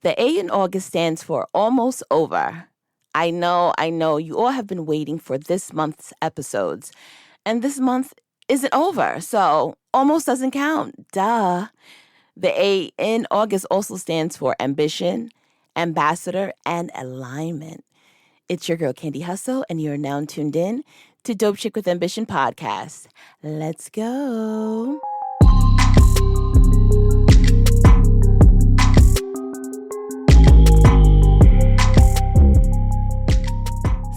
The A in August stands for almost over. I know, you all have been waiting for this month's episodes. And this month isn't over, so almost doesn't count. Duh. The A in August also stands for ambition, ambassador, and alignment. It's your girl, Candy Hustle, and you're now tuned in to Dope Chick with Ambition podcast. Let's go.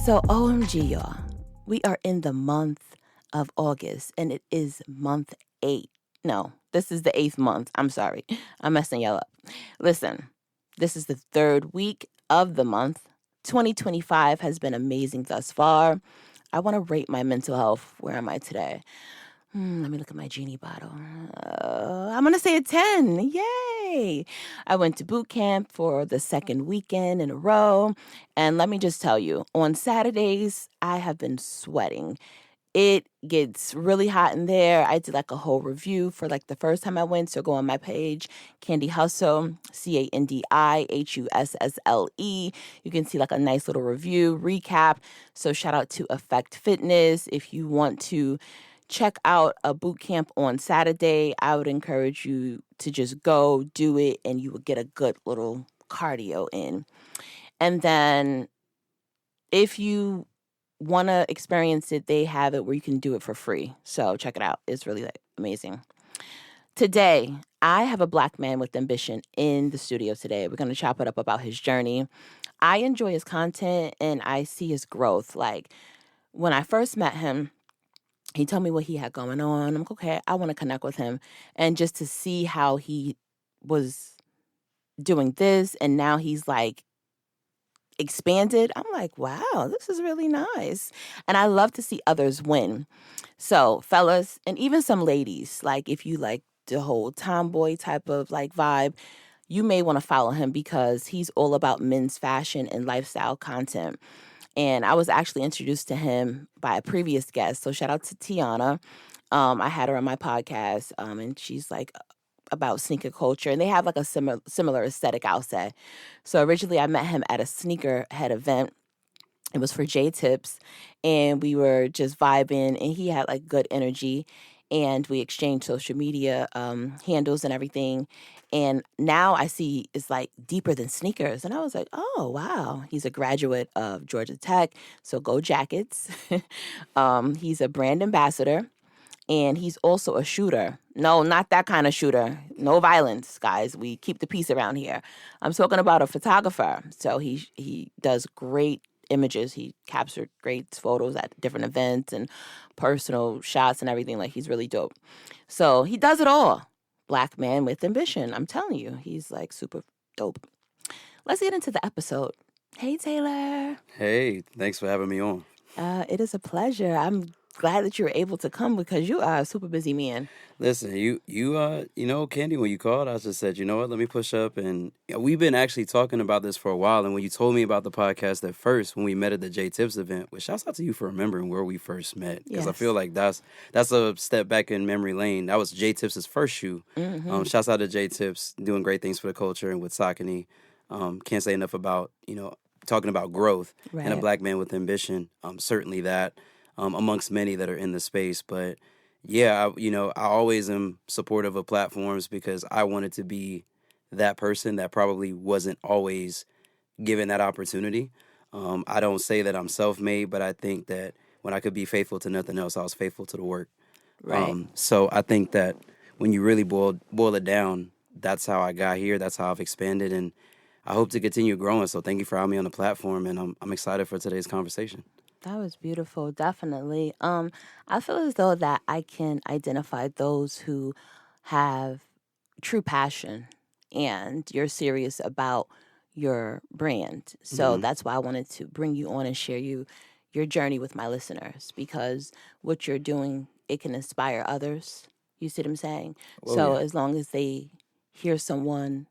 So, OMG, y'all. We are in the month of August, and it is month 8. No, this is the 8th month. I'm sorry. I'm messing y'all up. Listen, this is the 3rd week of the month. 2025 has been amazing thus far. I want to rate my mental health. Where am I today? Let me look at my genie bottle. I'm going to say a 10. Yay. I went to boot camp for the 2nd weekend in a row. And let me just tell you, on Saturdays, I have been sweating. It gets really hot in there. I did like a whole review for like the first time I went. So go on my page, Candy Hustle, CandiHussle. You can see like a nice little review, recap. So shout out to Effect Fitness. If you want to check out a boot camp on Saturday, I would encourage you to just go do it and you will get a good little cardio in. And then if you want to experience it, they have it where you can do it for free. So check it out. It's really amazing. Today, I have a Black man with ambition in the studio today. We're going to chop it up about his journey. I enjoy his content and I see his growth. Like when I first met him, he told me what he had going on. I'm like, okay, I want to connect with him. And just to see how he was doing this and now he's like expanded, I'm like, wow, this is really nice. And I love to see others win. So fellas, and even some ladies, like if you like the whole tomboy type of like vibe, you may want to follow him because he's all about men's fashion and lifestyle content. And I was actually introduced to him by a previous guest. So shout out to Tiana. I had her on my podcast, and she's like about sneaker culture. And they have like a similar aesthetic, I'll say. So originally I met him at a sneakerhead event. It was for J Tips. And we were just vibing. And he had like good energy. And we exchanged social media handles and everything. And now I see it's like deeper than sneakers. And I was like, oh, wow. He's a graduate of Georgia Tech. So go Jackets. He's a brand ambassador. And he's also a shooter. No, not that kind of shooter. No violence, guys. We keep the peace around here. I'm talking about a photographer. So he does great images. He captured great photos at different events and personal shots and everything. Like, he's really dope. So he does it all. Black man with ambition. I'm telling you, he's like super dope. Let's get into the episode. Hey, Taylor. Hey, thanks for having me on. It is a pleasure. I'm glad that you were able to come because you are a super busy man. Listen, Candy, when you called, I just said, you know what, let me push up. And we've been actually talking about this for a while. And when you told me about the podcast at first, when we met at the J Tips event, which shouts out to you for remembering where we first met. Because I feel like that's a step back in memory lane. That was J Tips' first shoe. Mm-hmm. Shouts out to J Tips, doing great things for the culture and with Saucony. Can't say enough about, talking about growth and a Black man with ambition. Certainly that. Amongst many that are in the space. But yeah, I always am supportive of platforms because I wanted to be that person that probably wasn't always given that opportunity. I don't say that I'm self-made, but I think that when I could be faithful to nothing else, I was faithful to the work. Right. So I think that when you really boil it down, that's how I got here. That's how I've expanded, and I hope to continue growing. So thank you for having me on the platform, and I'm excited for today's conversation. That was beautiful, definitely. I feel as though that I can identify those who have true passion and you're serious about your brand. So that's why I wanted to bring you on and share your journey with my listeners because what you're doing, it can inspire others. You see what I'm saying? Oh, so yeah. as long as they hear someone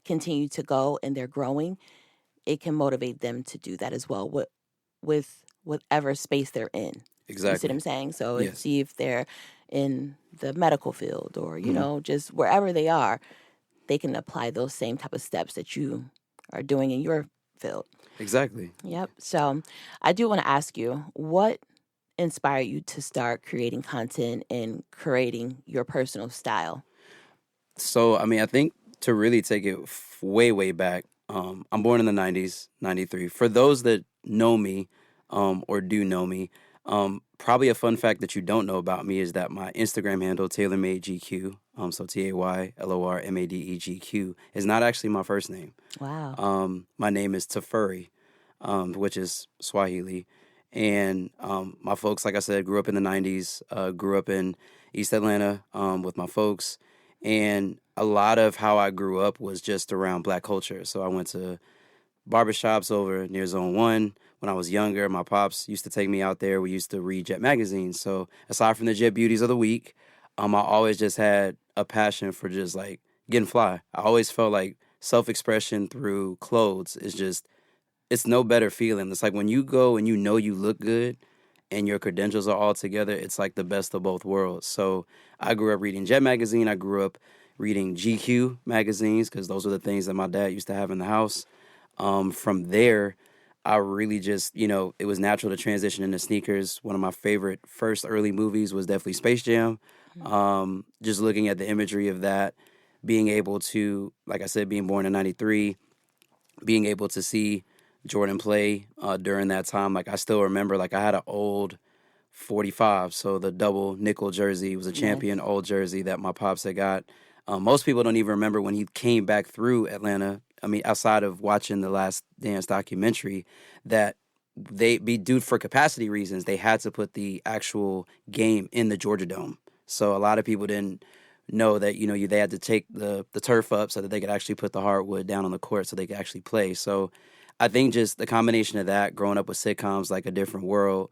continue to go and they're growing, it can motivate them to do that as well with whatever space they're in. Exactly. You see what I'm saying? So Yes. see if they're in the medical field or, just wherever they are, they can apply those same type of steps that you are doing in your field. Exactly. Yep. So I do want to ask you, what inspired you to start creating content and creating your personal style? So, I mean, I think to really take it way, way back, I'm born in the 90s, 93. For those that know me or do know me, probably a fun fact that you don't know about me is that my Instagram handle, TaylorMadeGQ, so TaylorMadeGQ, is not actually my first name. Wow. My name is Teferi, which is Swahili. And my folks, like I said, grew up in the 90s, grew up in East Atlanta with my folks. And a lot of how I grew up was just around black culture. So I went to barbershops over near Zone 1. When I was younger, my pops used to take me out there. We used to read Jet magazines. So aside from the Jet Beauties of the week, I always just had a passion for just like getting fly. I always felt like self-expression through clothes is just, it's no better feeling. It's like when you go and you know you look good and your credentials are all together, it's like the best of both worlds. So I grew up reading Jet magazine. I grew up reading GQ magazines because those were the things that my dad used to have in the house. From there, I really just, it was natural to transition into sneakers. One of my favorite first early movies was definitely Space Jam. Just looking at the imagery of that, being able to, like I said, being born in 93, being able to see Jordan play during that time. Like I still remember, like I had an old 45, so the double nickel jersey was a champion old jersey that my pops had got. Most people don't even remember when he came back through Atlanta. I mean, outside of watching the Last Dance documentary, that due for capacity reasons, they had to put the actual game in the Georgia Dome. So a lot of people didn't know that, they had to take the turf up so that they could actually put the hardwood down on the court so they could actually play. So I think just the combination of that, growing up with sitcoms like A Different World,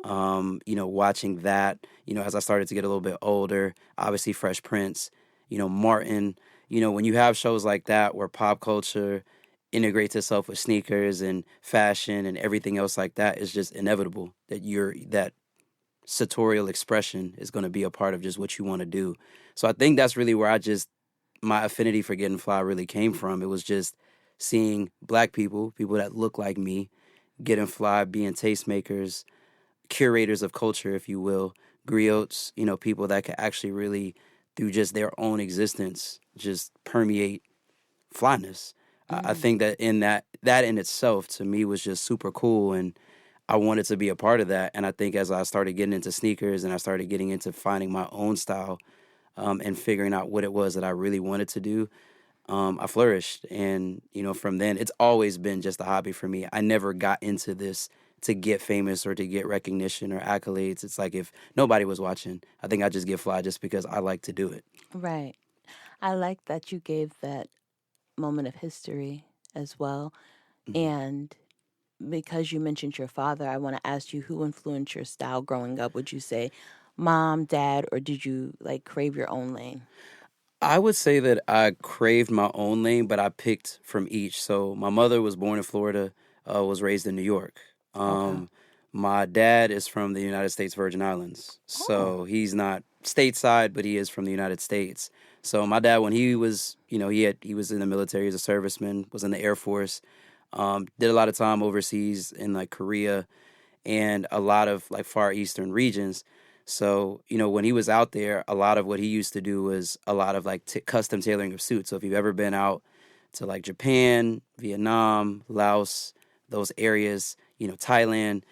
watching that, as I started to get a little bit older, obviously Fresh Prince, Martin, when you have shows like that where pop culture integrates itself with sneakers and fashion and everything else like that, is just inevitable that that sartorial expression is going to be a part of just what you want to do. So I think that's really where my affinity for getting fly really came from. It was just seeing black people that look like me, getting fly, being tastemakers, curators of culture, if you will, griots, people that could actually really, through just their own existence, just permeate flyness. I think that that in itself, to me, was just super cool, and I wanted to be a part of that. And I think as I started getting into sneakers and I started getting into finding my own style and figuring out what it was that I really wanted to do, I flourished. And, from then, it's always been just a hobby for me. I never got into this to get famous or to get recognition or accolades. It's like if nobody was watching, I think I just get fly just because I like to do it. Right. I like that you gave that moment of history as well. And because you mentioned your father, I want to ask you, who influenced your style growing up? Would you say mom, dad, or did you like crave your own lane? I would say that I craved my own lane, but I picked from each. So my mother was born in Florida, was raised in New York. My dad is from the United States Virgin Islands. So he's not stateside, but he is from the United States. So my dad, when he was, he was in the military as a serviceman, was in the Air Force, did a lot of time overseas in like Korea and a lot of like Far Eastern regions. So, when he was out there, a lot of what he used to do was a lot of like custom tailoring of suits. So if you've ever been out to like Japan, Vietnam, Laos, those areas, Thailand,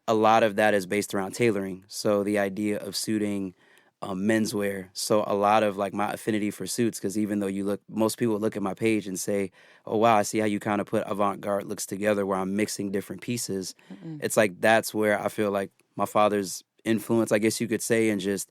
a lot of that is based around tailoring. So the idea of suiting menswear. So a lot of like my affinity for suits, because even though most people look at my page and say, oh, wow, I see how you kind of put avant-garde looks together where I'm mixing different pieces. It's like that's where I feel like my father's influence, I guess you could say, and just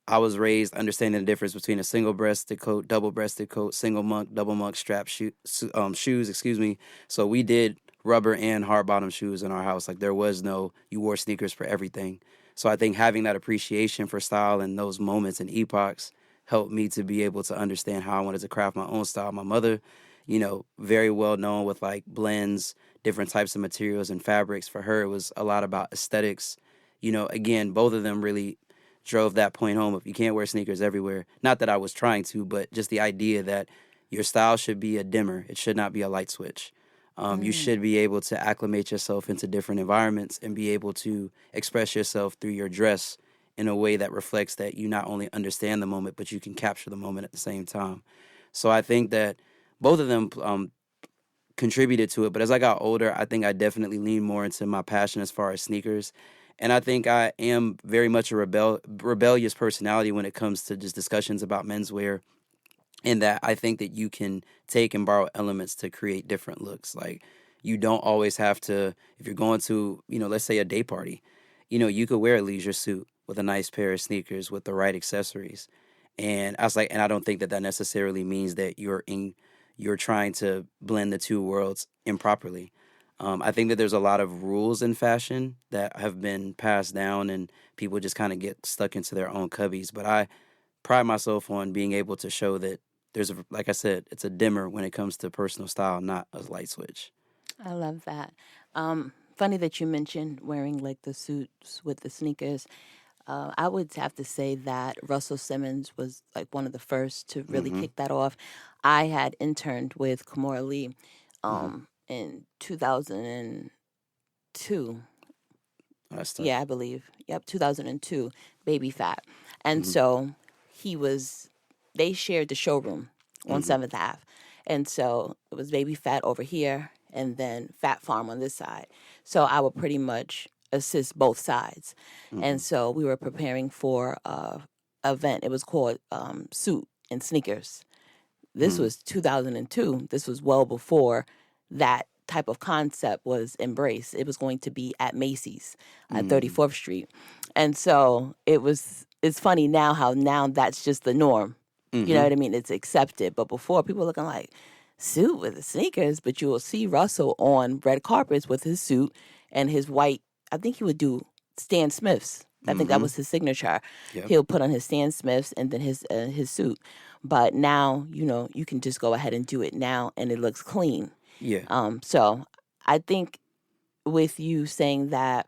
I was raised understanding the difference between a single-breasted coat, double-breasted coat, single monk, double monk strap shoes, excuse me. So we did rubber and hard bottom shoes in our house. Like there was no, you wore sneakers for everything. So I think having that appreciation for style and those moments and epochs helped me to be able to understand how I wanted to craft my own style. My mother, very well known with like blends, different types of materials and fabrics. For her, it was a lot about aesthetics. Again, both of them really drove that point home of you can't wear sneakers everywhere. Not that I was trying to, but just the idea that Your style should be a dimmer. It should not be a light switch. You should be able to acclimate yourself into different environments and be able to express yourself through your dress in a way that reflects that you not only understand the moment, but you can capture the moment at the same time. So I think that both of them contributed to it. But as I got older, I think I definitely leaned more into my passion as far as sneakers. And I think I am very much a rebellious personality when it comes to just discussions about menswear, in that I think that you can take and borrow elements to create different looks. Like, you don't always have to, if you're going to, let's say a day party, you could wear a leisure suit with a nice pair of sneakers with the right accessories. And I was like, and I don't think that that necessarily means that you're trying to blend the two worlds improperly. I think that there's a lot of rules in fashion that have been passed down, and people just kind of get stuck into their own cubbies. But I pride myself on being able to show that like I said, it's a dimmer when it comes to personal style, not a light switch. I love that. Funny that you mentioned wearing like the suits with the sneakers. I would have to say that Russell Simmons was like one of the first to really kick that off. I had interned with Kimora Lee in 2002. That's tough. Yeah, I believe. Yep, 2002, Baby Fat. And so they shared the showroom on 7th Ave. And so it was Baby Fat over here and then Fat Farm on this side. So I would pretty much assist both sides. And so we were preparing for a event. It was called Suit and Sneakers. This was 2002. This was well before that type of concept was embraced. It was going to be at Macy's at 34th Street. And so it's funny now how now that's just the norm. You know what I mean? It's accepted. But before, people were looking like, suit with the sneakers, but you will see Russell on red carpets with his suit and his white, I think he would do Stan Smiths. I think that was his signature. Yep. He'll put on his Stan Smiths and then his suit. But now, you can just go ahead and do it now and it looks clean. Yeah. So I think with you saying that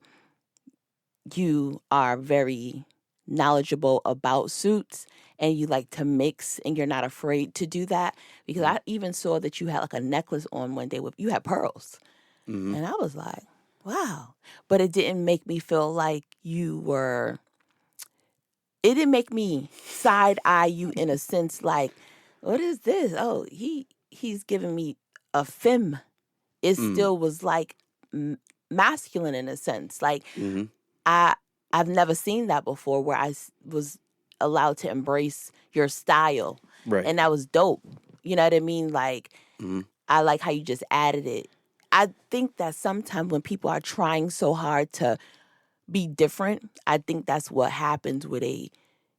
you are very knowledgeable about suits and you like to mix and you're not afraid to do that, because I even saw that you had like a necklace on one day with you had pearls. And I was like, wow. But it didn't make me feel like it didn't make me side eye you in a sense like, what is this? Oh, he's giving me a femme. It still was like masculine in a sense. Like I've never seen that before where I was allowed to embrace your style. Right. And that was dope. You know what I mean? Like, I like how you just added it. I think that sometimes when people are trying so hard to be different, I think that's what happens where they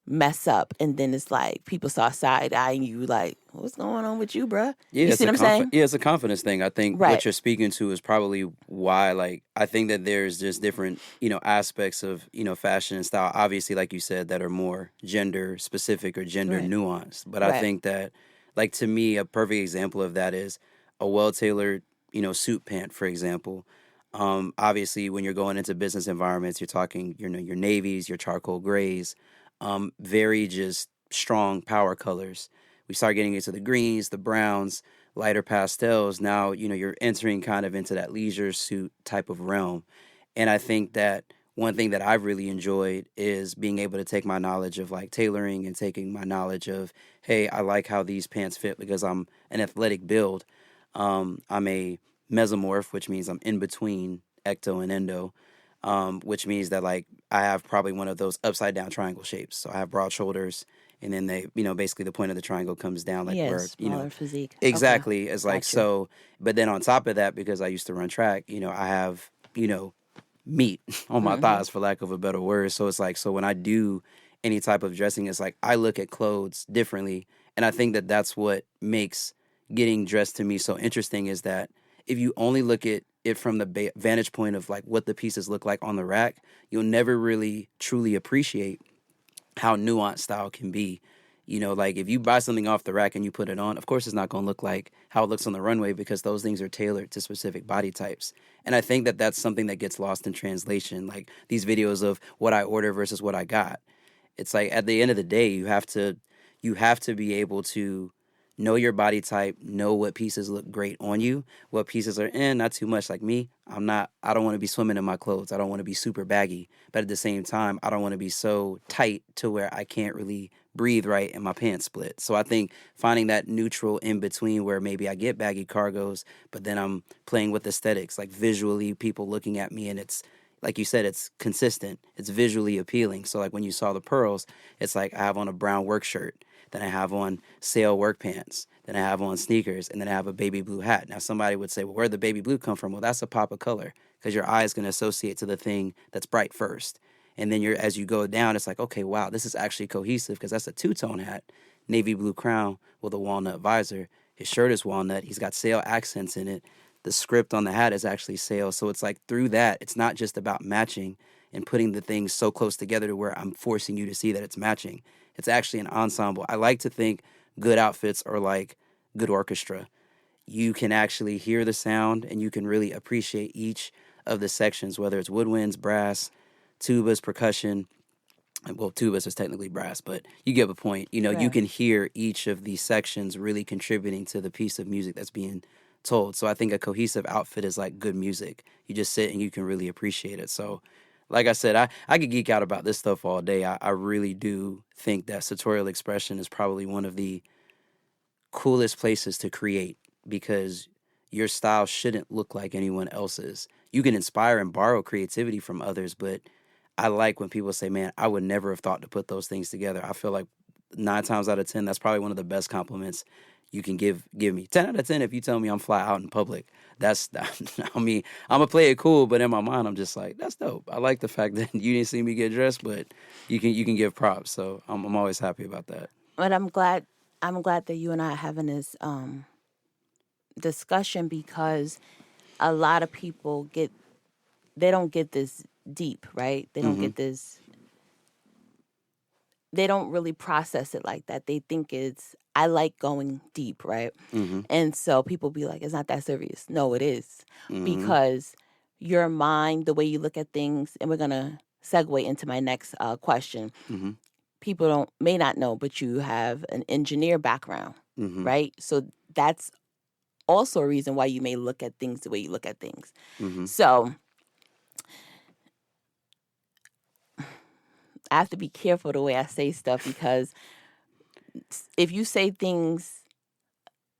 mess up. And then it's like people start side-eyeing you like, what's going on with you, bruh? Yeah, you see what I'm saying? Yeah, it's a confidence thing. I think Right. what you're speaking to is probably why, like, I think that there's just different, aspects of, fashion and style, obviously, like you said, that are more gender specific or gender nuanced. But I think that, like, to me, a perfect example of that is a well-tailored, suit pant, for example. Obviously, when you're going into business environments, you're talking, your navies, your charcoal grays, very just strong power colors. We start getting into the greens, the browns, lighter pastels. Now, you're entering kind of into that leisure suit type of realm. And I think that one thing that I've really enjoyed is being able to take my knowledge of like tailoring and taking my knowledge of, hey, I like how these pants fit because I'm an athletic build. I'm a mesomorph, which means I'm in between ecto and endo. Which means that like I have probably one of those upside down triangle shapes. So I have broad shoulders, and then they, basically the point of the triangle comes down like where, smaller physique. Exactly. Okay. It's like, Gotcha. so, but then on top of that, because I used to run track, I have, meat on my thighs, for lack of a better word. So it's like, so when I do any type of dressing, it's like I look at clothes differently. And I think that that's what makes getting dressed to me so interesting, is that if you only look at it from the vantage point of like what the pieces look like on the rack, you'll never really truly appreciate how nuanced style can be. Like if you buy something off the rack and you put it on, of course it's not going to look like how it looks on the runway, because those things are tailored to specific body types. And I think that that's something that gets lost in translation, like these videos of what I order versus what I got. It's like at the end of the day, you have to be able to know your body type, know what pieces look great on you, what pieces are not too much. Like me, I don't want to be swimming in my clothes. I don't want to be super baggy. But at the same time, I don't want to be so tight to where I can't really breathe right and my pants split. So I think finding that neutral in between where maybe I get baggy cargos, but then I'm playing with aesthetics, like visually people looking at me and it's, like you said, it's consistent. It's visually appealing. So like when you saw the pearls, it's like I have on a brown work shirt. Then I have on sale work pants. Then I have on sneakers. And then I have a baby blue hat. Now, somebody would say, well, where'd the baby blue come from? Well, that's a pop of color because your eye is going to associate to the thing that's bright first. And then as you go down, it's like, okay, wow, this is actually cohesive because that's a two-tone hat. Navy blue crown with a walnut visor. His shirt is walnut. He's got sale accents in it. The script on the hat is actually sale. So it's like through that, it's not just about matching and putting the things so close together to where I'm forcing you to see that it's matching. It's actually an ensemble. I like to think good outfits are like good orchestra. You can actually hear the sound and you can really appreciate each of the sections, whether it's woodwinds, brass, tubas, percussion. Well, tubas is technically brass, but you get the point. You know, you can hear each of these sections really contributing to the piece of music that's being told. So I think a cohesive outfit is like good music. You just sit and you can really appreciate it. So like I said, I could geek out about this stuff all day. I really do think that sartorial expression is probably one of the coolest places to create because your style shouldn't look like anyone else's. You can inspire and borrow creativity from others, but I like when people say, man, I would never have thought to put those things together. I feel like 9 times out of 10, that's probably one of the best compliments you can give me. 10 out of 10 if you tell me I'm fly out in public. That's, I mean, I'm going to play it cool, but in my mind, I'm just like, that's dope. I like the fact that you didn't see me get dressed, but you can give props. So I'm always happy about that. But I'm glad that you and I are having this discussion because a lot of people they don't get this deep, right? They don't get this, they don't really process it like that. They think I like going deep, right? And so people be like, it's not that serious. No, it is. Because your mind, the way you look at things, and we're going to segue into my next question. People may not know, but you have an engineer background, right? So that's also a reason why you may look at things the way you look at things. So I have to be careful the way I say stuff because if you say things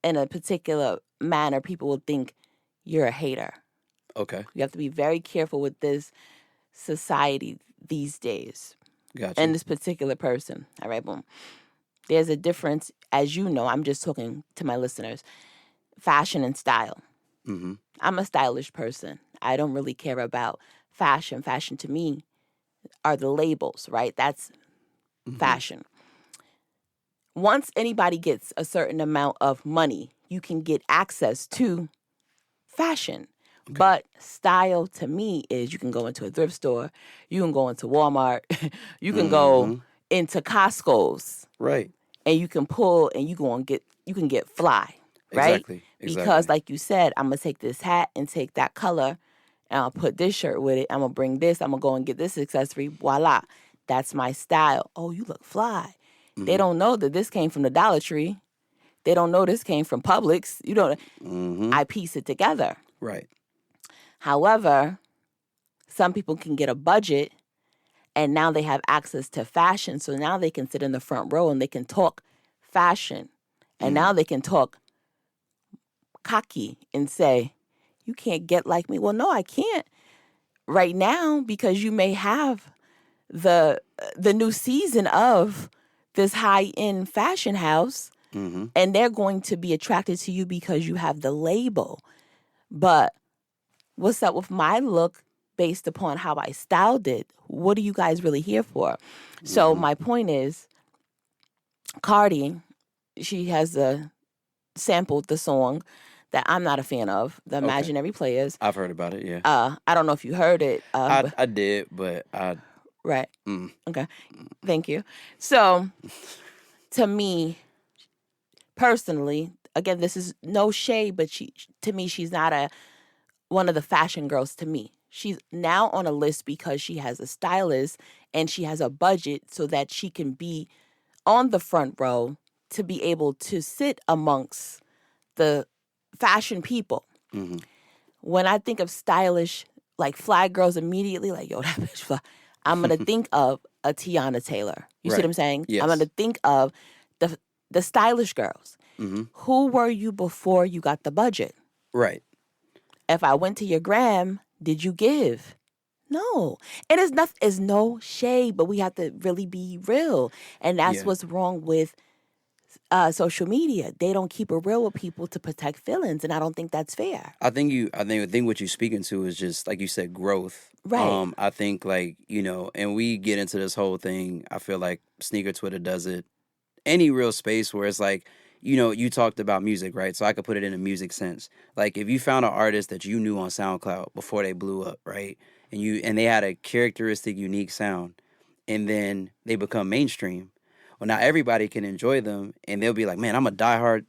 in a particular manner, people will think you're a hater. Okay. You have to be very careful with this society these days. Gotcha. And this particular person. All right, boom. There's a difference, as you know, I'm just talking to my listeners, fashion and style. I'm a stylish person. I don't really care about fashion. Fashion to me are the labels, right? That's fashion. Once anybody gets a certain amount of money, you can get access to fashion. Okay. But style to me is you can go into a thrift store, you can go into Walmart, you can go into Costco's. Right. And you can pull and you can get fly, right? Exactly. Because like you said, I'm going to take this hat and take that color and I'll put this shirt with it. I'm going to bring this. I'm going to go and get this accessory. Voila. That's my style. Oh, you look fly. They don't know that this came from the Dollar Tree. They don't know this came from Publix. You don't. I piece it together. Right. However, some people can get a budget and now they have access to fashion. So now they can sit in the front row and they can talk fashion. And now they can talk cocky and say, you can't get like me. Well, no, I can't right now because you may have the new season of this high-end fashion house and they're going to be attracted to you because you have the label. But what's up with my look based upon how I styled it? What are you guys really here for? So my point is, Cardi, she has sampled the song that I'm not a fan of, the Imaginary Players. I've heard about it, yeah. I don't know if you heard it. I did, but I... Right. Okay. Thank you. So, to me, personally, again, this is no shade, but to me, she's not one of the fashion girls to me. She's now on a list because she has a stylist and she has a budget so that she can be on the front row to be able to sit amongst the fashion people. Mm-hmm. When I think of stylish, like fly girls immediately, like, yo, that bitch fly. I'm going to think of a Tiana Taylor. You see what I'm saying? Yes. I'm going to think of the stylish girls. Mm-hmm. Who were you before you got the budget? Right. If I went to your gram, did you give? No. And it's no shade, but we have to really be real. And that's what's wrong with social media. They don't keep it real with people to protect feelings, and I don't think that's fair. I think what you're speaking to is just, like you said, growth. Right. I think, like, and we get into this whole thing. I feel like sneaker Twitter does it. Any real space where it's like, you talked about music, right? So I could put it in a music sense. Like, if you found an artist that you knew on SoundCloud before they blew up, right? And they had a characteristic, unique sound, and then they become mainstream. Well, now everybody can enjoy them, and they'll be like, man, I'm a diehard,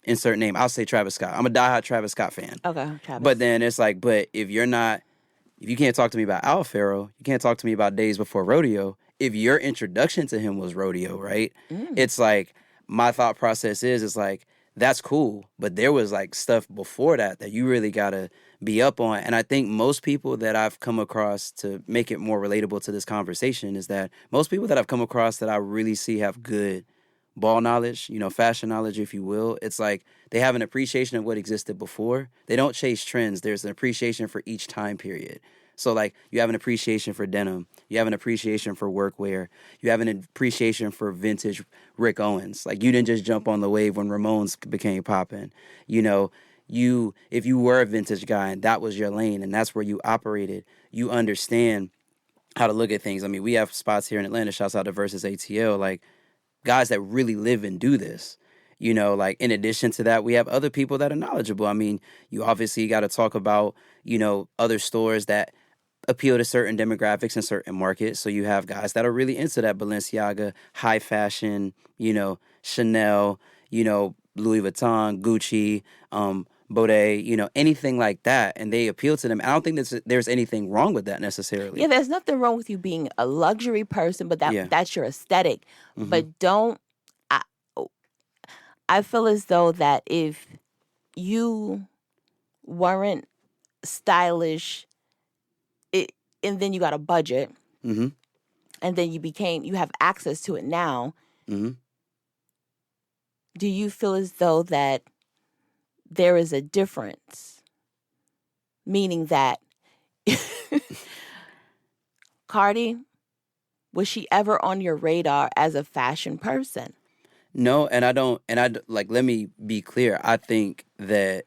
insert name. I'll say Travis Scott. I'm a diehard Travis Scott fan. Okay, Travis. But then it's like, if you can't talk to me about Al Pharaoh, you can't talk to me about Days Before Rodeo. If your introduction to him was rodeo, right? It's like, my thought process is like, that's cool, but there was like stuff before that you really gotta be up on. And I think most people that I've come across, to make it more relatable to this conversation, is that most people that I've come across that I really see have good ball knowledge, fashion knowledge, if you will, it's like they have an appreciation of what existed before. They don't chase trends. There's an appreciation for each time period. So, like, you have an appreciation for denim. You have an appreciation for workwear. You have an appreciation for vintage Rick Owens. Like, you didn't just jump on the wave when Ramones became popping. If you were a vintage guy and that was your lane and that's where you operated, you understand how to look at things. I mean, we have spots here in Atlanta, shouts out to Versus ATL, like, guys that really live and do this. Like, in addition to that, we have other people that are knowledgeable. I mean, you obviously got to talk about, other stores that appeal to certain demographics in certain markets. So you have guys that are really into that Balenciaga, high fashion, Chanel, Louis Vuitton, Gucci, Bode, anything like that. And they appeal to them. I don't think there's anything wrong with that necessarily. Yeah, there's nothing wrong with you being a luxury person, but that's your aesthetic. Mm-hmm. But I feel as though that if you weren't stylish, and then you got a budget, mm-hmm. and then you have access to it now, mm-hmm. do you feel as though that there is a difference? Meaning that Cardi, was she ever on your radar as a fashion person? No, let me be clear. I think that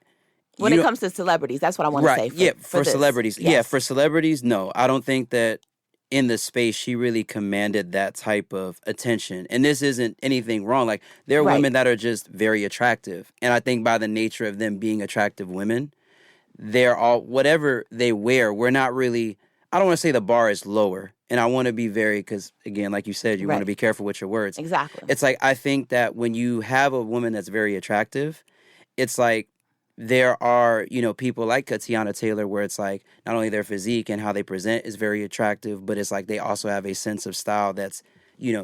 when it comes to celebrities, that's what I want to say. For celebrities. Yes. Yeah, for celebrities, no. I don't think that in the space she really commanded that type of attention. And this isn't anything wrong. Like, there are women that are just very attractive. And I think by the nature of them being attractive women, they're all, whatever they wear, we're not really, I don't want to say the bar is lower. And I want to be because, again, like you said, you want to be careful with your words. Exactly. It's like, I think that when you have a woman that's very attractive, it's like, there are, people like Tiana Taylor where it's like not only their physique and how they present is very attractive, but it's like they also have a sense of style that's,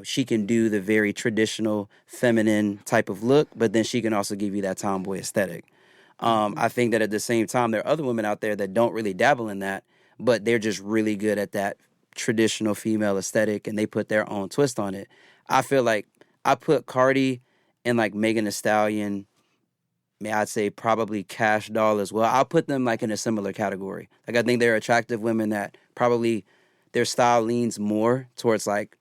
she can do the very traditional feminine type of look, but then she can also give you that tomboy aesthetic. I think that at the same time, there are other women out there that don't really dabble in that, but they're just really good at that traditional female aesthetic and they put their own twist on it. I feel like I put Cardi and like Megan Thee Stallion, I'd say probably Cash Doll as well. I'll put them like in a similar category. Like, I think they're attractive women that probably their style leans more towards, like,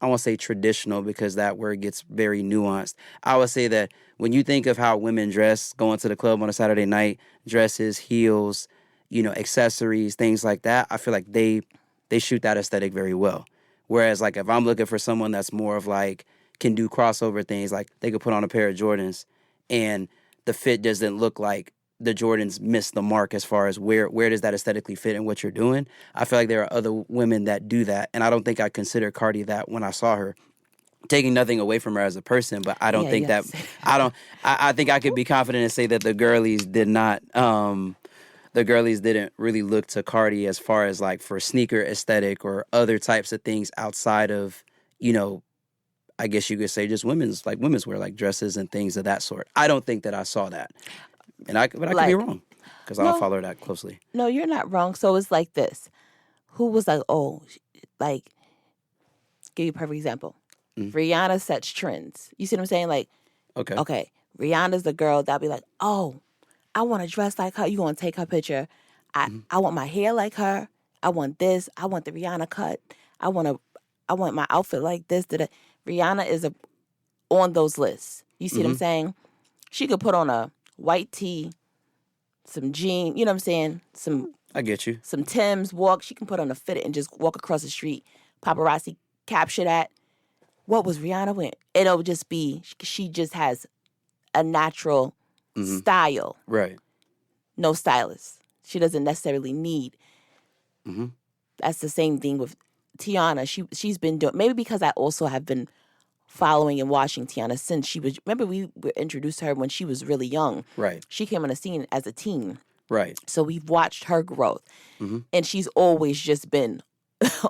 I won't say traditional because that word gets very nuanced. I would say that when you think of how women dress, going to the club on a Saturday night, dresses, heels, accessories, things like that, I feel like they shoot that aesthetic very well. Whereas, like, if I'm looking for someone that's more of like can do crossover things, like they could put on a pair of Jordans and the fit doesn't look like the Jordans missed the mark as far as where does that aesthetically fit in what you're doing. I feel like there are other women that do that, and I don't think I consider Cardi that when I saw her. Taking nothing away from her as a person, but I don't think that I think I could be confident and say that the girlies didn't really look to Cardi as far as like for sneaker aesthetic or other types of things outside of I guess you could say just women's wear, like dresses and things of that sort. I don't think that I saw that, but I could be wrong because I don't follow that closely. No, you're not wrong. So it's like this: who was like, oh, like, give you a perfect example. Rihanna sets trends. You see what I'm saying? Like, okay, Rihanna's the girl that'll be like, oh, I want to dress like her. You gonna take her picture? I want my hair like her. I want this. I want the Rihanna cut. I want my outfit like this. Rihanna is on those lists. You see what I'm saying? She could put on a white tee, some jeans. You know what I'm saying? I get you. Some Timbs. She can put on a fit and just walk across the street. Paparazzi capture that. What was Rihanna wearing? It'll just be, she just has a natural style. Right. No stylist. She doesn't necessarily need. That's the same thing with Tiana. She's been doing, maybe because I also have been following and watching Tiana since she was, remember we introduced her when she was really young. Right. She came on the scene as a teen. Right. So we've watched her growth. And she's always just been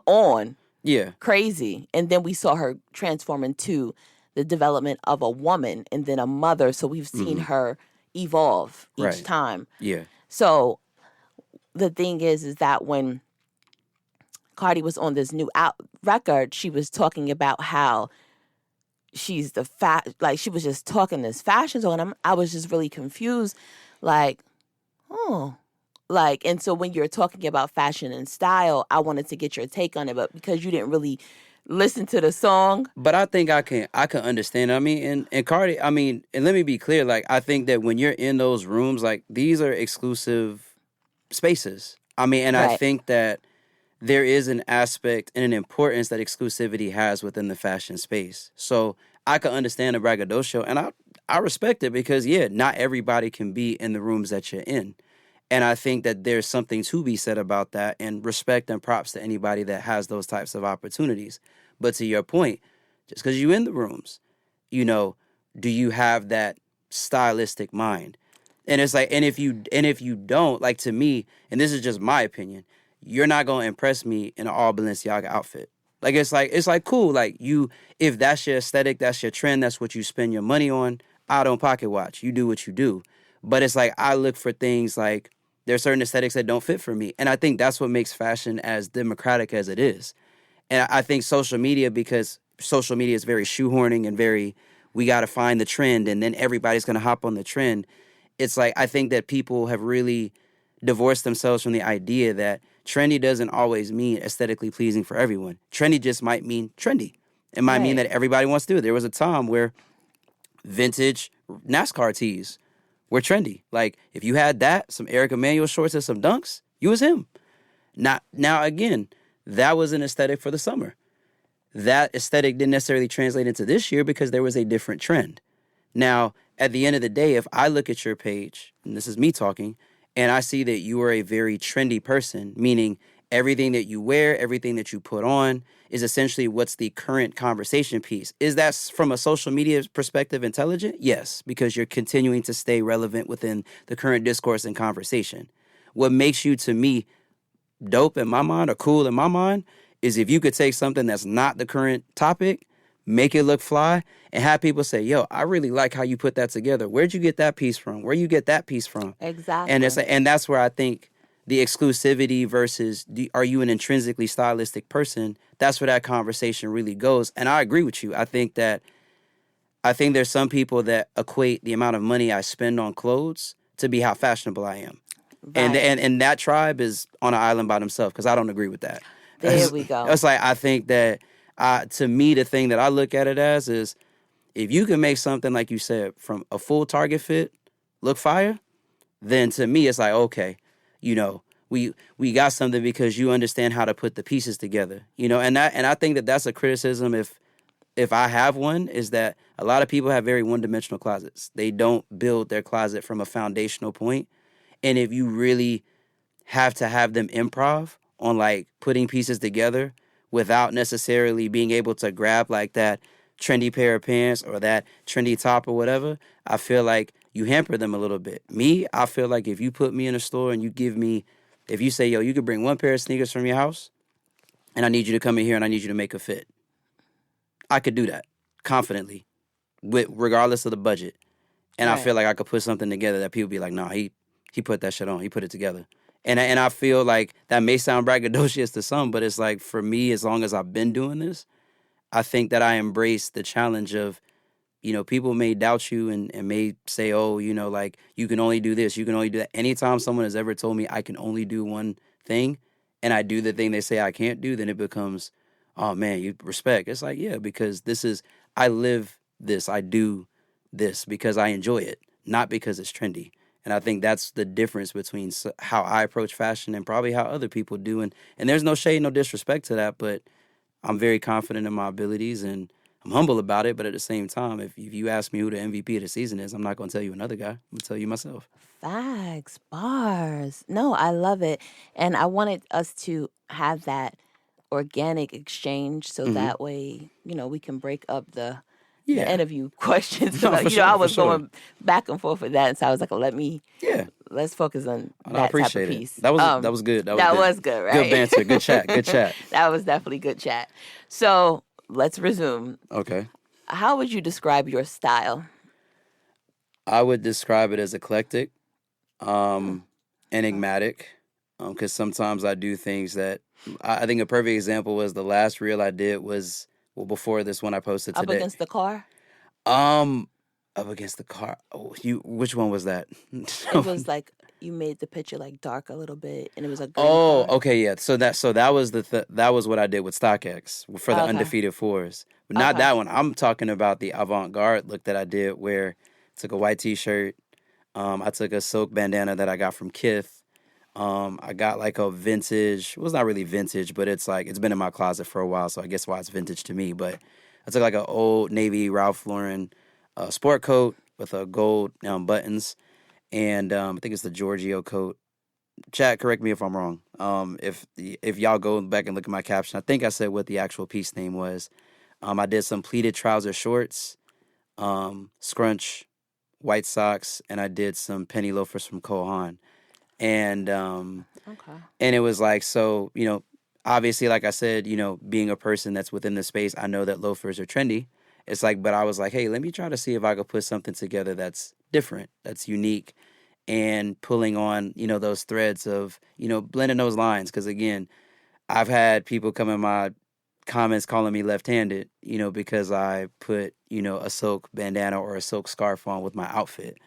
on. Yeah. Crazy. And then we saw her transform into the development of a woman and then a mother. So we've seen her evolve each time. Yeah. So the thing is that when Cardi was on this new record, she was talking about how she's she was just talking this fashion zone. And I was just really confused. Like, oh. Like, and so when you're talking about fashion and style, I wanted to get your take on it, but because you didn't really listen to the song. But I think I can understand. I mean, and Cardi, I mean, and let me be clear, like, I think that when you're in those rooms, like, these are exclusive spaces. I mean, and I think that there is an aspect and an importance that exclusivity has within the fashion space. So I can understand the braggadocio, and I respect it because, yeah, not everybody can be in the rooms that you're in. And I think that there's something to be said about that, and respect and props to anybody that has those types of opportunities. But to your point, just because you're in the rooms, you know, do you have that stylistic mind? And it's like, and if you don't, like, to me, and this is just my opinion, you're not gonna impress me in an all Balenciaga outfit. Like, it's like cool, like, if that's your aesthetic, that's your trend, that's what you spend your money on, I don't pocket watch. You do what you do. But it's like, I look for things like, there are certain aesthetics that don't fit for me. And I think that's what makes fashion as democratic as it is. And I think social media, because social media is very shoehorning and very, we got to find the trend and then everybody's going to hop on the trend. It's like, I think that people have really divorced themselves from the idea that trendy doesn't always mean aesthetically pleasing for everyone. Trendy just might mean trendy. It might mean that everybody wants to do it. There was a time where vintage NASCAR tees were trendy. Like, if you had that, some Eric Emanuel shorts and some dunks, you was him. Now, again, that was an aesthetic for the summer. That aesthetic didn't necessarily translate into this year because there was a different trend. Now, at the end of the day, if I look at your page, and this is me talking, and I see that you are a very trendy person, meaning everything that you wear, everything that you put on is essentially what's the current conversation piece. Is that, from a social media perspective, intelligent? Yes, because you're continuing to stay relevant within the current discourse and conversation. What makes you, to me, dope in my mind or cool in my mind is if you could take something that's not the current topic, make it look fly, and have people say, yo, I really like how you put that together. Where'd you get that piece from? Where you get that piece from? Exactly. And that's where I think the exclusivity versus are you an intrinsically stylistic person, that's where that conversation really goes. And I agree with you. I think there's some people that equate the amount of money I spend on clothes to be how fashionable I am. Right. And that tribe is on an island by themselves because I don't agree with that. There we go. It's like, I think that, to me, the thing that I look at it as is if you can make something, like you said, from a full Target fit look fire, then to me it's like, okay, you know, we got something because you understand how to put the pieces together, you know, and I think that that's a criticism if I have one, is that a lot of people have very one-dimensional closets. They don't build their closet from a foundational point. And if you really have to have them improv on, like, putting pieces together without necessarily being able to grab, like, that trendy pair of pants or that trendy top or whatever, I feel like you hamper them a little bit. Me, I feel like if you put me in a store and if you say, yo, you could bring one pair of sneakers from your house and I need you to come in here and I need you to make a fit, I could do that confidently, regardless of the budget. And I Right. feel like I could put something together that people be like, nah, he put that shit on. He put it together. And I feel like that may sound braggadocious to some, but it's like, for me, as long as I've been doing this, I think that I embrace the challenge of, people may doubt you and may say, oh, like, you can only do this, you can only do that. Anytime someone has ever told me I can only do one thing and I do the thing they say I can't do, then it becomes, oh man, you respect. It's like, yeah, because I live this, I do this because I enjoy it, not because it's trendy. And I think that's the difference between how I approach fashion and probably how other people do. And there's no shade, no disrespect to that, but I'm very confident in my abilities and I'm humble about it. But at the same time, if you ask me who the MVP of the season is, I'm not going to tell you another guy. I'm going to tell you myself. Facts, bars. No, I love it. And I wanted us to have that organic exchange so that way, we can break up the interview questions. No, for sure, I was for sure. going back and forth with that. And so I was like, let's focus on that type of piece. That was good. That was good, right? Good banter. Good chat. Good chat. That was definitely good chat. So let's resume. Okay. How would you describe your style? I would describe it as eclectic, enigmatic, because sometimes I do things that I think a perfect example was the last reel I did was before this one I posted today. Up against the car? Up against the car. Oh, which one was that? It was like you made the picture like dark a little bit, and it was a green car. Okay, yeah. So that was that was what I did with StockX for the undefeated fours, but not that one. I'm talking about the avant-garde look that I did, where I took a white T-shirt, I took a silk bandana that I got from Kith. I got like a vintage. Well, it's not really vintage, but it's like it's been in my closet for a while, so I guess why it's vintage to me. But I took like an old navy Ralph Lauren sport coat with a gold buttons, and I think it's the Giorgio coat. Chat, correct me if I'm wrong. If y'all go back and look at my caption, I think I said what the actual piece name was. I did some pleated trouser shorts, scrunch, white socks, and I did some penny loafers from Cole Haan. And and it was like, so, obviously, like I said, being a person that's within the space, I know that loafers are trendy. It's like, but I was like, hey, let me try to see if I could put something together that's different, that's unique, and pulling on, those threads of, blending those lines. Because again, I've had people come in my comments calling me left-handed, because I put, a silk bandana or a silk scarf on with my outfit.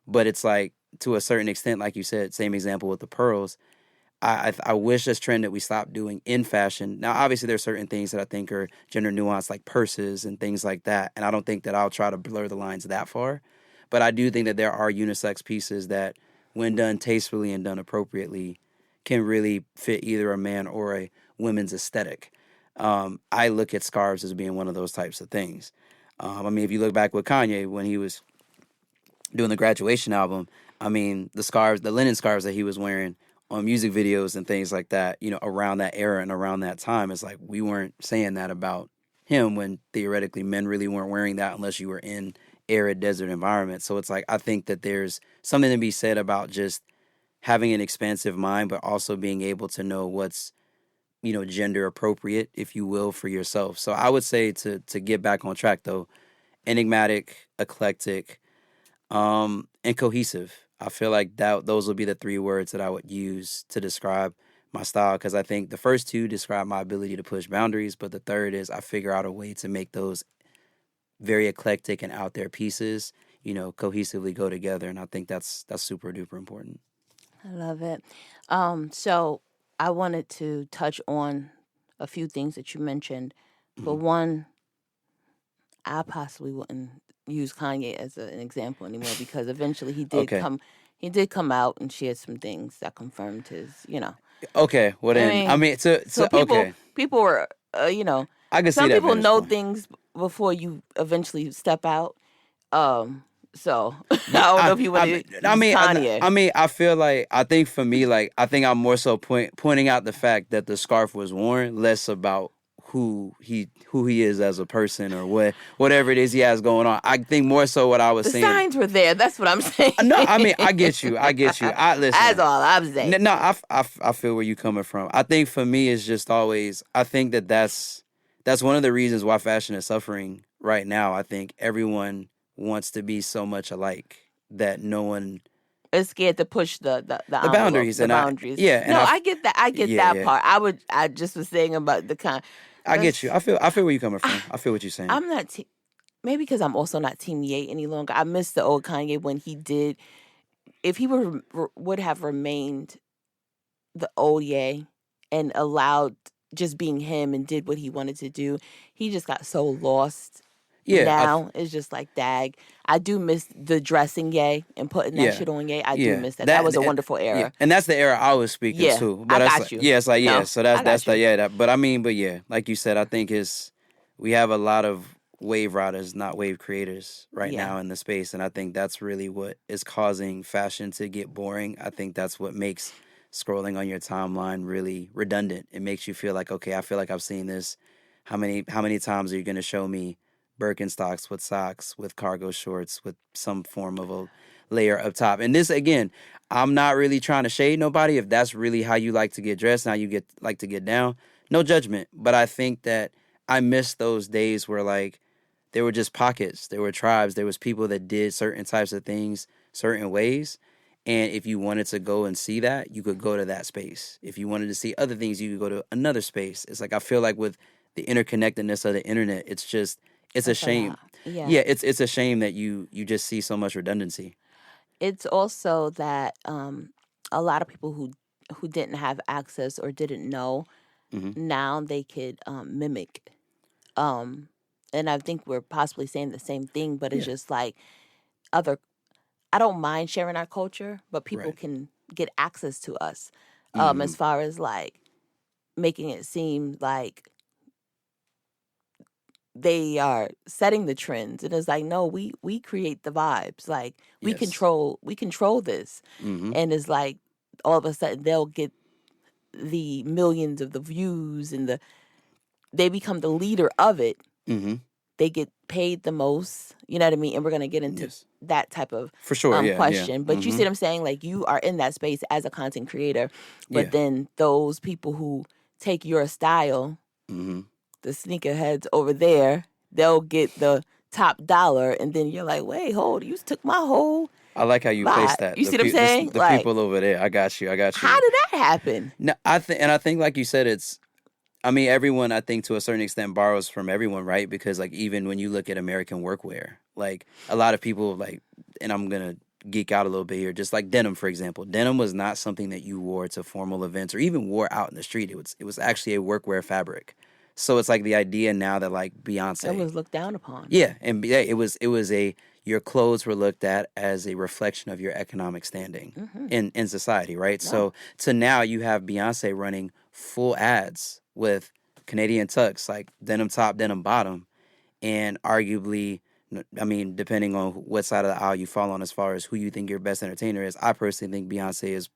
But it's like, to a certain extent, like you said, same example with the pearls, I wish this trend that we stopped doing in fashion. Now, obviously, there's certain things that I think are gender nuanced, like purses and things like that. And I don't think that I'll try to blur the lines that far. But I do think that there are unisex pieces that, when done tastefully and done appropriately, can really fit either a man or a women's aesthetic. I look at scarves as being one of those types of things. If you look back with Kanye, when he was doing the Graduation album, the linen scarves that he was wearing on music videos and things like that, around that era and around that time, it's like we weren't saying that about him, when theoretically men really weren't wearing that unless you were in arid desert environments. So it's like, I think that there's something to be said about just having an expansive mind, but also being able to know what's, gender appropriate, if you will, for yourself. So I would say, to get back on track though, enigmatic, eclectic, and cohesive. I feel like those will be the three words that I would use to describe my style, because I think the first two describe my ability to push boundaries, but the third is I figure out a way to make those very eclectic and out there pieces, cohesively go together, and I think that's super duper important. I love it. So I wanted to touch on a few things that you mentioned. For one, I possibly wouldn't use Kanye as an example anymore, because eventually he did come out and share some things that confirmed his, Okay, well then, people were, I can see that. Some people know things before you eventually step out. So I don't know if you want to use Kanye. I feel like, I think for me, like, I think I'm more so pointing out the fact that the scarf was worn, less about who he is as a person or whatever it is he has going on. I think more so what I was saying. The signs were there. That's what I'm saying. No, I get you. Listen. That's all I'm saying. No, I feel where you coming from. I think for me, it's just always, I think that's that's one of the reasons why fashion is suffering right now. I think everyone wants to be so much alike that no one is scared to push the envelope, boundaries. the And boundaries. and No, I get that. I get that yeah. part. I just was saying about the kind. I get you. I feel where you're coming from. I feel what you're saying. I'm not. Maybe because I'm also not Team Ye any longer. I miss the old Kanye when he did. If he would have remained the old Ye and allowed just being him and did what he wanted to do, he just got so lost. Yeah. Now it's just like, dag. I do miss the dressing Ye and putting that shit on Ye. I do miss that. That was a wonderful era. Yeah. And that's the era I was speaking to. But I got you. Yeah, it's like, No, so that's the, that. But I mean, but yeah, like you said, I think we have a lot of wave riders, not wave creators right now in the space. And I think that's really what is causing fashion to get boring. I think that's what makes scrolling on your timeline really redundant. It makes you feel like, okay, I feel like I've seen this. How many times are you going to show me Birkenstocks with socks, with cargo shorts, with some form of a layer up top? And this, again, I'm not really trying to shade nobody. If that's really how you like to get dressed, how you like to get down, no judgment. But I think that I miss those days where, like, there were just pockets, there were tribes, there was people that did certain types of things certain ways. And if you wanted to go and see that, you could go to that space. If you wanted to see other things, you could go to another space. It's like, I feel like with the interconnectedness of the internet, it's a shame. Yeah, it's a shame that you just see so much redundancy. It's also that a lot of people who didn't have access or didn't know, now they could mimic. And I think we're possibly saying the same thing, but it's just like I don't mind sharing our culture, but people can get access to us as far as like making it seem like they are setting the trends. And it's like, no, we create the vibes. Like we control this. And it's like all of a sudden they'll get the millions of the views and they become the leader of it. They get paid the most, you know what I mean? And we're going to get into that type of for sure, question. But you see what I'm saying? Like, you are in that space as a content creator, but then those people who take your style, the sneakerheads over there, they'll get the top dollar. And then you're like, wait, hold, you took my whole I like how you place that. You see what I'm saying? The people over there. I got you. How did that happen? No, I think like you said, everyone, I think, to a certain extent borrows from everyone, right? Because, like, even when you look at American workwear, like, a lot of people, like, and I'm going to geek out a little bit here, just like denim, for example. Denim was not something that you wore to formal events or even wore out in the street. It was actually a workwear fabric. So it's like the idea now that, like, Beyonce. It was looked down upon. Yeah, and it was your clothes were looked at as a reflection of your economic standing in society, right? No. So to now you have Beyonce running full ads with Canadian tux, like denim top, denim bottom, and arguably, I mean, depending on what side of the aisle you fall on as far as who you think your best entertainer is, I personally think Beyonce is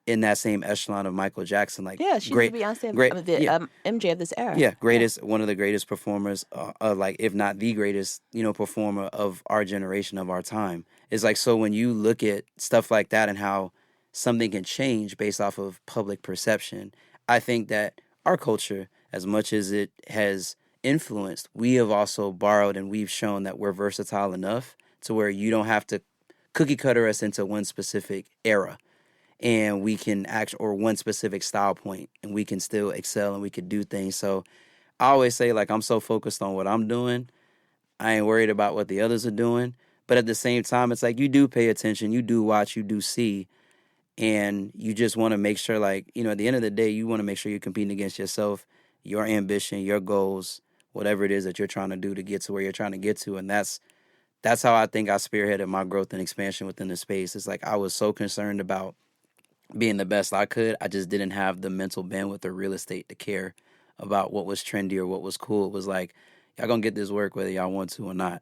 in that same echelon of Michael Jackson. Like, she's the Beyonce, MJ of this era. Yeah, one of the greatest performers, like, if not the greatest, performer of our generation, of our time. It's like, so when you look at stuff like that and how something can change based off of public perception, I think that our culture, as much as it has influenced, we have also borrowed, and we've shown that we're versatile enough to where you don't have to cookie cutter us into one specific era. And we can or one specific style point, and we can still excel and we could do things. So I always say, like, I'm so focused on what I'm doing, I ain't worried about what the others are doing. But at the same time, it's like, you do pay attention, you do watch, you do see, and you just want to make sure, like, at the end of the day, you want to make sure you're competing against yourself, your ambition, your goals, whatever it is that you're trying to do to get to where you're trying to get to. And that's how I think I spearheaded my growth and expansion within the space. It's like, I was so concerned about being the best I could. I just didn't have the mental bandwidth or real estate to care about what was trendy or what was cool. It was like, y'all gonna get this work whether y'all want to or not.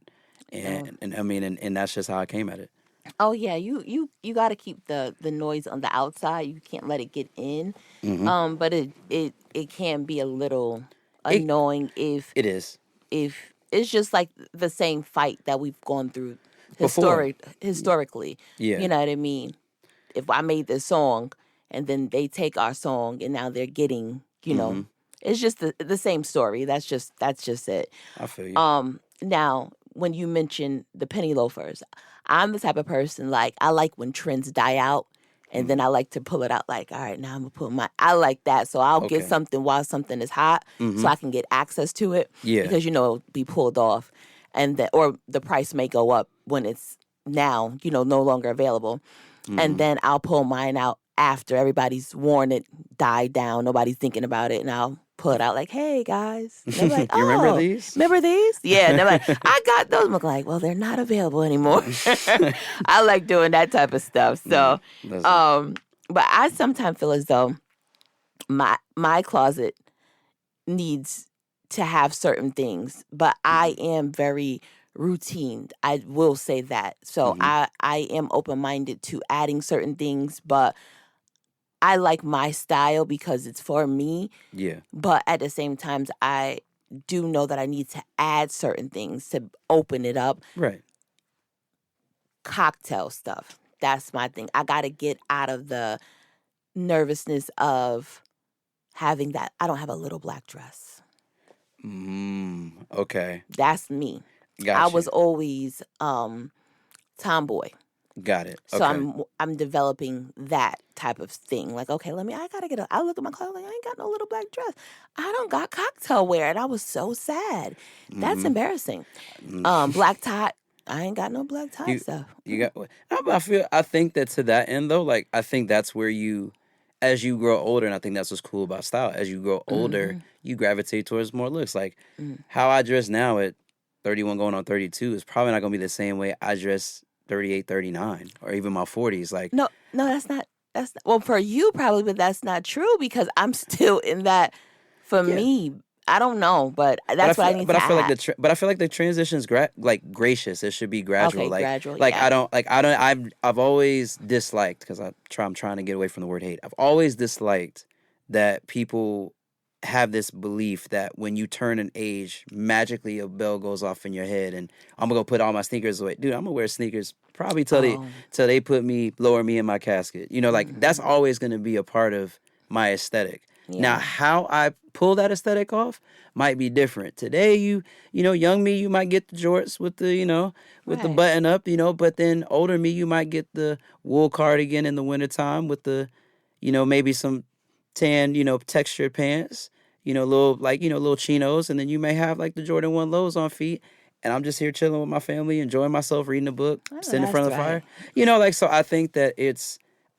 And I mean, and that's just how I came at it. Oh yeah, you got to keep the noise on the outside. You can't let it get in. But it can be a little annoying if it is. If it's just like the same fight that we've gone through historically. Yeah. You know what I mean? If I made this song and then they take our song and now they're getting, It's just the same story. That's just it. I feel you. Now, when you mention the penny loafers, I'm the type of person, like, I like when trends die out, and then I like to pull it out, like, all right, now I'm going to put I like that. So I'll get Okay. something while something is hot so I can get access to it. Yeah. Because, it'll be pulled off, or the price may go up when it's now, no longer available. And then I'll pull mine out after everybody's worn it, died down, nobody's thinking about it, and I'll pull it out like, hey, guys. And they're like, You remember oh, these? remember these? Yeah. And they're like, I got those. I'm like, well, they're not available anymore. I like doing that type of stuff. So, but I sometimes feel as though my closet needs to have certain things, but I am very routine. I will say that. So I am open-minded to adding certain things, but I like my style because it's for me. Yeah. But at the same time, I do know that I need to add certain things to open it up. Right. Cocktail stuff. That's my thing. I got to get out of the nervousness of having that. I don't have a little black dress. Okay. That's me. Gotcha. I was always tomboy. Got it. So Okay. I'm developing that type of thing. Like, okay, I look at my clothes, like, I ain't got no little black dress. I don't got cocktail wear, and I was so sad. That's embarrassing. Black tie. I ain't got no black tie stuff. You got. I think that to that end though, like, I think that's where you, as you grow older, and I think that's what's cool about style. As you grow older, you gravitate towards more looks. Like how I dress now at 31 going on 32 is probably not gonna be the same way I dress 38, 39, or even my 40s. Like, no, that's not. Well, for you probably, but that's not true because I'm still in that. For me, I don't know, but that's what I need to add. But I feel like the transition's like gracious. It should be gradual. Okay, like, gradual. Like, yeah. I've always disliked, because I'm trying to get away from the word hate. I've always disliked that people have this belief that when you turn an age, magically a bell goes off in your head, and I'm gonna go put all my sneakers away. Dude, I'm gonna wear sneakers probably till they lower me in my casket. Like, that's always gonna be a part of my aesthetic. Yeah. Now, how I pull that aesthetic off might be different. Today, young me, you might get the jorts with the, with the button up, but then older me, you might get the wool cardigan in the wintertime with the, maybe some tan, textured pants, little chinos, and then you may have like the Jordan 1 lows on feet. And I'm just here chilling with my family, enjoying myself, reading a book, sitting in front of the fire. So I think that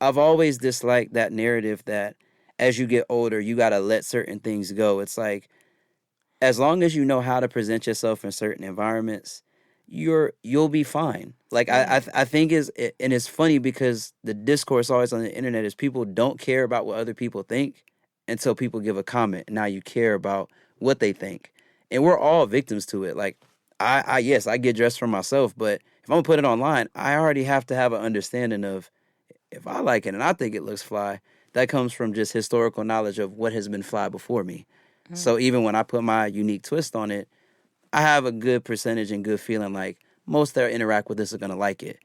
I've always disliked that narrative that as you get older, you got to let certain things go. It's like, as long as you know how to present yourself in certain environments, you'll be fine. Like, I think and it's funny because the discourse always on the internet is people don't care about what other people think until people give a comment. And now you care about what they think. And we're all victims to it. Like, I get dressed for myself, but if I'm gonna put it online, I already have to have an understanding of, if I like it and I think it looks fly, that comes from just historical knowledge of what has been fly before me. So even when I put my unique twist on it, I have a good percentage and good feeling like most that interact with this are going to like it.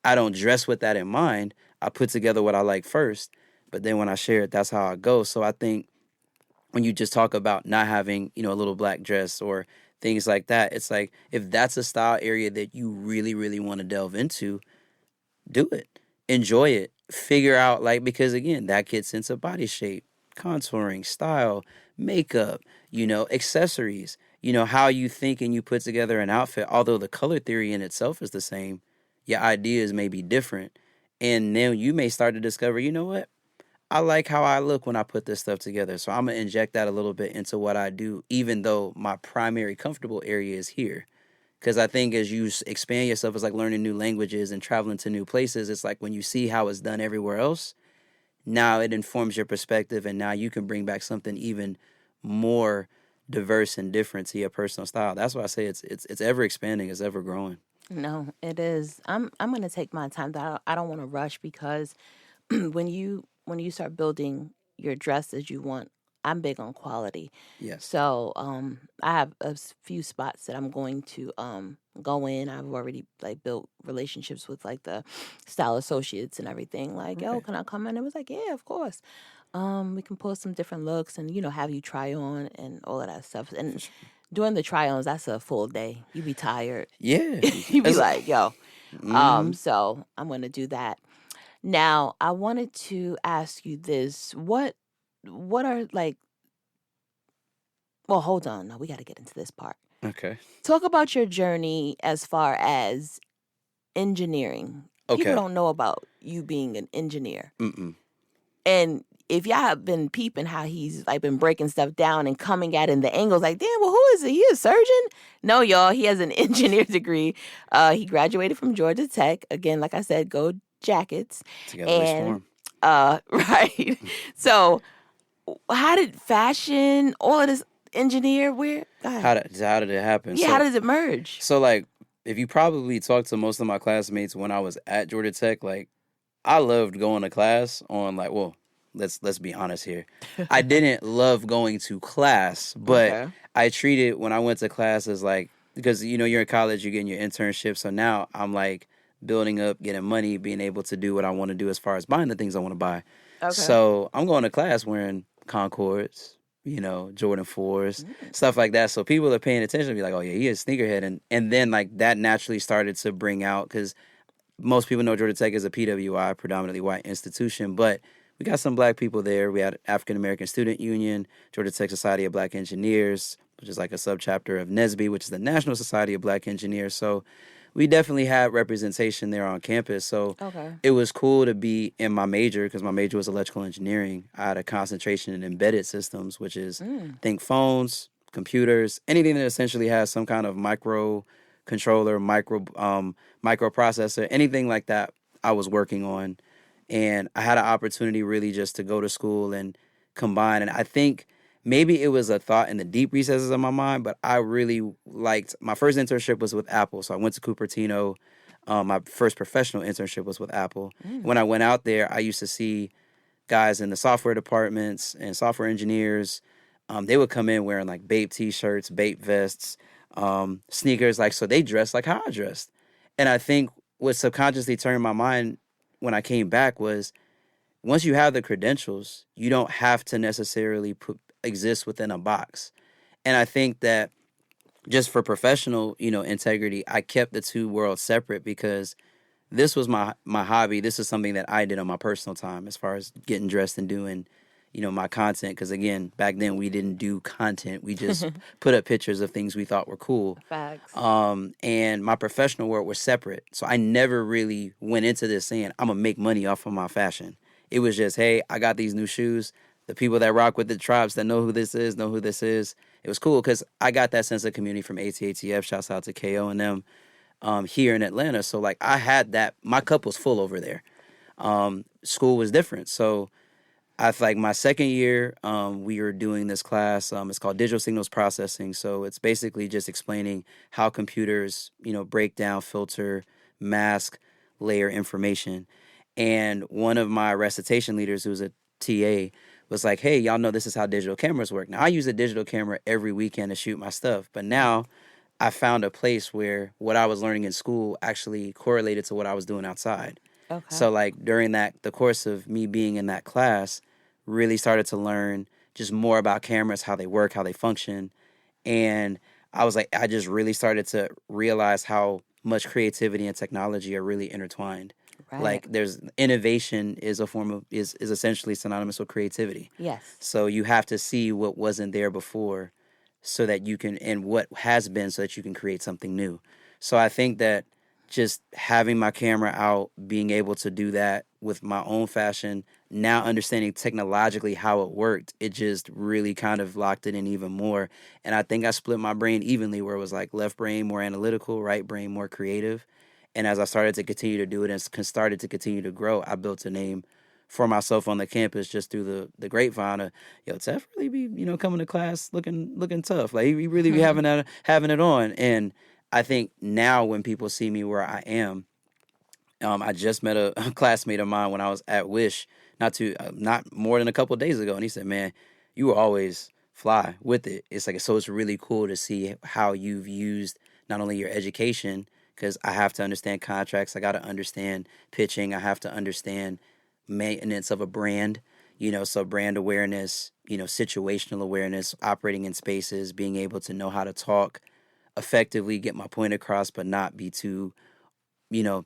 I don't dress with that in mind. I put together what I like first, but then when I share it, that's how I go. So I think when you just talk about not having, a little black dress or things like that, it's like, if that's a style area that you really, really want to delve into, do it. Enjoy it. Figure out, like, because again, that gets into body shape, contouring, style, makeup, accessories, how you think and you put together an outfit. Although the color theory in itself is the same, your ideas may be different. And then you may start to discover, you know what? I like how I look when I put this stuff together. So I'm going to inject that a little bit into what I do, even though my primary comfortable area is here. Because I think as you expand yourself, it's like learning new languages and traveling to new places. It's like when you see how it's done everywhere else, now it informs your perspective, and now you can bring back something even more diverse and different to your personal style. That's why I say it's ever expanding, it's ever growing. No, it is. I'm gonna take my time. I don't want to rush because when you start building your dress as you want, I'm big on quality. Yes. So I have a few spots that I'm going to go in. I've already like built relationships with like the style associates and everything. Like, yo, can I come in? It was like, yeah, of course. We can pull some different looks and have you try on and all of that stuff. And during the try-ons, that's a full day. You be tired. Yeah. You be like, yo. So I'm gonna do that. Now, I wanted to ask you this: what are like? Well, hold on. No, we got to get into this part. Okay. Talk about your journey as far as engineering. People Okay. don't know about you being an engineer. Mm-mm. And if y'all have been peeping how he's like been breaking stuff down and coming at it in the angles, like, damn, well, who is he? He a surgeon? No, y'all, he has an engineer degree. He graduated from Georgia Tech. Again, like I said, go Jackets. Together we And swarm. right. So how did fashion, all of this engineer, where? How did it happen? Yeah, So, how does it merge? so like, if you probably talked to most of my classmates when I was at Georgia Tech, like, I loved going to class on like, well, let's be honest here. I didn't love going to class, but Okay. I treated when I went to class as like, because you're in college, you're getting your internship, so now I'm like building up, getting money, being able to do what I want to do as far as buying the things I want to buy. Okay. So I'm going to class wearing Concords, Jordan 4s, stuff like that. So people are paying attention and be like, oh yeah, he is a sneakerhead. And then like that naturally started to bring out, because most people know Georgia Tech is a PWI, predominantly white institution, but we got some black people there. We had African American Student Union, Georgia Tech Society of Black Engineers, which is like a subchapter of NSBE, which is the National Society of Black Engineers. So we definitely had representation there on campus. So it was cool to be in my major, because my major was electrical engineering. I had a concentration in embedded systems, which is think phones, computers, anything that essentially has some kind of microcontroller, microprocessor, anything like that I was working on. And I had an opportunity really just to go to school and combine. And I think maybe it was a thought in the deep recesses of my mind, but I really liked, my first internship was with Apple. So I went to Cupertino. My first professional internship was with Apple. When I went out there, I used to see guys in the software departments and software engineers. They would come in wearing like Bape t-shirts, Bape vests, sneakers. Like, so they dressed like how I dressed. And I think what subconsciously turned my mind when I came back was, once you have the credentials, you don't have to necessarily exist within a box. And I think that just for professional, integrity, I kept the two worlds separate, because this was my hobby. This is something that I did on my personal time as far as getting dressed and doing, my content. Because again, back then we didn't do content. We just put up pictures of things we thought were cool. Facts. And my professional world was separate. So I never really went into this saying, I'm going to make money off of my fashion. It was just, hey, I got these new shoes. The people that rock with the tribes that know who this is, know who this is. It was cool because I got that sense of community from ATATF. Shouts out to KO and them here in Atlanta. So, like, I had that. My cup was full over there. School was different. So, like my second year, we were doing this class. It's called Digital Signals Processing. So, it's basically just explaining how computers, break down, filter, mask, layer information. And one of my recitation leaders, who was a TA, was like, hey, y'all know this is how digital cameras work. Now, I use a digital camera every weekend to shoot my stuff. But now I found a place where what I was learning in school actually correlated to what I was doing outside. Okay. So, like, during the course of me being in that class, really started to learn just more about cameras, how they work, how they function. And I was like, I just really started to realize how much creativity and technology are really intertwined. Right. Like, there's innovation is a form of is essentially synonymous with creativity. Yes. So you have to see what wasn't there before, so that you can, and what has been, so that you can create something new. So I think that just having my camera out, being able to do that with my own fashion, now understanding technologically how it worked, it just really kind of locked it in even more. And I think I split my brain evenly, where it was like left brain more analytical, right brain more creative. And as I started to continue to do it and started to continue to grow, I built a name for myself on the campus just through the grapevine of, yo, Tef really be, coming to class looking tough. Like, he really be having it on. And I think now when people see me where I am, I just met a classmate of mine when I was at Wish not more than a couple of days ago. And he said, man, you were always fly with it. It's like, so it's really cool to see how you've used not only your education, because I have to understand contracts, I got to understand pitching, I have to understand maintenance of a brand, so brand awareness, situational awareness, operating in spaces, being able to know how to talk effectively, get my point across, but not be too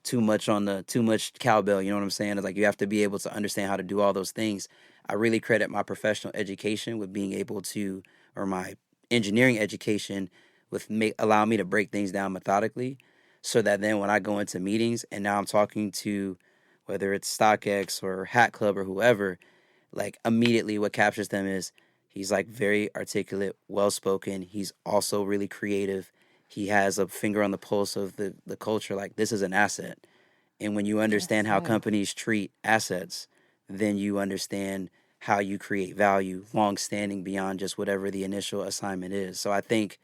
too much cowbell. You know what I'm saying? It's like you have to be able to understand how to do all those things. I really credit my professional education with being able to, or my engineering education with allow me to break things down methodically, so that then when I go into meetings and now I'm talking to whether it's StockX or Hat Club or whoever, like immediately what captures them is he's like very articulate, well spoken. He's also really creative. He has a finger on the pulse of the culture. Like, this is an asset. And when you understand how companies treat assets, then you understand how you create value long standing beyond just whatever the initial assignment is. So I think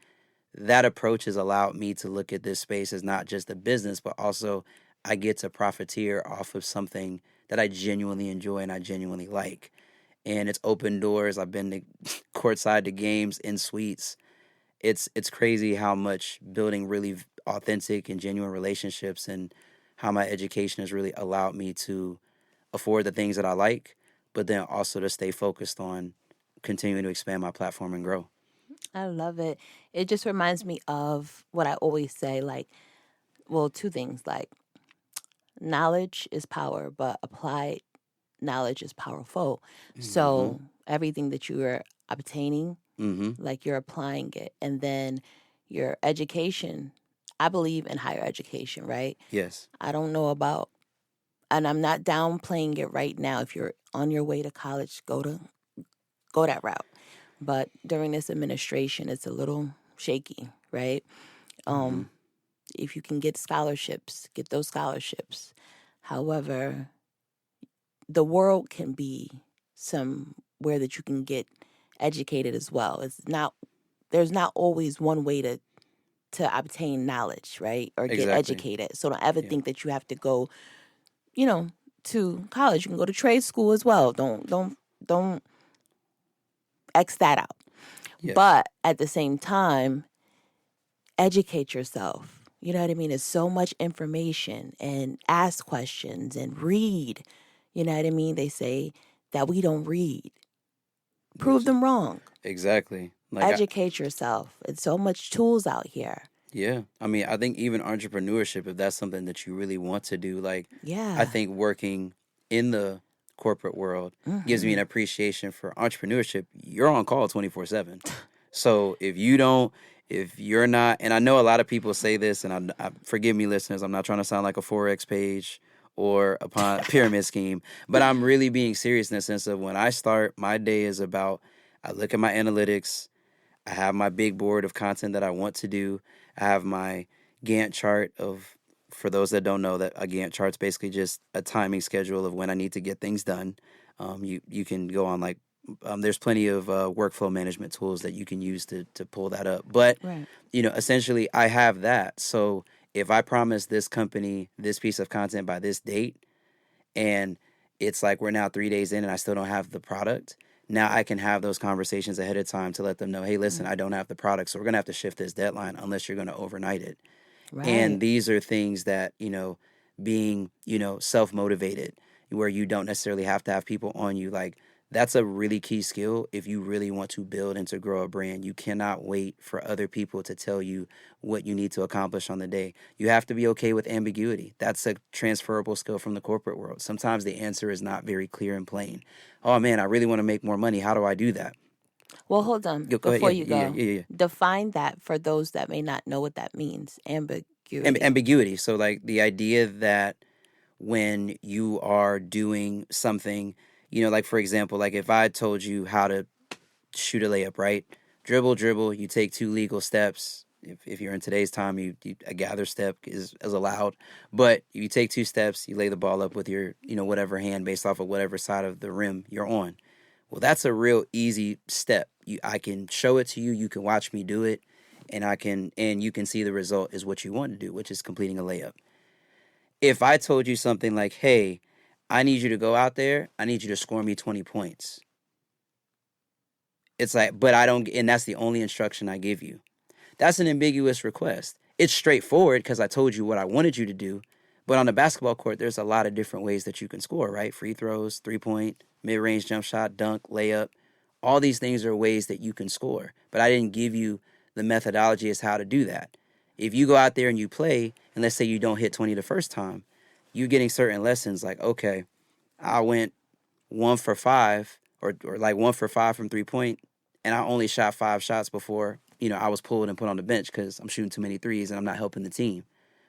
that approach has allowed me to look at this space as not just a business, but also I get to profiteer off of something that I genuinely enjoy and I genuinely like. And it's opened doors. I've been to courtside to games, in suites. It's crazy how much building really authentic and genuine relationships and how my education has really allowed me to afford the things that I like, but then also to stay focused on continuing to expand my platform and grow. I love it. It just reminds me of what I always say, like, well, two things, like knowledge is power, but applied knowledge is powerful. So everything that you are obtaining, like you're applying it. And then your education, I believe in higher education, right? Yes. I don't know about, and I'm not downplaying it right now. If you're on your way to college, go that route. But during this administration, it's a little shaky, right? If you can get scholarships, get those scholarships. However, the world can be somewhere that you can get educated as well. There's not always one way to obtain knowledge, right? Or get educated. So don't ever think that you have to go, to college. You can go to trade school as well. Don't X that out. Yes. But at the same time, educate yourself. You know what I mean? There's so much information, and ask questions and read. You know what I mean? They say that we don't read. Prove them wrong. Exactly. Educate yourself. It's so much tools out here. Yeah. I mean, I think even entrepreneurship, if that's something that you really want to do, I think working in the corporate world gives me an appreciation for entrepreneurship. You're on call 24/7. So if you're not, and I know a lot of people say this, and I forgive me, listeners, I'm not trying to sound like a Forex page or a pyramid scheme, but I'm really being serious in the sense of when I start, my day is about, I look at my analytics, I have my big board of content that I want to do, I have my Gantt chart for those that don't know, that a Gantt chart's basically just a timing schedule of when I need to get things done. You can go on there's plenty of workflow management tools that you can use to pull that up. But, essentially I have that. So if I promise this company this piece of content by this date, and it's like we're now 3 days in and I still don't have the product, now I can have those conversations ahead of time to let them know, hey, listen, I don't have the product, so we're going to have to shift this deadline unless you're going to overnight it. Right. And these are things that, being, self-motivated, where you don't necessarily have to have people on you, that's a really key skill if you really want to build and to grow a brand. You cannot wait for other people to tell you what you need to accomplish on the day. You have to be okay with ambiguity. That's a transferable skill from the corporate world. Sometimes the answer is not very clear and plain. Oh, man, I really want to make more money. How do I do that? Well, hold on. Before you go, define that for those that may not know what that means. Ambiguity. Ambiguity. So, the idea that when you are doing something, for example, if I told you how to shoot a layup, right? Dribble, you take 2 legal steps. If you're in today's time, a gather step is allowed. But you take 2 steps, you lay the ball up with your, whatever hand based off of whatever side of the rim you're on. Well, that's a real easy step. I can show it to you. You can watch me do it, and you can see the result is what you want to do, which is completing a layup. If I told you something like, hey, I need you to go out there, I need you to score me 20 points. It's like, but I don't, and that's the only instruction I give you. That's an ambiguous request. it's straightforward because I told you what I wanted you to do. But on the basketball court, there's a lot of different ways that you can score, right? Free throws, 3-point, mid-range jump shot, dunk, layup. All these things are ways that you can score. But I didn't give you the methodology as how to do that. If you go out there and you play, and let's say you don't hit 20 the first time, you're getting certain lessons like, okay, I went 1 for 5 or like 1 for 5 from 3-point, and I only shot 5 shots before, I was pulled and put on the bench because I'm shooting too many threes and I'm not helping the team.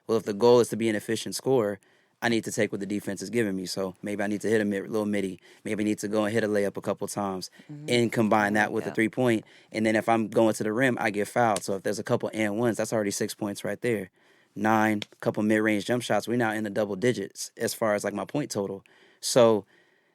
Well, if the goal is to be an efficient scorer, I need to take what the defense is giving me. So maybe I need to hit a little midi. Maybe I need to go and hit a layup a couple times and combine that with a 3-point. And then if I'm going to the rim, I get fouled. So if there's a couple and ones, that's already 6 points right there. 9, a couple mid-range jump shots. We're now in the double digits as far as like my point total. So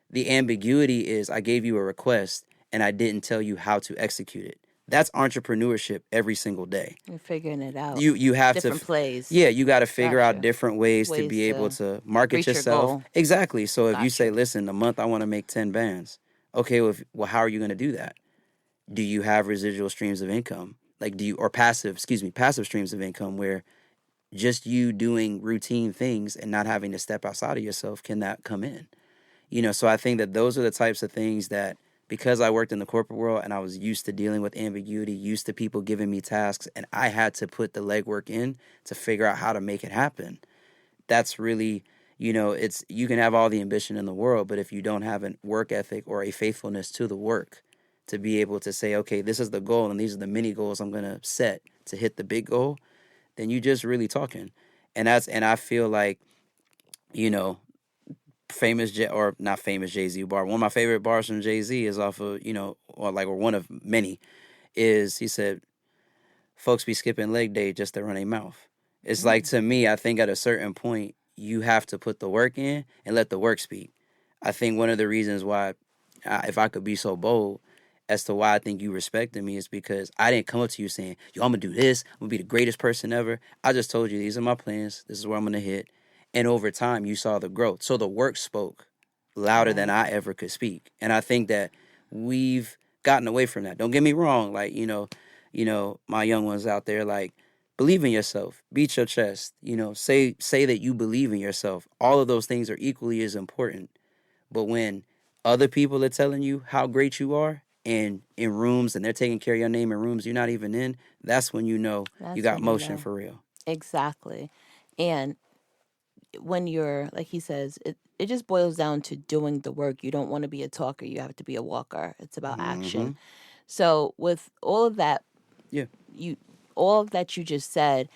the ambiguity is I gave you a request and I didn't tell you how to execute it. That's entrepreneurship every single day. You're figuring it out. You have different plays. Yeah, you got to figure out different ways to be able to market yourself. Exactly. So if you say, listen, a month I want to make 10 bands. Okay, well, how are you going to do that? Do you have residual streams of income? Like passive streams of income where just you doing routine things and not having to step outside of yourself, can that come in? So I think that those are the types of things that, because I worked in the corporate world and I was used to dealing with ambiguity, used to people giving me tasks, and I had to put the legwork in to figure out how to make it happen. That's really, it's, you can have all the ambition in the world, but if you don't have a work ethic or a faithfulness to the work to be able to say, okay, this is the goal and these are the mini goals I'm going to set to hit the big goal, then you just really talking. And I feel like, not famous Jay-Z bar. One of my favorite bars from Jay-Z is off of, or one of many, is he said, folks be skipping leg day just to run a mouth. It's like, to me, I think at a certain point, you have to put the work in and let the work speak. I think one of the reasons why, if I could be so bold, as to why I think you respected me is because I didn't come up to you saying, yo, I'm going to do this. I'm going to be the greatest person ever. I just told you, these are my plans. This is where I'm going to hit. And over time, you saw the growth. So the work spoke louder than I ever could speak. And I think that we've gotten away from that. Don't get me wrong. Like, my young ones out there, like, believe in yourself. Beat your chest. Say that you believe in yourself. All of those things are equally as important. But when other people are telling you how great you are, and in rooms, and they're taking care of your name in rooms you're not even in, that's when you got motion for real. Exactly. And when you're, like he says, it just boils down to doing the work. You don't want to be a talker. You have to be a walker. It's about action. So with all of that, all of that you just said,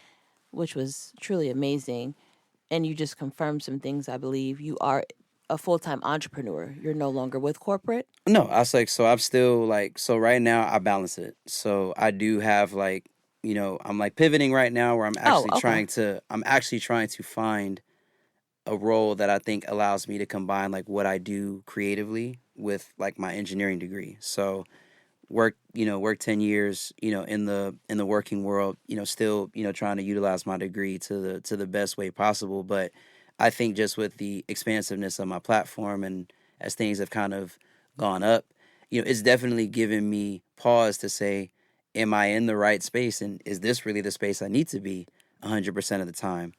which was truly amazing, and you just confirmed some things, I believe, you are a full-time entrepreneur. You're no longer with corporate? No, I was like, so I'm still like, so right now I balance it. So I do have like, I'm like pivoting right now where I'm actually trying to find a role that I think allows me to combine like what I do creatively with like my engineering degree. So work 10 years, in the working world, still, trying to utilize my degree to the best way possible. But I think just with the expansiveness of my platform and as things have kind of gone up, it's definitely given me pause to say, am I in the right space? And is this really the space I need to be 100% of the time?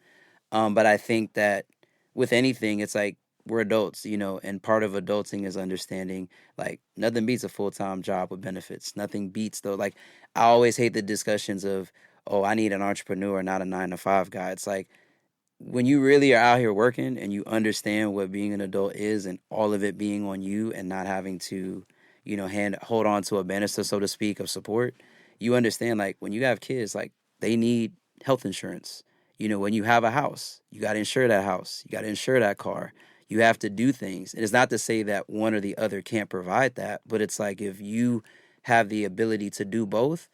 But I think that with anything, it's like we're adults, and part of adulting is understanding like nothing beats a full-time job with benefits. Nothing beats though. Like I always hate the discussions of, oh, I need an entrepreneur, not a 9-to-5 guy. It's like when you really are out here working and you understand what being an adult is and all of it being on you and not having to, hold on to a banister, so to speak, of support, you understand like when you have kids, like they need health insurance. When you have a house, you got to insure that house. You got to insure that car. You have to do things. And it's not to say that one or the other can't provide that, but it's like if you have the ability to do both,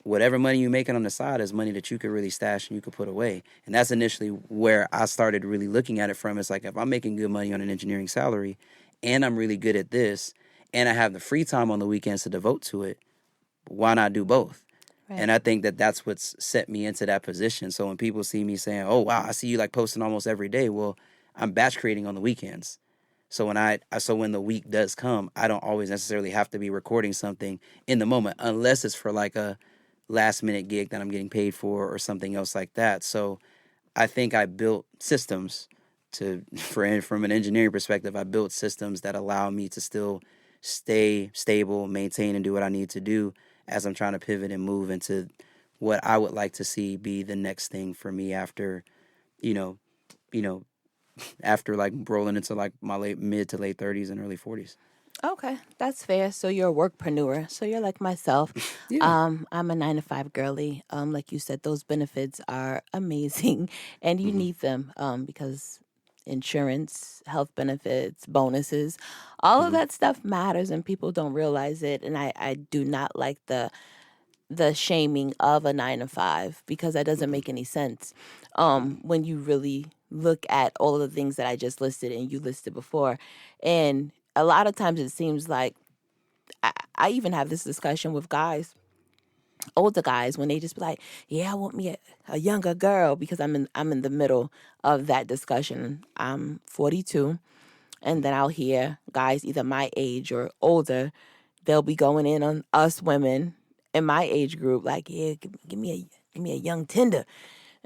whatever money you're making on the side is money that you could really stash and you could put away. And that's initially where I started really looking at it from. It's like if I'm making good money on an engineering salary and I'm really good at this and I have the free time on the weekends to devote to it, why not do both? Right. And I think that that's what's set me into that position. So when people see me saying, oh, wow, I see you like posting almost every day. Well, I'm batch creating on the weekends. So when the week does come, I don't always necessarily have to be recording something in the moment unless it's for like a last minute gig that I'm getting paid for or something else like that. So I think I built systems from an engineering perspective, I built systems that allow me to still stay stable, maintain, and do what I need to do as I'm trying to pivot and move into what I would like to see be the next thing for me after, you know, you know, after like rolling into like my mid to late 30s and early 40s. Okay, that's fair. So you're a workpreneur. So you're like myself. Yeah. I'm a 9 to 5 girly. Like you said, those benefits are amazing, and you need them because insurance, health benefits, bonuses, all of that stuff matters, and people don't realize it. And I do not like the shaming of a 9 to 5 because that doesn't make any sense. When you really look at all of the things that I just listed and you listed before, and a lot of times it seems like I even have this discussion with guys, older guys, when they just be like, "Yeah, I want me a younger girl," because I'm in the middle of that discussion. I'm 42, and then I'll hear guys either my age or older. They'll be going in on us women in my age group, like, "Yeah, give me a young tender,"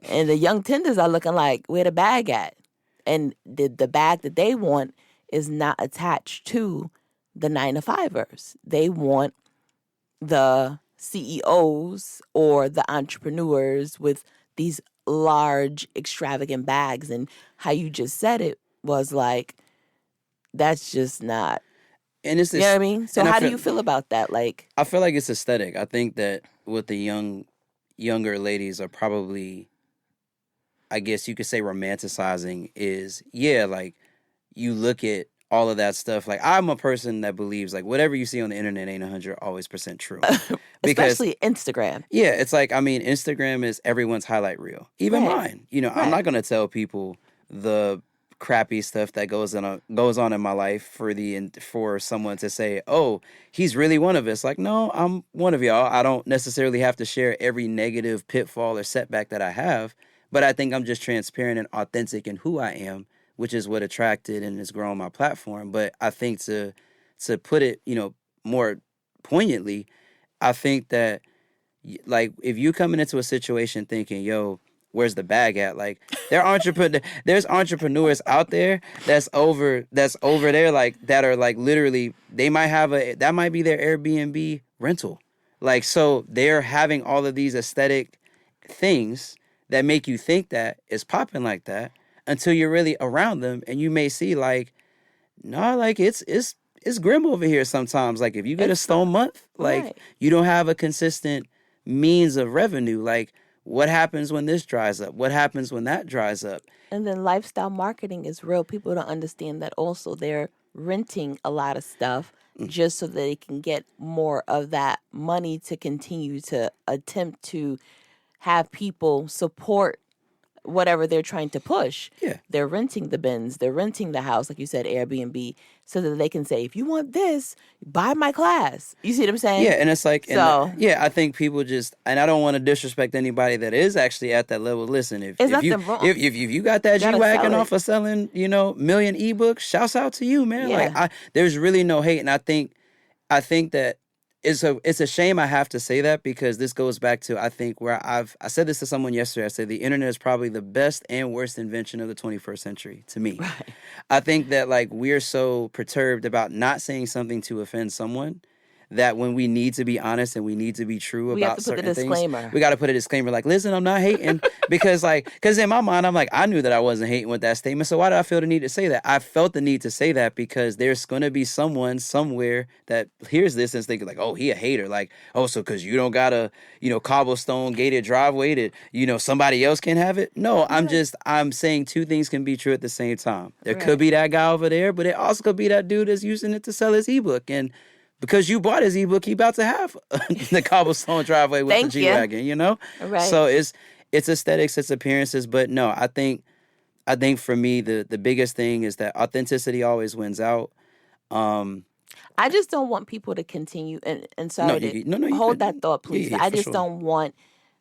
and the young tenders are looking like, "Where the bag at?" And the bag that they want is not attached to the 9 to 5ers. They want the CEOs or the entrepreneurs with these large, extravagant bags. And how you just said it was like, that's just not, And it's you know this, what I mean? So how do you feel about that? Like, I feel like it's aesthetic. I think that what the younger ladies are probably, I guess you could say, romanticizing is, yeah, like you look at all of that stuff. Like I'm a person that believes like whatever you see on the internet ain't 100% true. Because especially Instagram. yeah, it's like, I mean, Instagram is everyone's highlight reel, even Right. mine. You know, I'm Right. not gonna tell people the crappy stuff that goes on in my life for someone to say, "Oh, he's really one of us." Like, no, I'm one of y'all. I don't necessarily have to share every negative pitfall or setback that I have, but I think I'm just transparent and authentic in who I am, which is what attracted and has grown my platform. But I think to put it, more poignantly, I think that like if you coming into a situation thinking, yo, where's the bag at? Like there's entrepreneurs out there that's over there, like that are like literally they might have that might be their Airbnb rental. Like, so they're having all of these aesthetic things that make you think that it's popping like that until you're really around them and you may see like, no, like it's grim over here sometimes. Like if you get a slow month, like Right. you don't have a consistent means of revenue. Like what happens when this dries up? What happens when that dries up? And then lifestyle marketing is real. People don't understand that also they're renting a lot of stuff just so that they can get more of that money to continue to attempt to have people support whatever they're trying to push. Yeah. They're renting the bins, they're renting the house, like you said, Airbnb, so that they can say, if you want this, buy my class. You see what I'm saying? Yeah, and it's like, so I think people just, and I don't want to disrespect anybody that is actually at that level. Listen, if it's you nothing wrong. if you got that Gotta G wagon sell off of selling, million ebooks, shouts out to you, man. Yeah. Like there's really no hate, and I think that it's a shame I have to say that because this goes back to I think where I said this to someone yesterday. I said the internet is probably the best and worst invention of the 21st century to me. Right. I think that like we're so perturbed about not saying something to offend someone that when we need to be honest and we need to be true We have about to put the certain things, disclaimer. we got to put a disclaimer like, listen, I'm not hating because in my mind, I'm like, I knew that I wasn't hating with that statement. So why did I feel the need to say that? I felt the need to say that because there's going to be someone somewhere that hears this and is thinking like, oh, he a hater. Like, oh, so because you don't got a, cobblestone gated driveway that, somebody else can have it. No, I'm saying two things can be true at the same time. There could be that guy over there, but it also could be that dude that's using it to sell his ebook. And because you bought his ebook, he about to have the cobblestone driveway with the G-Wagon, Right. So it's aesthetics, it's appearances. But no, I think for me, the biggest thing is that authenticity always wins out. I just don't want people to continue, and sorry hold that thought, please. Yeah, I just don't want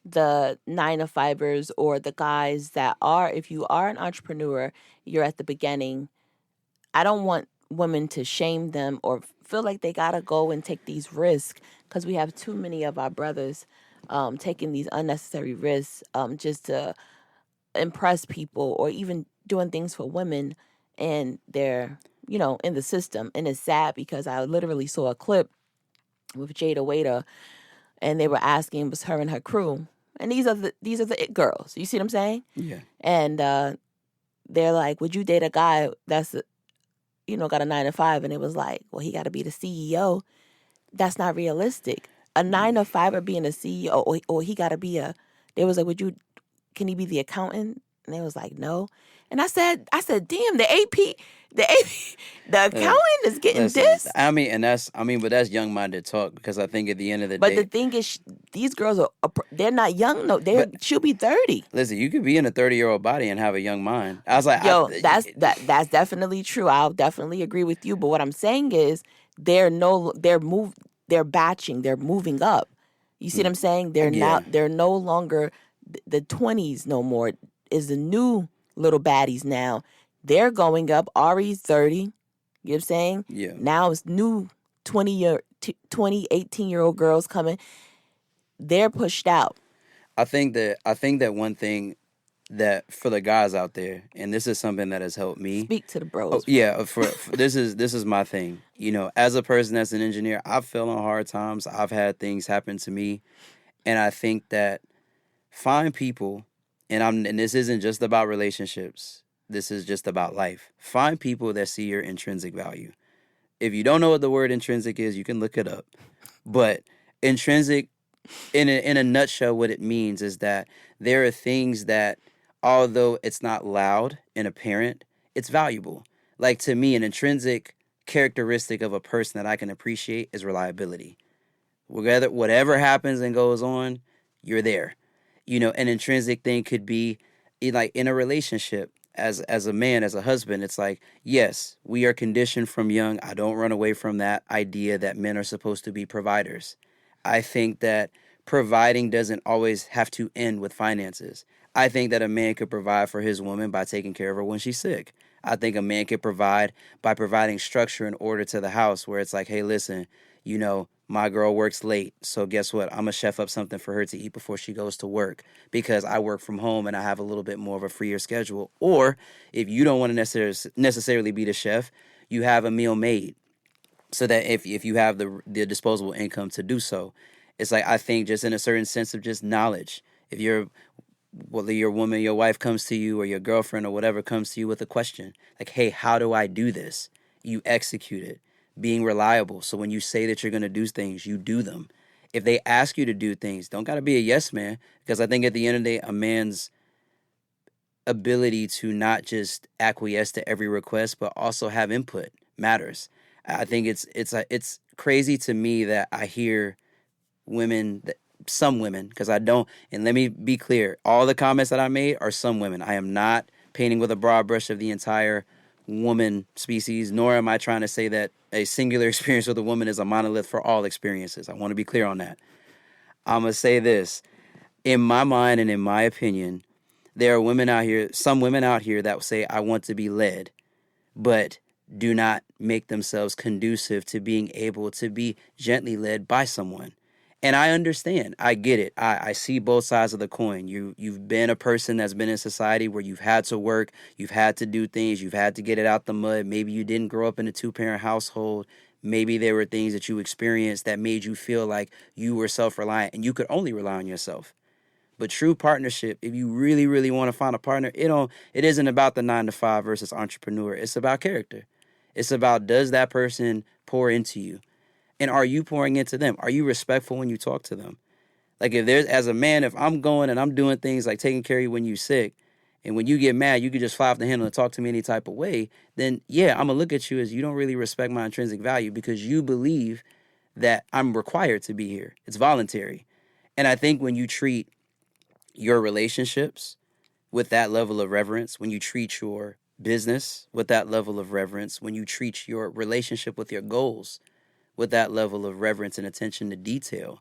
the 9 to 5ers or the guys that are, if you are an entrepreneur, you're at the beginning. I don't want women to shame them or feel like they gotta go and take these risks because we have too many of our brothers taking these unnecessary risks just to impress people, or even doing things for women, and they're, in the system. And it's sad because I literally saw a clip with Jada Waiter, and they were asking, it was her and her crew, and these are the it girls. You see what I'm saying? Yeah. And they're like, would you date a guy that's got a 9 to 5? And it was like, well, he got to be the CEO. That's not realistic. A 9 to 5 or being a CEO, or he got to be a. They was like, can he be the accountant? And they was like, no. And I said, damn, the AP, the accountant is getting this. But that's young-minded talk, because I think at the end of the day. But the thing is, these girls they're not young. No, she'll be 30. Listen, you could be in a 30-year-old body and have a young mind. I was like, that's definitely true. I'll definitely agree with you. But what I'm saying is, they're batching, they're moving up. You see what I'm saying? They're no longer the 20s no more. Is the new little baddies now. They're going up. Ari's 30. You know what I'm saying? Yeah. Now it's new 18-year-old girls coming. They're pushed out. I think that one thing that for the guys out there, and this is something that has helped me. Speak to the bros. For this is my thing. As a person that's an engineer, I've fell on hard times. I've had things happen to me, and I think that find people, and this isn't just about relationships. This is just about life. Find people that see your intrinsic value. If you don't know what the word intrinsic is, you can look it up. But intrinsic, in a nutshell, what it means is that there are things that, although it's not loud and apparent, it's valuable. Like, to me, an intrinsic characteristic of a person that I can appreciate is reliability. Whatever happens and goes on, you're there. An intrinsic thing could be like in a relationship. As a man, as a husband, it's like, yes, we are conditioned from young. I don't run away from that idea that men are supposed to be providers. I think that providing doesn't always have to end with finances. I think that a man could provide for his woman by taking care of her when she's sick. I think a man could provide by providing structure and order to the house, where it's like, hey, listen, my girl works late, so guess what? I'm going to chef up something for her to eat before she goes to work, because I work from home and I have a little bit more of a freer schedule. Or if you don't want to necessarily be the chef, you have a meal made, so that if you have the disposable income to do so. It's like, I think just in a certain sense of just knowledge. If whether your woman, your wife comes to you, or your girlfriend or whatever comes to you with a question, like, hey, how do I do this? You execute it. Being reliable. So when you say that you're going to do things, you do them. If they ask you to do things, don't got to be a yes man, because I think at the end of the day, a man's ability to not just acquiesce to every request, but also have input matters. I think it's crazy to me that I hear some women, because I don't, and let me be clear, all the comments that I made are some women. I am not painting with a broad brush of the entire woman species, nor am I trying to say that a singular experience with a woman is a monolith for all experiences. I want to be clear on that. I'm going to say this. In my mind and in my opinion, there are some women out here that will say, I want to be led, but do not make themselves conducive to being able to be gently led by someone. And I understand. I get it. I see both sides of the coin. You've been a person that's been in society where you've had to work, you've had to do things, you've had to get it out the mud. Maybe you didn't grow up in a 2-parent household. Maybe there were things that you experienced that made you feel like you were self-reliant and you could only rely on yourself. But true partnership, if you really, really want to find a partner, it isn't about the 9 to 5 versus entrepreneur. It's about character. It's about, does that person pour into you? And are you pouring into them? Are you respectful when you talk to them? Like, as a man, if I'm going and I'm doing things like taking care of you when you're sick, and when you get mad, you can just fly off the handle and talk to me any type of way, then yeah, I'm going to look at you as you don't really respect my intrinsic value, because you believe that I'm required to be here. It's voluntary. And I think when you treat your relationships with that level of reverence, when you treat your business with that level of reverence, when you treat your relationship with your goals with that level of reverence and attention to detail,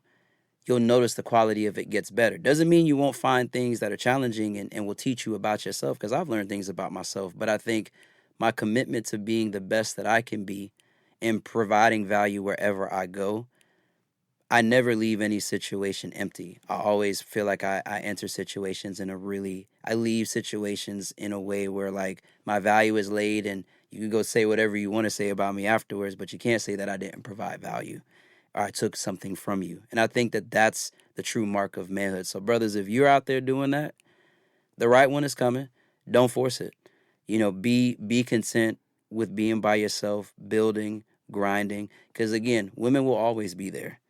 you'll notice the quality of it gets better. Doesn't mean you won't find things that are challenging and will teach you about yourself, because I've learned things about myself. But I think my commitment to being the best that I can be and providing value wherever I go, I never leave any situation empty. I always feel like I enter situations I leave situations in a way where like my value is laid, and you can go say whatever you want to say about me afterwards, but you can't say that I didn't provide value or I took something from you. And I think that that's the true mark of manhood. So brothers, if you're out there doing that, the right one is coming. Don't force it. Be content with being by yourself, building, grinding, because again, women will always be there.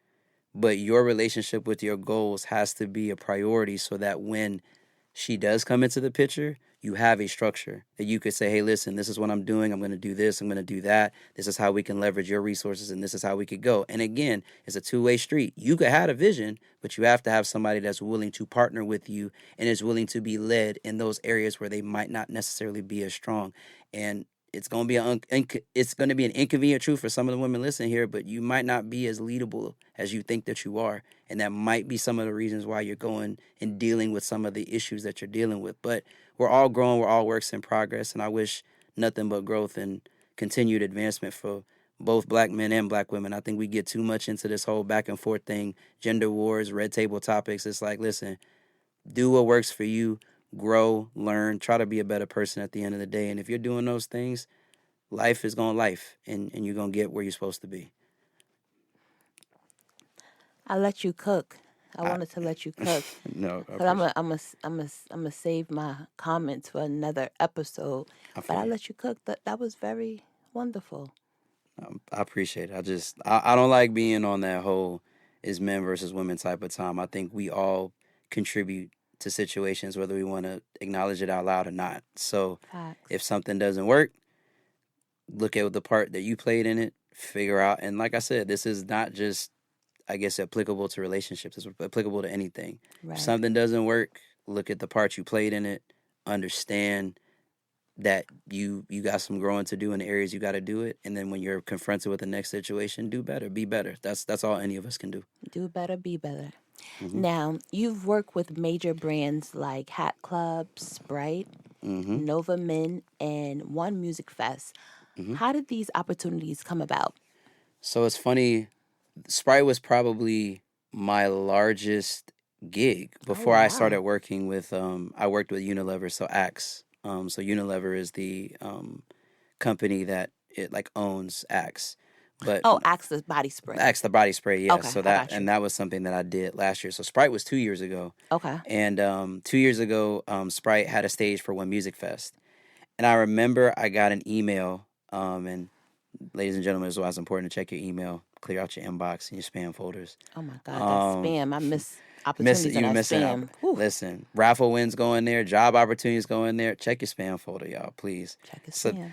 But your relationship with your goals has to be a priority so that when she does come into the picture, you have a structure that you could say, hey, listen, this is what I'm doing. I'm going to do this. I'm going to do that. This is how we can leverage your resources, and this is how we could go. And again, it's a two-way street. You could have a vision, but you have to have somebody that's willing to partner with you and is willing to be led in those areas where they might not necessarily be as strong. And it's going to be an inconvenient truth for some of the women listening here, but you might not be as leadable as you think that you are. And that might be some of the reasons why you're going and dealing with some of the issues that you're dealing with. But we're all growing. We're all works in progress. And I wish nothing but growth and continued advancement for both black men and black women. I think we get too much into this whole back and forth thing, gender wars, red table topics. It's like, listen, do what works for you. Grow, learn, try to be a better person at the end of the day. And if you're doing those things, life is going to life, and you're going to get where you're supposed to be. I let you cook. I wanted to let you cook. No, but I'm a save my comments for another episode. But I let you cook. That was very wonderful. I appreciate it. I don't like being on that whole is men versus women type of time. I think we all contribute to situations, whether we want to acknowledge it out loud or not. So if something doesn't work, look at the part that you played in it, figure out. And like I said, this is not just, I guess, applicable to relationships. It's applicable to anything. Right. If something doesn't work, look at the part you played in it, understand that you got some growing to do in the areas you got to do it. And then when you're confronted with the next situation, do better, be better. That's all any of us can do. Do better, be better. Mm-hmm. Now, you've worked with major brands like Hat Club, Sprite, Nova Men, and One Music Fest. How did these opportunities come about? So it's funny. Sprite was probably my largest gig before I started working with, I worked with Unilever, so Axe. So Unilever is the company that it like owns Axe. But Axe the body spray. Axe the body spray, yeah. Okay, so that was something that I did last year. So Sprite was 2 years ago. Okay. And 2 years ago, Sprite had a stage for One Music Fest. And I remember I got an email, and ladies and gentlemen, it's always important to check your email, clear out your inbox and your spam folders. Oh my God, that's spam. I miss opportunities in that spam. Listen, raffle wins go in there, job opportunities go in there. Check your spam folder, y'all, please. Check your spam.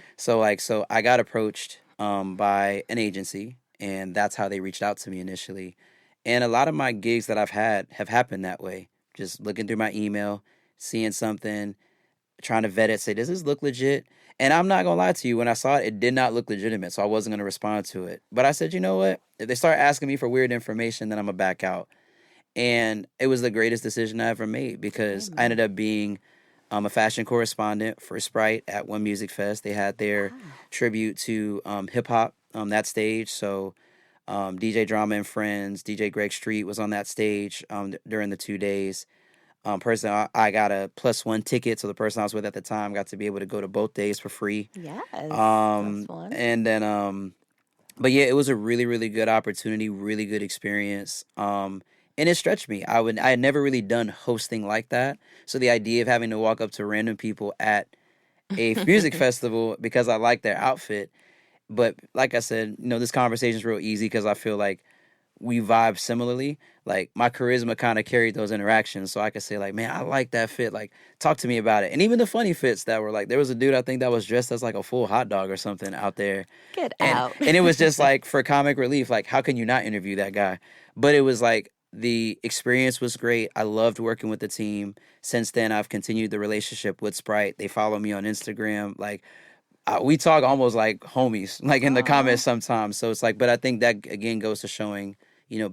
So I got approached by an agency, and that's how they reached out to me initially. And a lot of my gigs that I've had have happened that way. Just looking through my email, seeing something, trying to vet it, say, does this look legit? And I'm not going to lie to you, when I saw it, it did not look legitimate, so I wasn't going to respond to it. But I said, you know what? If they start asking me for weird information, then I'm going to back out. And it was the greatest decision I ever made, because I ended up being a fashion correspondent for Sprite at One Music Fest. They had their tribute to hip-hop on that stage. So DJ Drama and Friends, DJ Greg Street was on that stage during the 2 days. Person, I got a +1 ticket, so the person I was with at the time got to be able to go to both days for free. Yes, that's fun. And then, but yeah, it was a really, really good opportunity, really good experience. And it stretched me. I had never really done hosting like that. So the idea of having to walk up to random people at a music festival because I like their outfit. But like I said, this conversation is real easy because I feel like we vibe similarly. Like my charisma kind of carried those interactions. So I could say like, man, I like that fit. Like, talk to me about it. And even the funny fits that were like, there was a dude I think that was dressed as like a full hot dog or something out there. Get out. And it was just like for comic relief, like how can you not interview that guy? But it was like, the experience was great. I loved working with the team. Since then, I've continued the relationship with Sprite. They follow me on Instagram. Like, we talk almost like homies, like in the comments sometimes. So it's like, but I think that again goes to showing,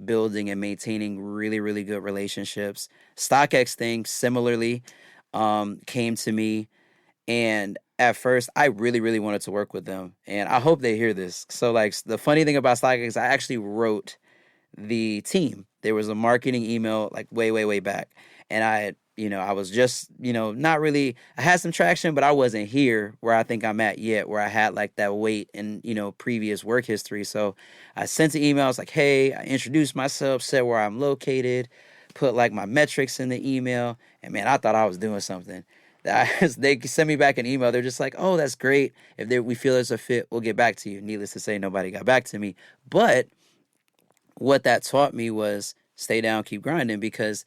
building and maintaining really, really good relationships. StockX thing similarly came to me, and at first I really, really wanted to work with them, and I hope they hear this. So like the funny thing about StockX, I actually wrote the team. There was a marketing email like way back, and I was just, not really, I had some traction, but I wasn't here where I think I'm at yet, where I had like that weight and, previous work history. So I sent an email. I was like, hey, I introduced myself, said where I'm located, put like my metrics in the email. And man, I thought I was doing something. They sent me back an email. They're just like, oh, that's great. If we feel there's a fit, we'll get back to you. Needless to say, nobody got back to me. But what that taught me was stay down, keep grinding, because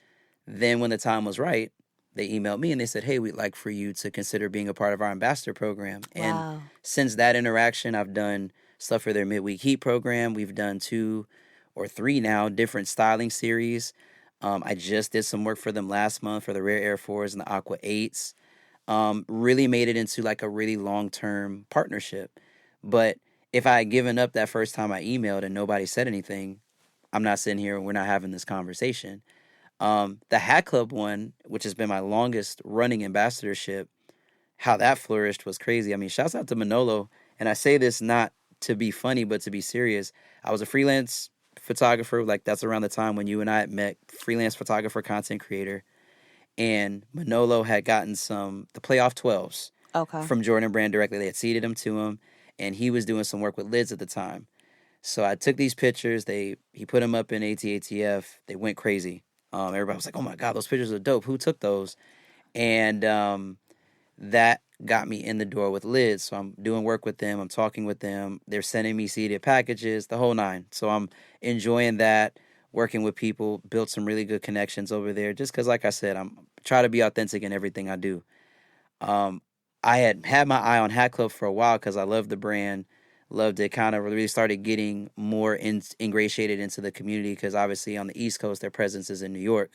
then when the time was right, they emailed me and they said, hey, we'd like for you to consider being a part of our ambassador program. Wow. And since that interaction, I've done stuff for their midweek heat program. We've done 2 or 3 now different styling series. I just did some work for them last month for the Rare Air 4s and the Aqua 8s. Really made it into like a really long-term partnership. But if I had given up that first time I emailed and nobody said anything, I'm not sitting here and we're not having this conversation. The Hat Club one, which has been my longest running ambassadorship, how that flourished was crazy. I mean, shouts out to Manolo. And I say this not to be funny, but to be serious. I was a freelance photographer. Like, that's around the time when you and I had met, freelance photographer, content creator. And Manolo had gotten the playoff 12s from Jordan Brand directly. They had seeded them to him. And he was doing some work with lids at the time. So I took these pictures. He put them up in ATATF. They went crazy. Everybody was like, oh my God, those pictures are dope. Who took those? And that got me in the door with lids. So I'm doing work with them. I'm talking with them. They're sending me seeded packages, the whole 9. So I'm enjoying that, working with people, built some really good connections over there. Just because, like I said, I'm try to be authentic in everything I do. I had my eye on Hat Club for a while because I loved the brand. Loved it. Kind of really started getting more ingratiated into the community because obviously on the East Coast, their presence is in New York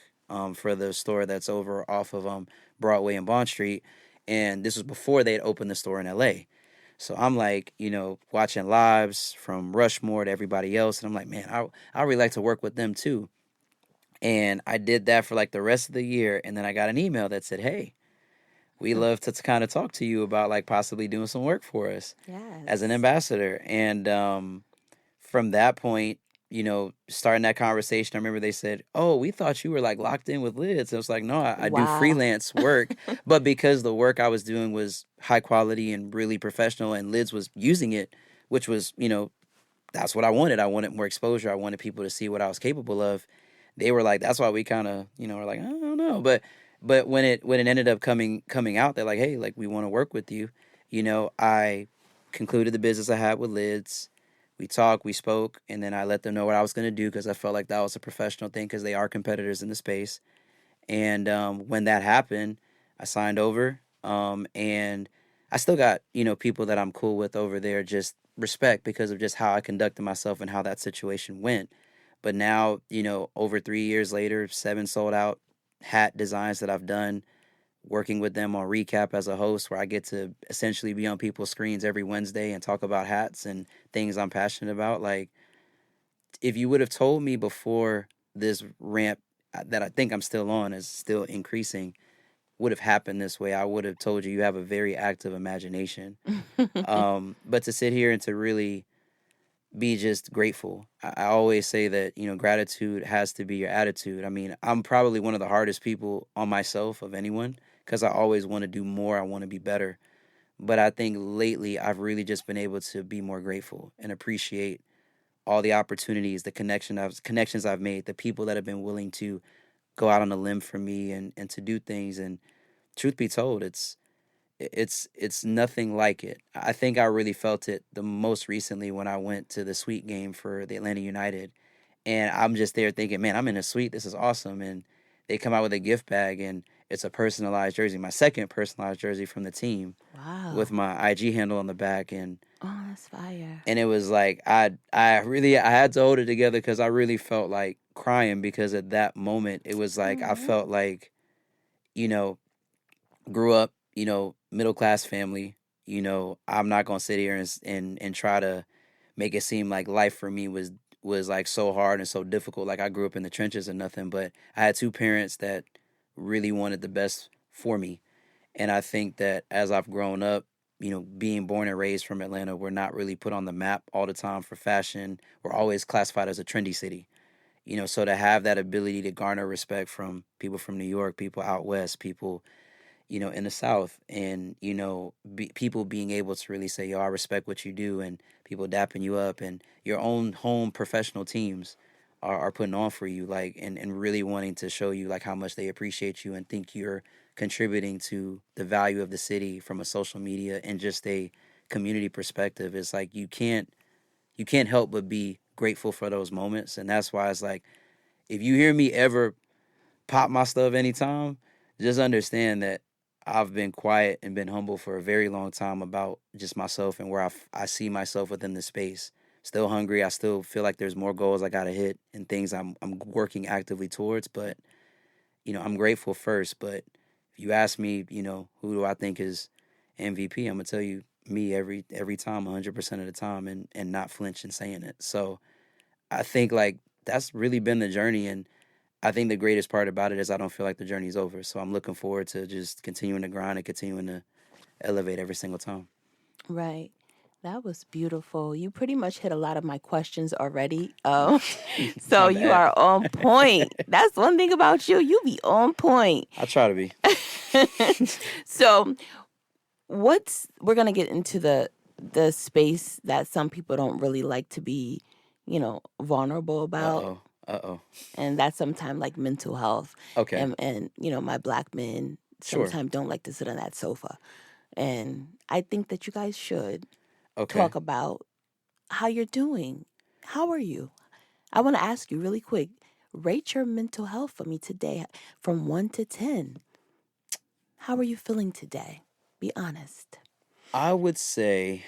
for the store that's over off of Broadway and Bond Street. And this was before they had opened the store in LA. So I'm like, watching lives from Rushmore to everybody else. And I'm like, man, I really like to work with them too. And I did that for like the rest of the year. And then I got an email that said, hey, we love to kind of talk to you about like possibly doing some work for us as an ambassador. And from that point, starting that conversation, I remember they said, oh, we thought you were like locked in with lids. I was like, no, I do freelance work. But because the work I was doing was high quality and really professional and lids was using it, which was, that's what I wanted. I wanted more exposure. I wanted people to see what I was capable of. They were like, that's why we kind of, were like, I don't know. But when it ended up coming out, they're like, hey, like we want to work with you. I concluded the business I had with lids. We talked, we spoke, and then I let them know what I was going to do because I felt like that was a professional thing because they are competitors in the space. And when that happened, I signed over. And I still got, people that I'm cool with over there, just respect because of just how I conducted myself and how that situation went. But now, over 3 years later, 7 sold out hat designs that I've done, working with them on Recap as a host where I get to essentially be on people's screens every Wednesday and talk about hats and things I'm passionate about. Like, if you would have told me before this ramp that I think I'm still on is still increasing would have happened this way, I would have told you have a very active imagination. But to sit here and to really be just grateful. I always say that, gratitude has to be your attitude. I mean, I'm probably one of the hardest people on myself of anyone because I always want to do more. I want to be better. But I think lately I've really just been able to be more grateful and appreciate all the opportunities, the connections I've made, the people that have been willing to go out on a limb for me and to do things. And truth be told, it's nothing like it. I think I really felt it the most recently when I went to the suite game for the Atlanta United. And I'm just there thinking, man, I'm in a suite. This is awesome. And they come out with a gift bag and it's a personalized jersey, my second personalized jersey from the team. Wow. With my IG handle on the back. And oh, that's fire. And it was like, I had to hold it together because I really felt like crying because at that moment, it was like, I felt like, grew up, middle class family. I'm not gonna sit here and try to make it seem like life for me was like so hard and so difficult. Like I grew up in the trenches and nothing, but I had 2 parents that really wanted the best for me. And I think that as I've grown up, being born and raised from Atlanta, we're not really put on the map all the time for fashion. We're always classified as a trendy city. So to have that ability to garner respect from people from New York, people out west, people, in the South, and, people being able to really say, yo, I respect what you do, and people dapping you up, and your own home professional teams are putting on for you, like, and really wanting to show you, like, how much they appreciate you and think you're contributing to the value of the city from a social media and just a community perspective. It's like you can't help but be grateful for those moments. And that's why it's like, if you hear me ever pop my stuff anytime, just understand that I've been quiet and been humble for a very long time about just myself and where I see myself within the space. Still hungry. I still feel like there's more goals I got to hit and things I'm working actively towards. But, I'm grateful first. But if you ask me, who do I think is MVP, I'm going to tell you me every time, 100% of the time, and not flinch in saying it. So I think, like, that's really been the journey. And I think the greatest part about it is I don't feel like the journey's over. So I'm looking forward to just continuing to grind and continuing to elevate every single time. Right. That was beautiful. You pretty much hit a lot of my questions already. So My you bad. are on point. That's one thing about you. You be on point. I try to be. So we're going to get into the space that some people don't really like to be, vulnerable about. Uh-oh. And that's sometimes like mental health. Okay. And my black men Sure. sometimes don't like to sit on that sofa. And I think that you guys should Okay. talk about how you're doing. How are you? I want to ask you really quick. Rate your mental health for me today from 1 to 10. How are you feeling today? Be honest. I would say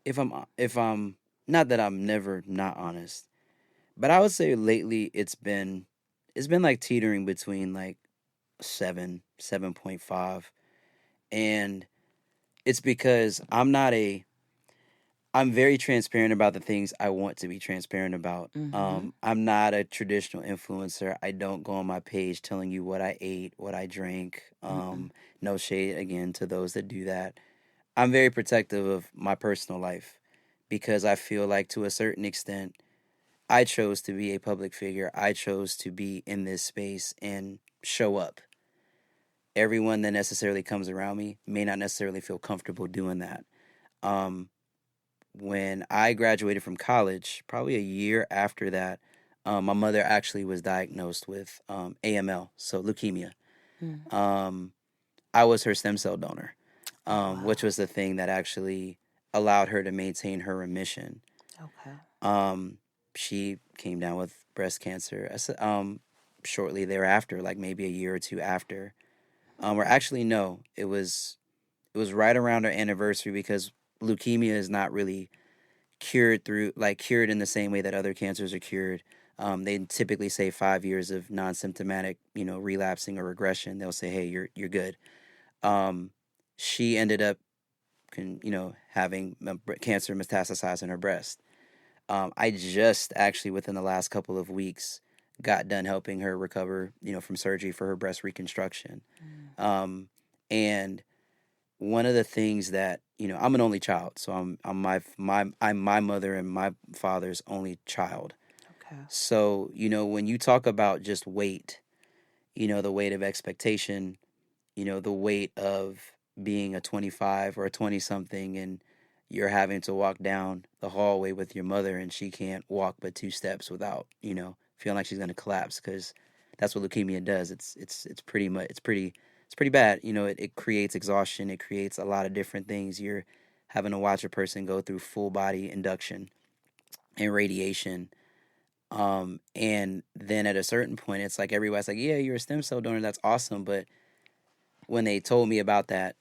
if I'm not that I'm never not honest, but I would say lately it's been like teetering between like 7.5, and it's because I'm very transparent about the things I want to be transparent about. Mm-hmm. I'm not a traditional influencer. I don't go on my page telling you what I ate, what I drank. No shade again to those that do that. I'm very protective of my personal life because I feel like to a certain extent, I chose to be a public figure. I chose to be in this space and show up. Everyone that necessarily comes around me may not necessarily feel comfortable doing that. When I graduated from college, probably a year after that, my mother actually was diagnosed with AML, so leukemia. Mm. I was her stem cell donor, Wow. which was the thing that actually allowed her to maintain her remission. Okay. She came down with breast cancer shortly thereafter, like maybe a year or two after. Or actually, no, it was right around her anniversary because leukemia is not really cured in the same way that other cancers are cured. They typically say 5 years of non-symptomatic, relapsing or regression. They'll say, hey, you're good. She ended up, having cancer metastasize in her breast. I just actually within the last couple of weeks got done helping her recover, from surgery for her breast reconstruction. And one of the things that I'm an only child, so I'm my mother and my father's only child. Okay. So when you talk about just weight, the weight of expectation, the weight of being a 25 or a 20 something, and you're having to walk down the hallway with your mother and she can't walk but 2 steps without feeling like she's going to collapse, because that's what leukemia does. It's pretty bad. It creates exhaustion. It creates a lot of different things. You're having to watch a person go through full body induction and radiation. And then at a certain point, it's like everybody's like, yeah, you're a stem cell donor. That's awesome. But when they told me about that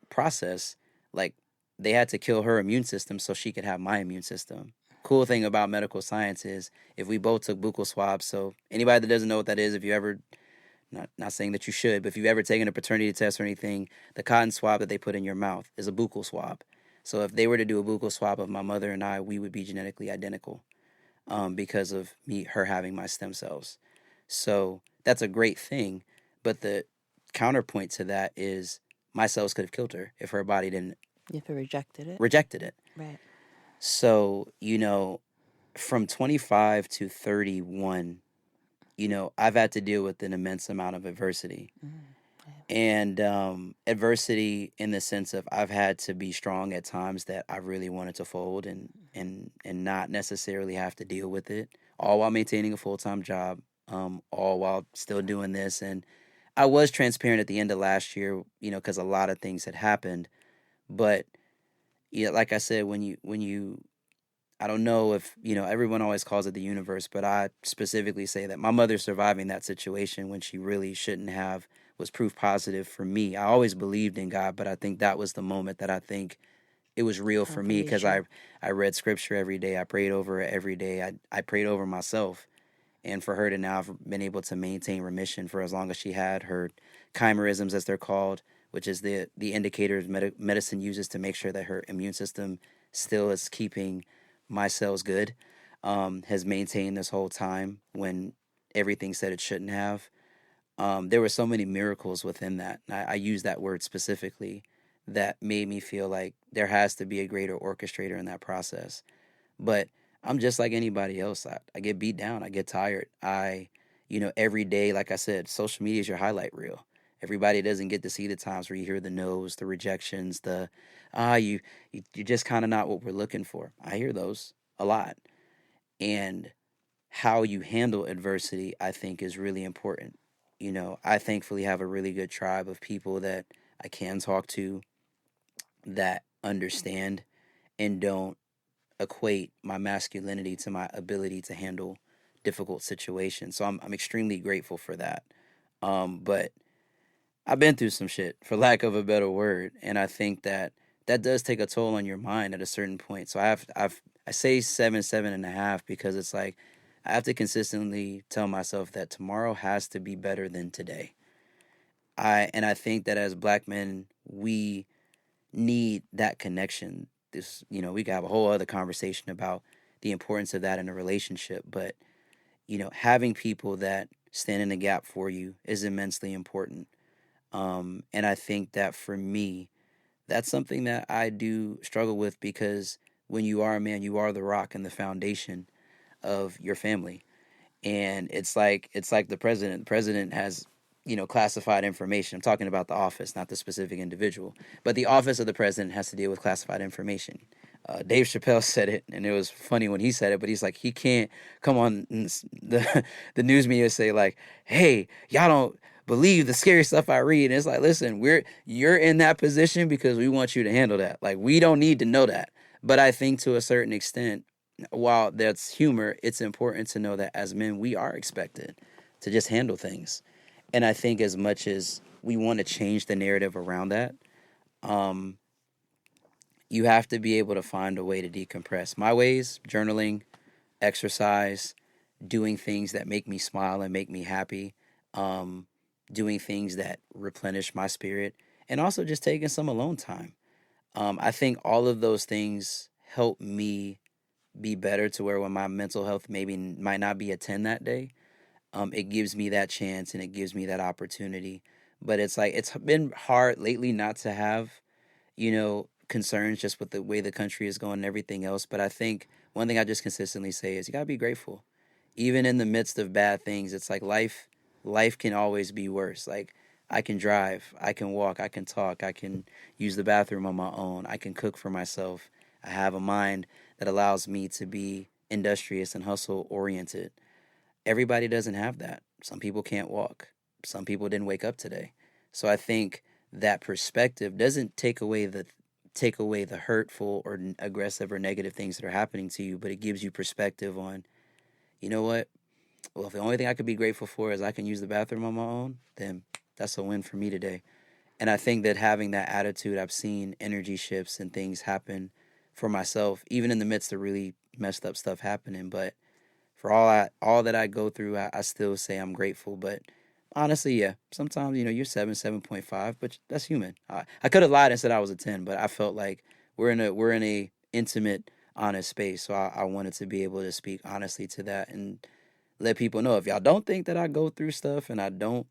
process, like, they had to kill her immune system so she could have my immune system. Cool thing about medical science is if we both took buccal swabs, so anybody that doesn't know what that is, if you ever, not saying that you should, but if you've ever taken a paternity test or anything, the cotton swab that they put in your mouth is a buccal swab. So if they were to do a buccal swab of my mother and I, we would be genetically identical, because of her having my stem cells. So that's a great thing, but the counterpoint to that is my cells could have killed her if her body didn't If it rejected it. rejected it. Right. So, from 25 to 31, I've had to deal with an immense amount of adversity. And adversity in the sense of I've had to be strong at times that I really wanted to fold and not necessarily have to deal with it, all while maintaining a full-time job, all while still doing this. And I was transparent at the end of last year, because a lot of things had happened. But yeah, like I said, when you I don't know if, everyone always calls it the universe, but I specifically say that my mother surviving that situation when she really shouldn't have was proof positive for me. I always believed in God, but I think that was the moment that I think it was real for me, because I read scripture every day. I prayed over it every day. I prayed over myself. And for her to now have been able to maintain remission for as long as she had, her chimerisms, as they're called, which is the indicators medicine uses to make sure that her immune system still is keeping my cells good, has maintained this whole time when everything said it shouldn't have. There were so many miracles within that. I use that word specifically, that made me feel like there has to be a greater orchestrator in that process. But I'm just like anybody else. I get beat down. I get tired. Every day, like I said, social media is your highlight reel. Everybody doesn't get to see the times where you hear the no's, the rejections, you're just kind of not what we're looking for. I hear those a lot. And how you handle adversity, I think, is really important. I thankfully have a really good tribe of people that I can talk to, that understand and don't equate my masculinity to my ability to handle difficult situations. So I'm extremely grateful for that. But I've been through some shit, for lack of a better word, and I think that does take a toll on your mind at a certain point. So I say 7.5, because it's like I have to consistently tell myself that tomorrow has to be better than today. I think that as black men, we need that connection. We could have a whole other conversation about the importance of that in a relationship, but having people that stand in the gap for you is immensely important. And I think that for me, that's something that I do struggle with, because when you are a man, you are the rock and the foundation of your family. And it's like the president. The president has, classified information. I'm talking about the office, not the specific individual. But the office of the president has to deal with classified information. Dave Chappelle said it, and it was funny when he said it. But he's like, he can't come on the news media say like, "Hey, y'all don't believe the scary stuff I read." And it's like, listen, you're in that position because we want you to handle that. Like, we don't need to know that. But I think to a certain extent, while that's humor, it's important to know that as men, we are expected to just handle things. And I think as much as we want to change the narrative around that, um, you have to be able to find a way to decompress. My ways: journaling, exercise, doing things that make me smile and make me happy, um, doing things that replenish my spirit, and also just taking some alone time. I think all of those things help me be better, to where when my mental health maybe might not be a 10 that day, it gives me that chance and it gives me that opportunity. But it's like, it's been hard lately not to have, concerns just with the way the country is going and everything else. But I think one thing I just consistently say is you gotta be grateful. Even in the midst of bad things, it's like life can always be worse. Like, I can drive, I can walk, I can talk, I can use the bathroom on my own, I can cook for myself. I have a mind that allows me to be industrious and hustle oriented. Everybody doesn't have that. Some people can't walk. Some people didn't wake up today. So I think that perspective doesn't take away the hurtful or aggressive or negative things that are happening to you, but it gives you perspective on, you know what? Well, if the only thing I could be grateful for is I can use the bathroom on my own, then that's a win for me today. And I think that having that attitude, I've seen energy shifts and things happen for myself, even in the midst of really messed up stuff happening. But for all that I go through, I still say I'm grateful. But honestly, yeah, sometimes you're 7.5, but that's human. I could have lied and said I was a 10, but I felt like we're in a intimate, honest space, so I wanted to be able to speak honestly to that and let people know, if y'all don't think that I go through stuff, and I don't,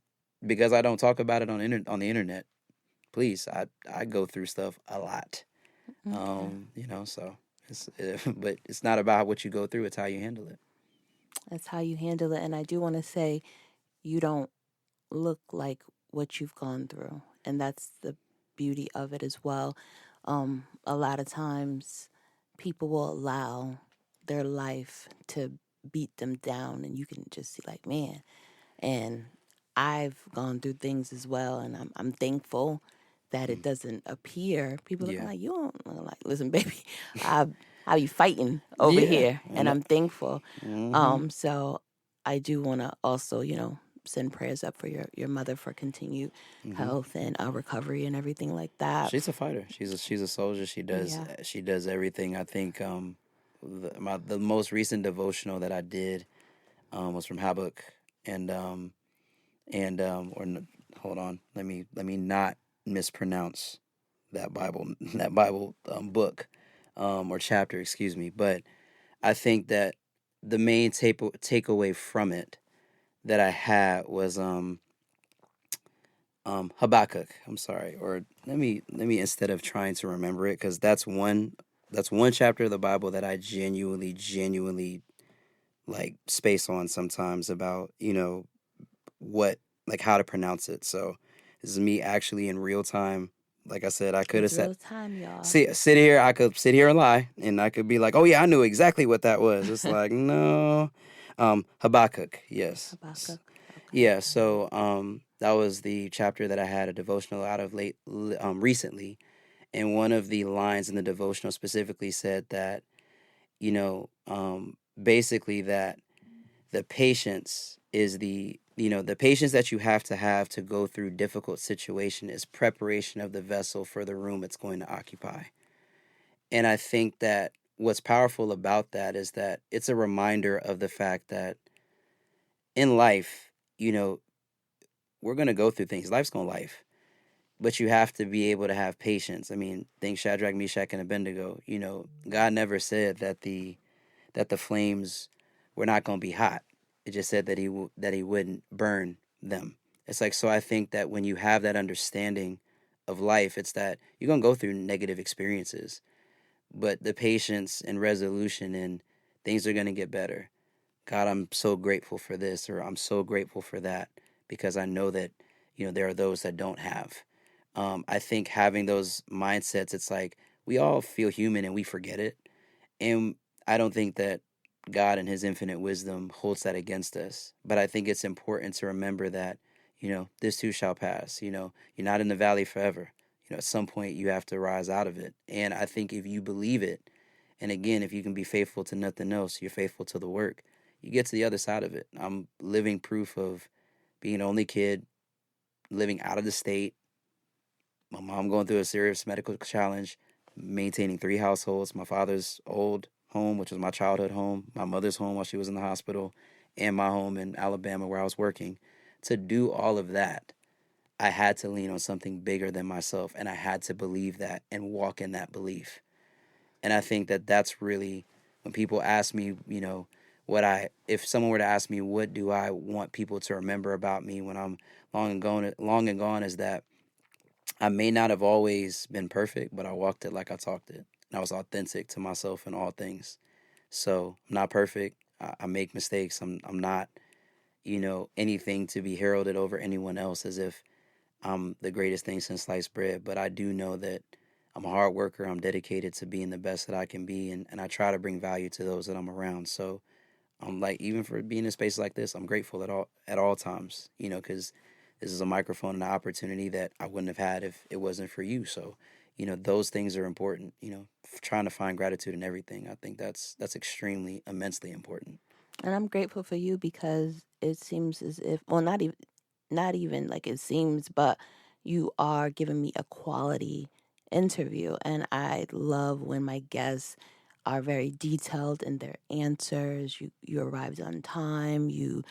because I don't talk about it on the internet. Please, I go through stuff a lot. Okay. So But it's not about what you go through; it's how you handle it. That's how you handle it. And I do want to say, you don't look like what you've gone through, and that's the beauty of it as well. A lot of times, people will allow their life to beat them down, and you can just see, like, man. And I've gone through things as well, and I'm thankful that it doesn't appear. People looking Yeah. like, you don't look like, listen, baby, I I be fighting over Yeah. here, and I'm thankful. Mm-hmm. So I do want to also, send prayers up for your mother for continued Mm-hmm. health and recovery and everything like that. She's a fighter. She's a soldier. Yeah. She does everything. I think the most recent devotional that I did was from Habakkuk, and hold on, let me not mispronounce that Bible book or chapter, excuse me. But I think that the main takeaway from it that I had was Habakkuk. I'm sorry, or let me instead of trying to remember it, because that's one chapter of the Bible that I genuinely like space on sometimes about what like how to pronounce it. So this is me actually in real time. Like I said, I could have It's said real time, y'all. sit here. I could sit here and lie, and I could be like, oh yeah, I knew exactly what that was. It's like no, Habakkuk. Yes. Habakkuk. Okay. Yeah, so that was the chapter that I had a devotional out of recently, and one of the lines in the devotional specifically said that basically that the patience is the patience that you have to go through difficult situation is preparation of the vessel for the room it's going to occupy. And I think that what's powerful about that is that it's a reminder of the fact that in life, you know, we're going to go through things. Life's going to life. But you have to be able to have patience. I mean, think Shadrach, Meshach, and Abednego. God never said that the flames were not going to be hot. It just said that he wouldn't burn them. It's like, so I think that when you have that understanding of life, it's that you're going to go through negative experiences, but the patience and resolution and things are going to get better. God, I'm so grateful for this, or I'm so grateful for that, because I know that, there are those that don't have. I think having those mindsets, it's like we all feel human and we forget it. And I don't think that God in his infinite wisdom holds that against us. But I think it's important to remember that, this too shall pass. You're not in the valley forever. At some point you have to rise out of it. And I think if you believe it, and again, if you can be faithful to nothing else, you're faithful to the work, you get to the other side of it. I'm living proof of being the only kid living out of the state, my mom going through a serious medical challenge, maintaining 3 households, my father's old home, which was my childhood home, my mother's home while she was in the hospital, and my home in Alabama where I was working. To do all of that, I had to lean on something bigger than myself, and I had to believe that and walk in that belief. And I think that that's really when people ask me, if someone were to ask me, what do I want people to remember about me when I'm long and gone, is that I may not have always been perfect, but I walked it like I talked it. And I was authentic to myself in all things. So I'm not perfect. I make mistakes. I'm not, anything to be heralded over anyone else as if I'm the greatest thing since sliced bread. But I do know that I'm a hard worker. I'm dedicated to being the best that I can be. And I try to bring value to those that I'm around. So I'm like, even for being in spaces like this, I'm grateful at all times, because this is a microphone and an opportunity that I wouldn't have had if it wasn't for you. So, those things are important. Trying to find gratitude in everything. I think that's extremely, immensely important. And I'm grateful for you because it seems as if, well, not even like it seems, but you are giving me a quality interview. And I love when my guests are very detailed in their answers. You arrived on time. You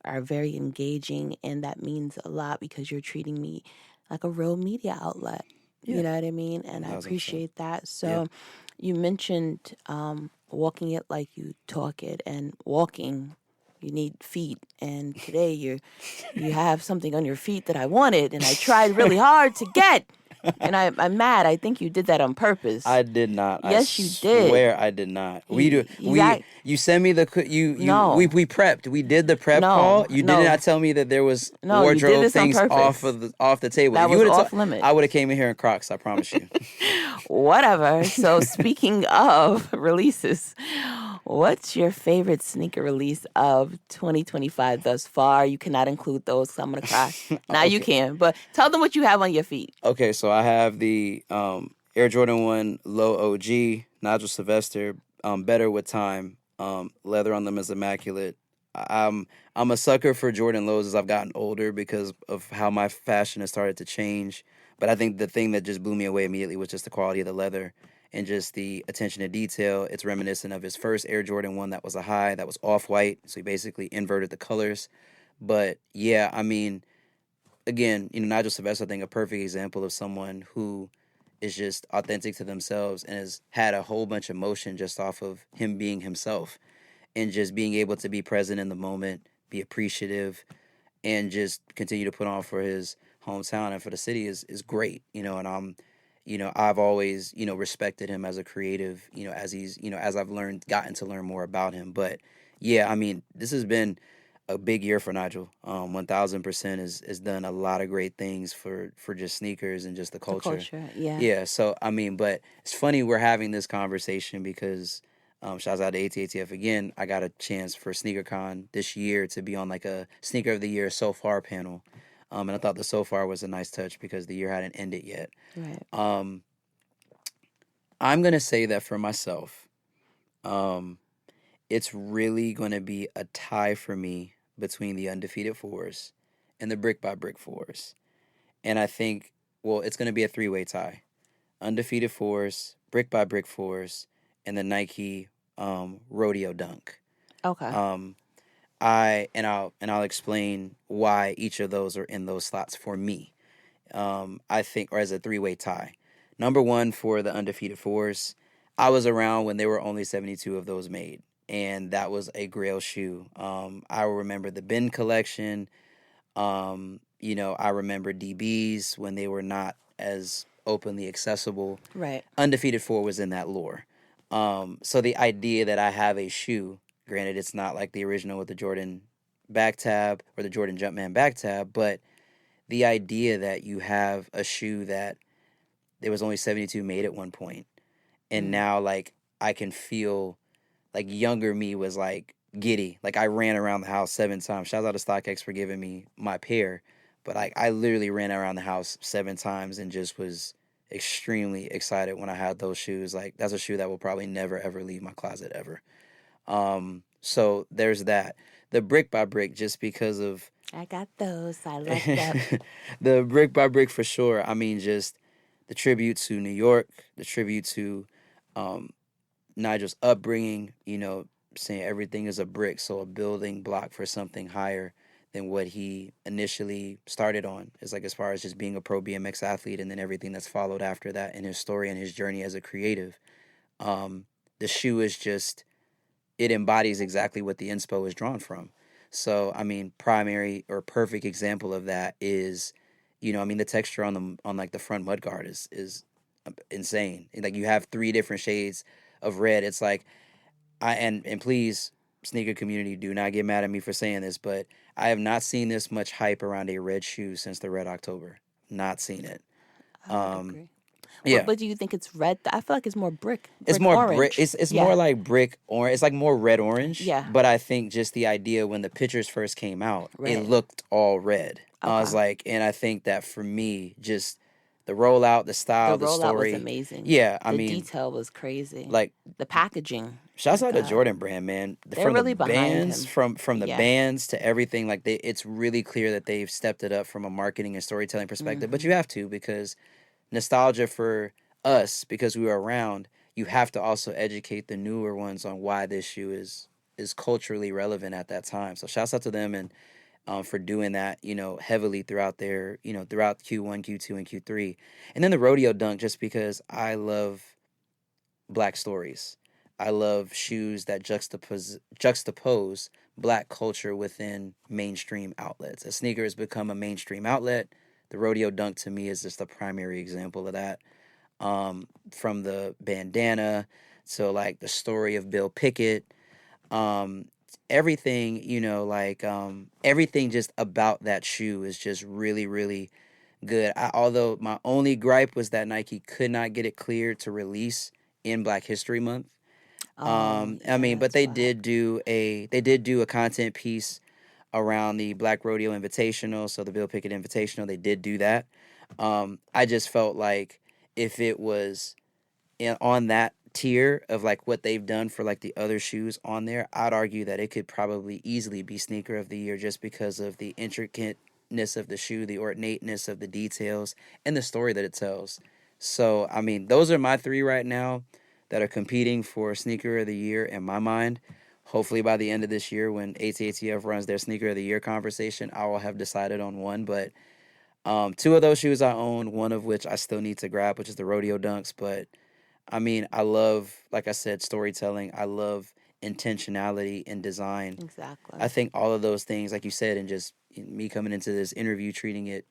are very engaging, and that means a lot because you're treating me like a real media outlet. You Yeah, know what I mean? And I 1,000%. appreciate that. Yeah. So you mentioned walking it like you talk it, and walking, you need feet. And today you have something on your feet that I wanted, and I tried really hard to get. And I'm mad. I think you did that on purpose. I did not. Yes, you I did. swear I did not. You send me No. we prepped. We did the prep No, call. You did no. not tell me that there was No, you did wardrobe this on things purpose. off the table. That If you was would have off limits. I would have came in here in Crocs, I promise you. Whatever. So speaking of releases, what's your favorite sneaker release of 2025 thus far? You cannot include those, so I'm going to cry. Now you can, but tell them what you have on your feet. Okay, so I have the Air Jordan 1 Low OG, Nigel Sylvester, Better with Time, leather on them is immaculate. I'm a sucker for Jordan lows as I've gotten older because of how my fashion has started to change. But I think the thing that just blew me away immediately was just the quality of the leather and just the attention to detail. It's reminiscent of his first Air Jordan 1 that was a high, that was off-white, so he basically inverted the colors. But yeah, I mean, again, Nigel Sylvester, I think, a perfect example of someone who is just authentic to themselves and has had a whole bunch of motion just off of him being himself and just being able to be present in the moment, be appreciative, and just continue to put on for his hometown and for the city is great, and I've always, respected him as a creative, as he's, as I've gotten to learn more about him. But yeah, I mean, this has been a big year for Nigel. 1000% has done a lot of great things for just sneakers and just the culture. The culture, yeah. Yeah. So, I mean, but it's funny we're having this conversation because shouts out to ATATF again. I got a chance for SneakerCon this year to be on like a Sneaker of the Year so far panel. And I thought the so far was a nice touch because the year hadn't ended yet. Right. I'm going to say that for myself, it's really going to be a tie for me between the Undefeated Fours and the Brick by Brick Fours. And I think, well, it's going to be a three-way tie. Undefeated Fours, Brick by Brick Fours, and the Nike Rodeo Dunk. Okay. I'll explain why each of those are in those slots for me. I think, or as a three-way tie. Number one for the Undefeated Fours, I was around when there were only 72 of those made, and that was a grail shoe. I remember the bin collection. I remember DBs when they were not as openly accessible. Right. Undefeated 4 was in that lore. So the idea that I have a shoe, granted it's not like the original with the Jordan back tab or the Jordan Jumpman back tab, but the idea that you have a shoe that there was only 72 made at one point, and now like I can feel like younger me was like giddy. Like I ran around the house 7 times. Shout out to StockX for giving me my pair, but like I literally ran around the house 7 times and just was extremely excited when I had those shoes. Like that's a shoe that will probably never ever leave my closet ever. So there's that. The Brick by Brick, just because of I got those. I like that. The Brick by Brick for sure. I mean, just the tribute to New York, the tribute to Nigel's upbringing, saying everything is a brick, so a building block for something higher than what he initially started on. It's like as far as just being a pro BMX athlete and then everything that's followed after that in his story and his journey as a creative. The shoe is just, it embodies exactly what the inspo is drawn from. So, I mean, primary or perfect example of that is, the texture on like the front mudguard is insane. Like you have 3 different shades of red. It's like, and please, sneaker community, do not get mad at me for saying this, but I have not seen this much hype around a red shoe since the Red October. Not seen it. I would agree. Yeah. But do you think it's red? I feel like it's more brick. It's more orange. brick. It's more like brick orange. It's like more red orange. Yeah. But I think just the idea when the pictures first came out, Right. it looked all red. Okay. I was like, and I think that for me, just the rollout, the style, the rollout story was amazing. Yeah, the detail was crazy. Like the packaging. Shouts out to Jordan Brand, man. They're really the bands, behind him. From the bands to everything, like it's really clear that they've stepped it up from a marketing and storytelling perspective. But you have to, because nostalgia for us, because we were around, you have to also educate the newer ones on why this shoe is culturally relevant at that time. So shouts out to them and for doing that, heavily throughout their, throughout Q1, Q2, and Q3. And then the Rodeo Dunk, just because I love Black stories. I love shoes that juxtapose Black culture within mainstream outlets. A sneaker has become a mainstream outlet. the rodeo dunk to me is just a primary example of that. From the bandana to like the story of Bill Pickett, um, everything, everything just about that shoe is just really, really good. Although my only gripe was that Nike could not get it cleared to release in Black History Month. But they did do a content piece around the Black Rodeo Invitational, so the Bill Pickett Invitational. They did do that. I just felt like if it was on that tier of like what they've done for like the other shoes on there, I'd argue that it could probably easily be sneaker of the year just because of the intricateness of the shoe, the ornateness of the details, and the story that it tells. So, those are my three right now that are competing for sneaker of the year in my mind. Hopefully by the end of this year, when ATATF runs their sneaker of the year conversation, I will have decided on one. But two of those shoes I own, one of which I still need to grab, which is the Rodeo Dunks. But I love, like I said, storytelling. I love intentionality in design. Exactly. I think all of those things, like you said, and just me coming into this interview, treating it,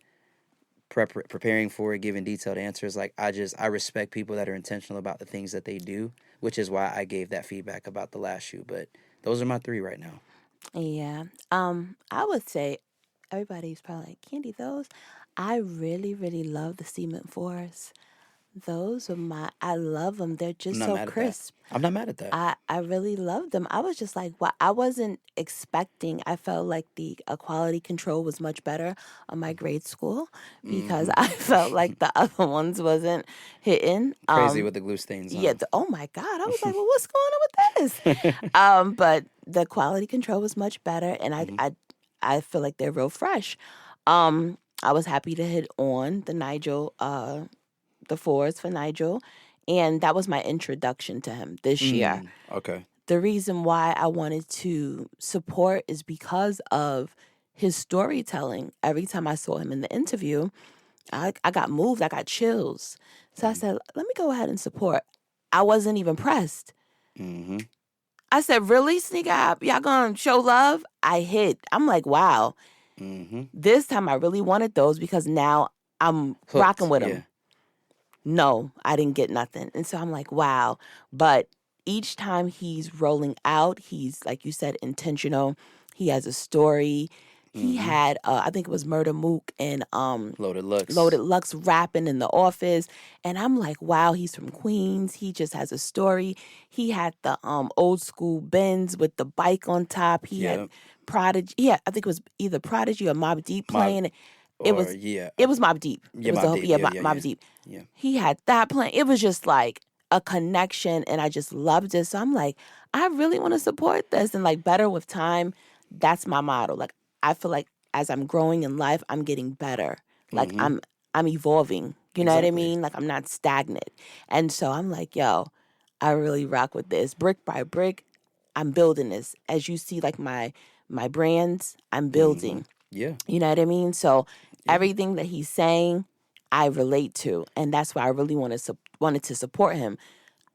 preparing for it, giving detailed answers. Like I respect people that are intentional about the things that they do, which is why I gave that feedback about the last shoe. But those are my three right now. Yeah. I would say everybody's probably like, Candy, those. I really, really love the Cement Fours. Those are I love them. They're just so crisp. I'm not mad at that. I really love them. I was just like, wow, I wasn't expecting. I felt like the quality control was much better on my grade school because I felt like the other ones wasn't hitting. Crazy with the glue stains. Yeah. Oh my God. I was like, well, what's going on with this? But the quality control was much better, and I feel like they're real fresh. I was happy to hit on the Nigel, the fours for Nigel, and that was my introduction to him this year. Okay. The reason why I wanted to support is because of his storytelling. Every time I saw him in the interview, I got moved. I got chills. So I said, let me go ahead and support. I wasn't even pressed. I said, really, Sneaker App? Y'all gonna show love? I hit. I'm like, wow. This time I really wanted those because now I'm hooked, rocking with them. Yeah. No, I didn't get nothing. And so I'm like, wow. But each time he's rolling out, he's, like you said, intentional. He has a story. He had, I think it was Murder Mook and Loaded Lux rapping in the office. And I'm like, wow, he's from Queens. He just has a story. He had the old school Benz with the bike on top. He had Prodigy. Yeah, I think it was either Prodigy or Mobb Deep playing. It was Mobb Deep. Yeah, Mobb Deep. Yeah. He had that playing. It was just like a connection, and I just loved it. So I'm like, I really want to support this, and like better with time. That's my motto. Like I feel like as I'm growing in life, I'm getting better. Like I'm evolving. You know what I mean? Like I'm not stagnant. And so I'm like, yo, I really rock with this. Brick by brick, I'm building this. As you see, like my brands, I'm building. Yeah. You know what I mean? So everything that he's saying, I relate to, and that's why I really wanted to support him.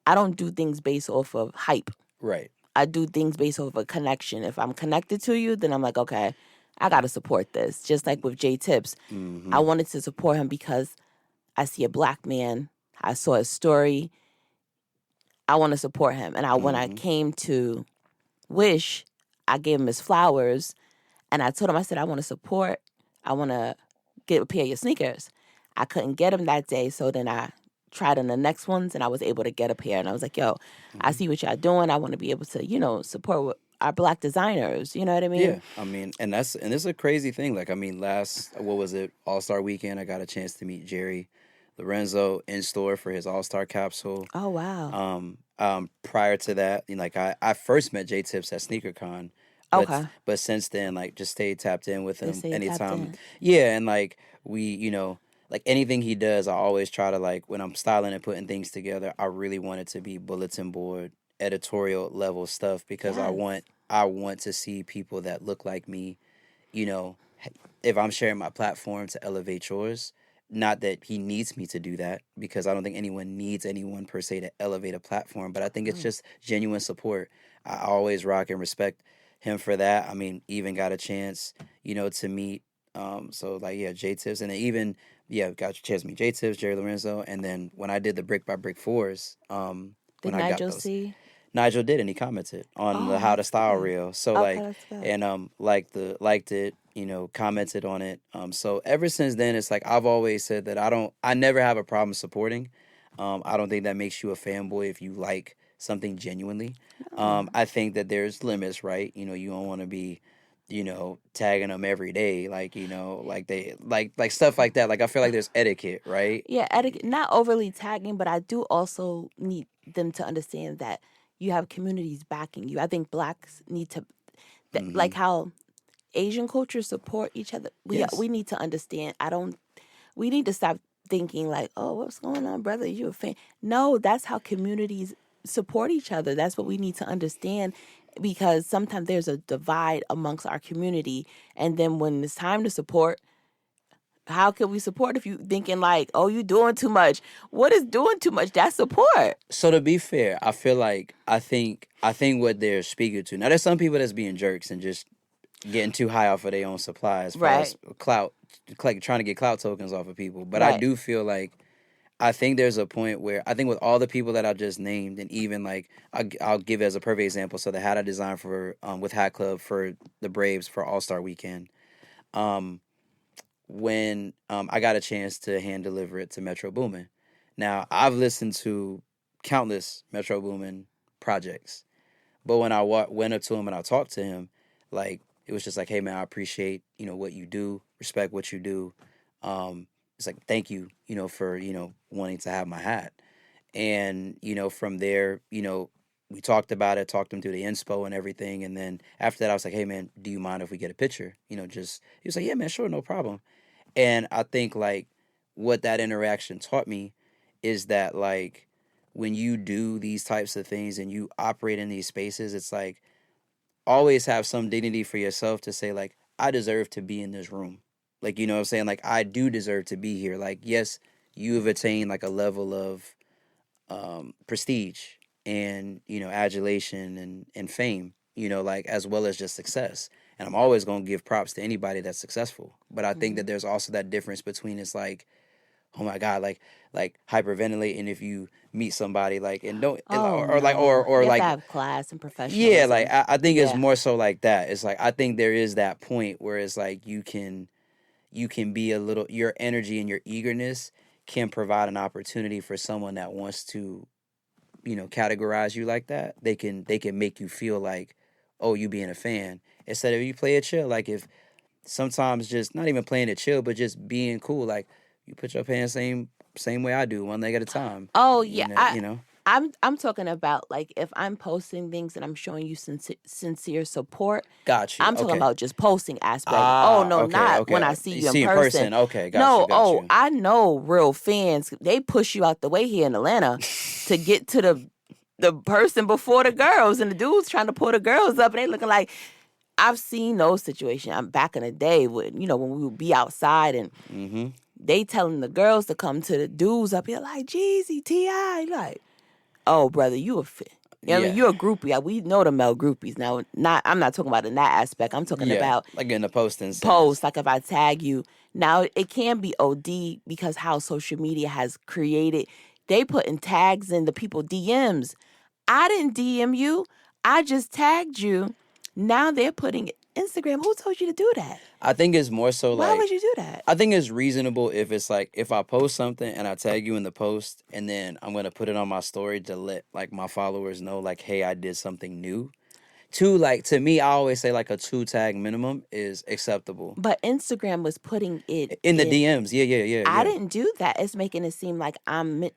I don't do things based off of hype. Right. I do things based off of a connection. If I'm connected to you, then I'm like, okay, I got to support this. Just like with J Tips, I wanted to support him because I see a black man. I saw his story. I want to support him. And when I came to Wish, I gave him his flowers, and I told him, I said, I want to support. I want to get a pair of your sneakers. I couldn't get them that day, so then I tried on the next ones, and I was able to get a pair. And I was like, yo, I see what y'all doing. I want to be able to, support our black designers. You know what I mean? Yeah, and this is a crazy thing. Like, what was it, All-Star Weekend, I got a chance to meet Jerry Lorenzo in store for his All-Star capsule. Oh, wow. Prior to that, I first met J-Tips at SneakerCon. But since then, just stayed tapped in with him anytime. Yeah, and we, anything he does, I always try to when I'm styling and putting things together, I really want it to be bulletin board, editorial level stuff because I want to see people that look like me, if I'm sharing my platform to elevate yours. Not that he needs me to do that because I don't think anyone needs anyone per se to elevate a platform, but I think it's just genuine support. I always rock and respect him for that. Even got a chance, to meet So like yeah, J Tips, and then even yeah, got your chance to meet J Tips, Jerry Lorenzo, and then when I did the brick by brick fours, Did when I got Nigel those, see? Nigel did, and he commented on the Oh, How to that's Style good. reel. So Okay, like, that's good. and liked it, you know, commented on it. So ever since then, it's like I've always said that I never have a problem supporting. I don't think that makes you a fanboy if you like something genuinely. No. I think that there's limits, right? You know, you don't want to be, you know, tagging them every day, like you know, like they like stuff like that. Like I feel like there's etiquette, right? Yeah, etiquette, not overly tagging, but I do also need them to understand that you have communities backing you. I think blacks need to, Mm-hmm. like how Asian cultures support each other. Yes. We need to understand. I don't. We need to stop thinking like, oh, what's going on, brother? You a fan? No, that's how communities support each other. That's what we need to understand, because sometimes there's a divide amongst our community, and then when it's time to support, how can we support if you thinking like, oh, you doing too much? What is doing too much? That's support. So to be fair, I feel like I think what they're speaking to now. There's some people that's being jerks and just getting too high off of their own supply as far as Right, clout, like trying to get clout tokens off of people. But I right. do feel like I think there's a point where I think with all the people that I just named, and even like I'll give it as a perfect example. So the hat I designed for with Hat Club for the Braves for All Star Weekend. Um, when I got a chance to hand deliver it to Metro Boomin. Now I've listened to countless Metro Boomin projects, but when I went up to him and I talked to him, like it was just like, hey man, I appreciate what you do, respect what you do. It's like thank you, for wanting to have my hat, and from there, we talked about it, talked him through the inspo and everything, and then after that, I was like, hey man, do you mind if we get a picture? Just he was like, yeah man, sure, no problem. And I think like what that interaction taught me is that like when you do these types of things and you operate in these spaces, it's like always have some dignity for yourself to say like I deserve to be in this room. Like you know what I'm saying? Like I do deserve to be here. Like yes, you have attained like a level of prestige and adulation and fame. Like as well as just success. And I'm always gonna give props to anybody that's successful. But I think Mm-hmm. that there's also that difference between it's like, oh my god, like hyperventilating if you meet somebody like and don't Oh or like no, or you have to like have class and yeah, like professionalism. I think it's Yeah. more so like that. It's like I think there is that point where it's like you can be a little your energy and your eagerness can provide an opportunity for someone that wants to categorize you like that. They can make you feel like, oh, you being a fan instead of you play it chill. Like if sometimes just not even playing it chill, but just being cool. Like you put your pants same way I do, one leg at a time. Oh You yeah, know, I you know. I'm talking about like if I'm posting things and I'm showing you sincere support. Got you. I'm talking Okay. about just posting aspect. Oh Ah, no, okay, not when I okay. see You you in see in person. person. Okay, No, got oh, you. I know real fans. They push you out the way here in Atlanta to get to the person before the girls, and the dudes trying to pull the girls up, and they looking like I've seen those situations. I'm back in the day when when we would be outside and Mm-hmm. they telling the girls to come to the dudes up here like Jeezy, T.I. Like, oh brother, you a fit. You know what I mean? Yeah. You're a groupie. We know the male groupies. Now, I'm not talking about in that aspect. I'm talking Yeah. about Like in the posting sense. posts. Like if I tag you. Now it can be OD because how social media has created. They putting tags in the people DMs. I didn't DM you. I just tagged you. Now they're putting Instagram. Who told you to do that? I think it's more so Why like would you do that? I think it's reasonable if it's like if I post something and I tag you in the post and then I'm gonna put it on my story to let like my followers know like, hey, I did something new. Two, like to me, I always say like a 2 tag minimum is acceptable. But Instagram was putting it In the in. DMs, yeah, yeah, yeah, I yeah. didn't do that. It's making it seem like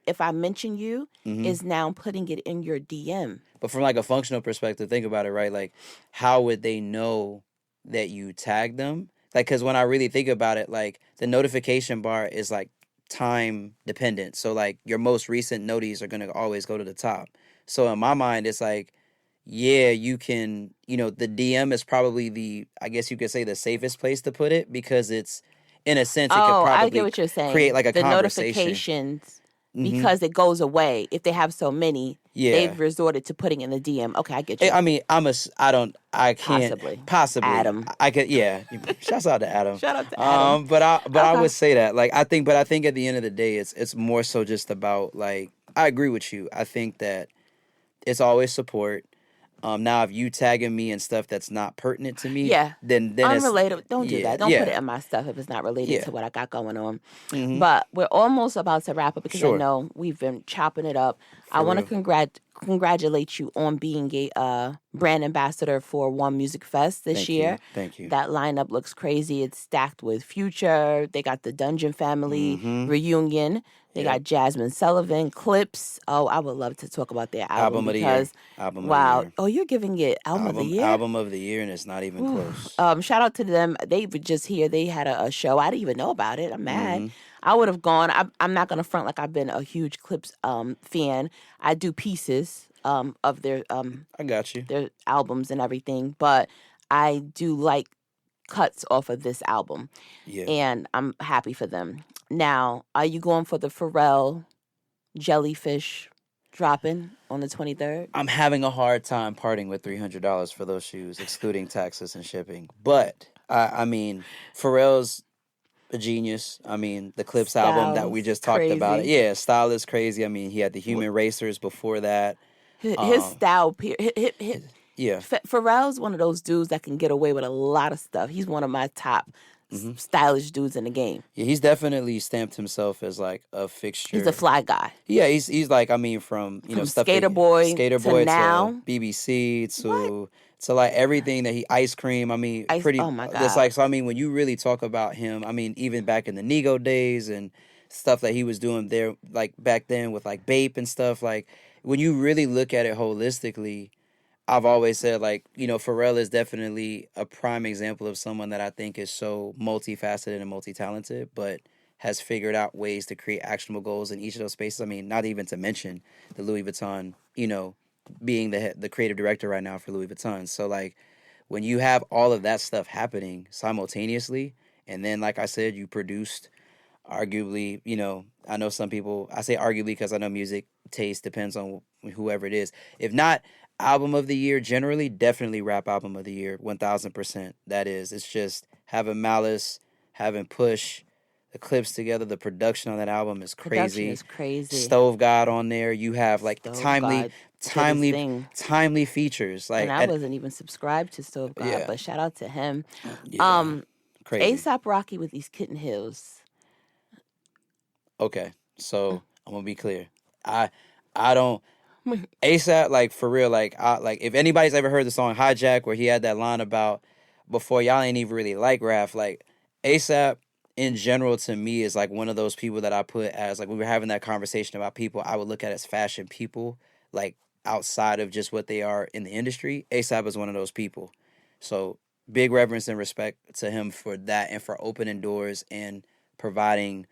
if I mention you, Hmm. is now putting it in your DM. But from like a functional perspective, think about it, right? Like, how would they know that you tagged them? Like, because when I really think about it, like the notification bar is like time dependent. So like your most recent noties are gonna always go to the top. So in my mind, it's like, yeah, you can, the DM is probably I guess you could say the safest place to put it because it's, in a sense, it could Oh, I get probably what you're create saying. like a The conversation. notifications. because it goes away if they have so many. Yeah. They've resorted to putting in the DM. Okay, I get you. I mean, I can't possibly. Adam. I could, yeah. Shouts out to Adam. Shout out to Adam. But I would say that, like, I think at the end of the day, it's more so just about, like, I agree with you. I think that it's always support. Now, if you tagging me and stuff that's not pertinent to me, then unrelated. Don't do that. Don't put it in my stuff if it's not related to what I got going on. But we're almost about to wrap up because I know we've been chopping it up. I want to congratulate you on being a brand ambassador for One Music Fest this year. Thank you. That lineup looks crazy. It's stacked with Future. They got the Dungeon Family reunion. They got Jasmine Sullivan, Clips. Oh, I would love to talk about their album because Album of the year. Oh, you're giving it album of the year? Album of the year, and it's not even close. Shout out to them. They were just here. They had a show. I didn't even know about it. I'm mad. I would have gone. I'm not going to front like I've been a huge Clips fan. I do pieces of their I got you. Their albums and everything, but I do like cuts off of this album. Yeah. And I'm happy for them. Now, are you going for the Pharrell Jellyfish dropping on the 23rd? I'm having a hard time parting with $300 for those shoes, excluding taxes and shipping. But I mean, Pharrell's a genius. I mean, the Clips album that we just talked about. Yeah, style is crazy. I mean, he had the Human Racers before that. His style, yeah. Pharrell's one of those dudes that can get away with a lot of stuff. He's one of my top stylish dudes in the game. Yeah, he's definitely stamped himself as like a fixture. He's a fly guy. Yeah, he's like, I mean, from stuff Skater Boy to now, BBC to like everything that Ice Cream. I mean, oh my God. It's like, so I mean, when you really talk about him, I mean, even back in the Nego days and stuff that he was doing there, like back then with like Bape and stuff, like when you really look at it holistically, I've always said, like, Pharrell is definitely a prime example of someone that I think is so multifaceted and multi-talented, but has figured out ways to create actionable goals in each of those spaces. I mean, not even to mention the Louis Vuitton, being the creative director right now for Louis Vuitton. So, like, when you have all of that stuff happening simultaneously, and then, like I said, you produced arguably, I know some people, I say arguably because I know music taste depends on whoever it is. If not album of the year, generally, definitely rap album of the year, 1000%. That is, it's just having Malice, having Push, the clips together, the production on that album is crazy. Stove God on there. You have like timely features. Like, and I wasn't even subscribed to Stove God, but shout out to him. Crazy. ASAP Rocky with these Kitten Hills. Okay, so I'm gonna be clear. I don't. ASAP, like, for real, like if anybody's ever heard the song Hijack, where he had that line about before y'all ain't even really like rap, like ASAP in general to me is like one of those people that I put as, like, when we were having that conversation about people I would look at as fashion people, like outside of just what they are in the industry. ASAP is one of those people. So big reverence and respect to him for that and for opening doors and providing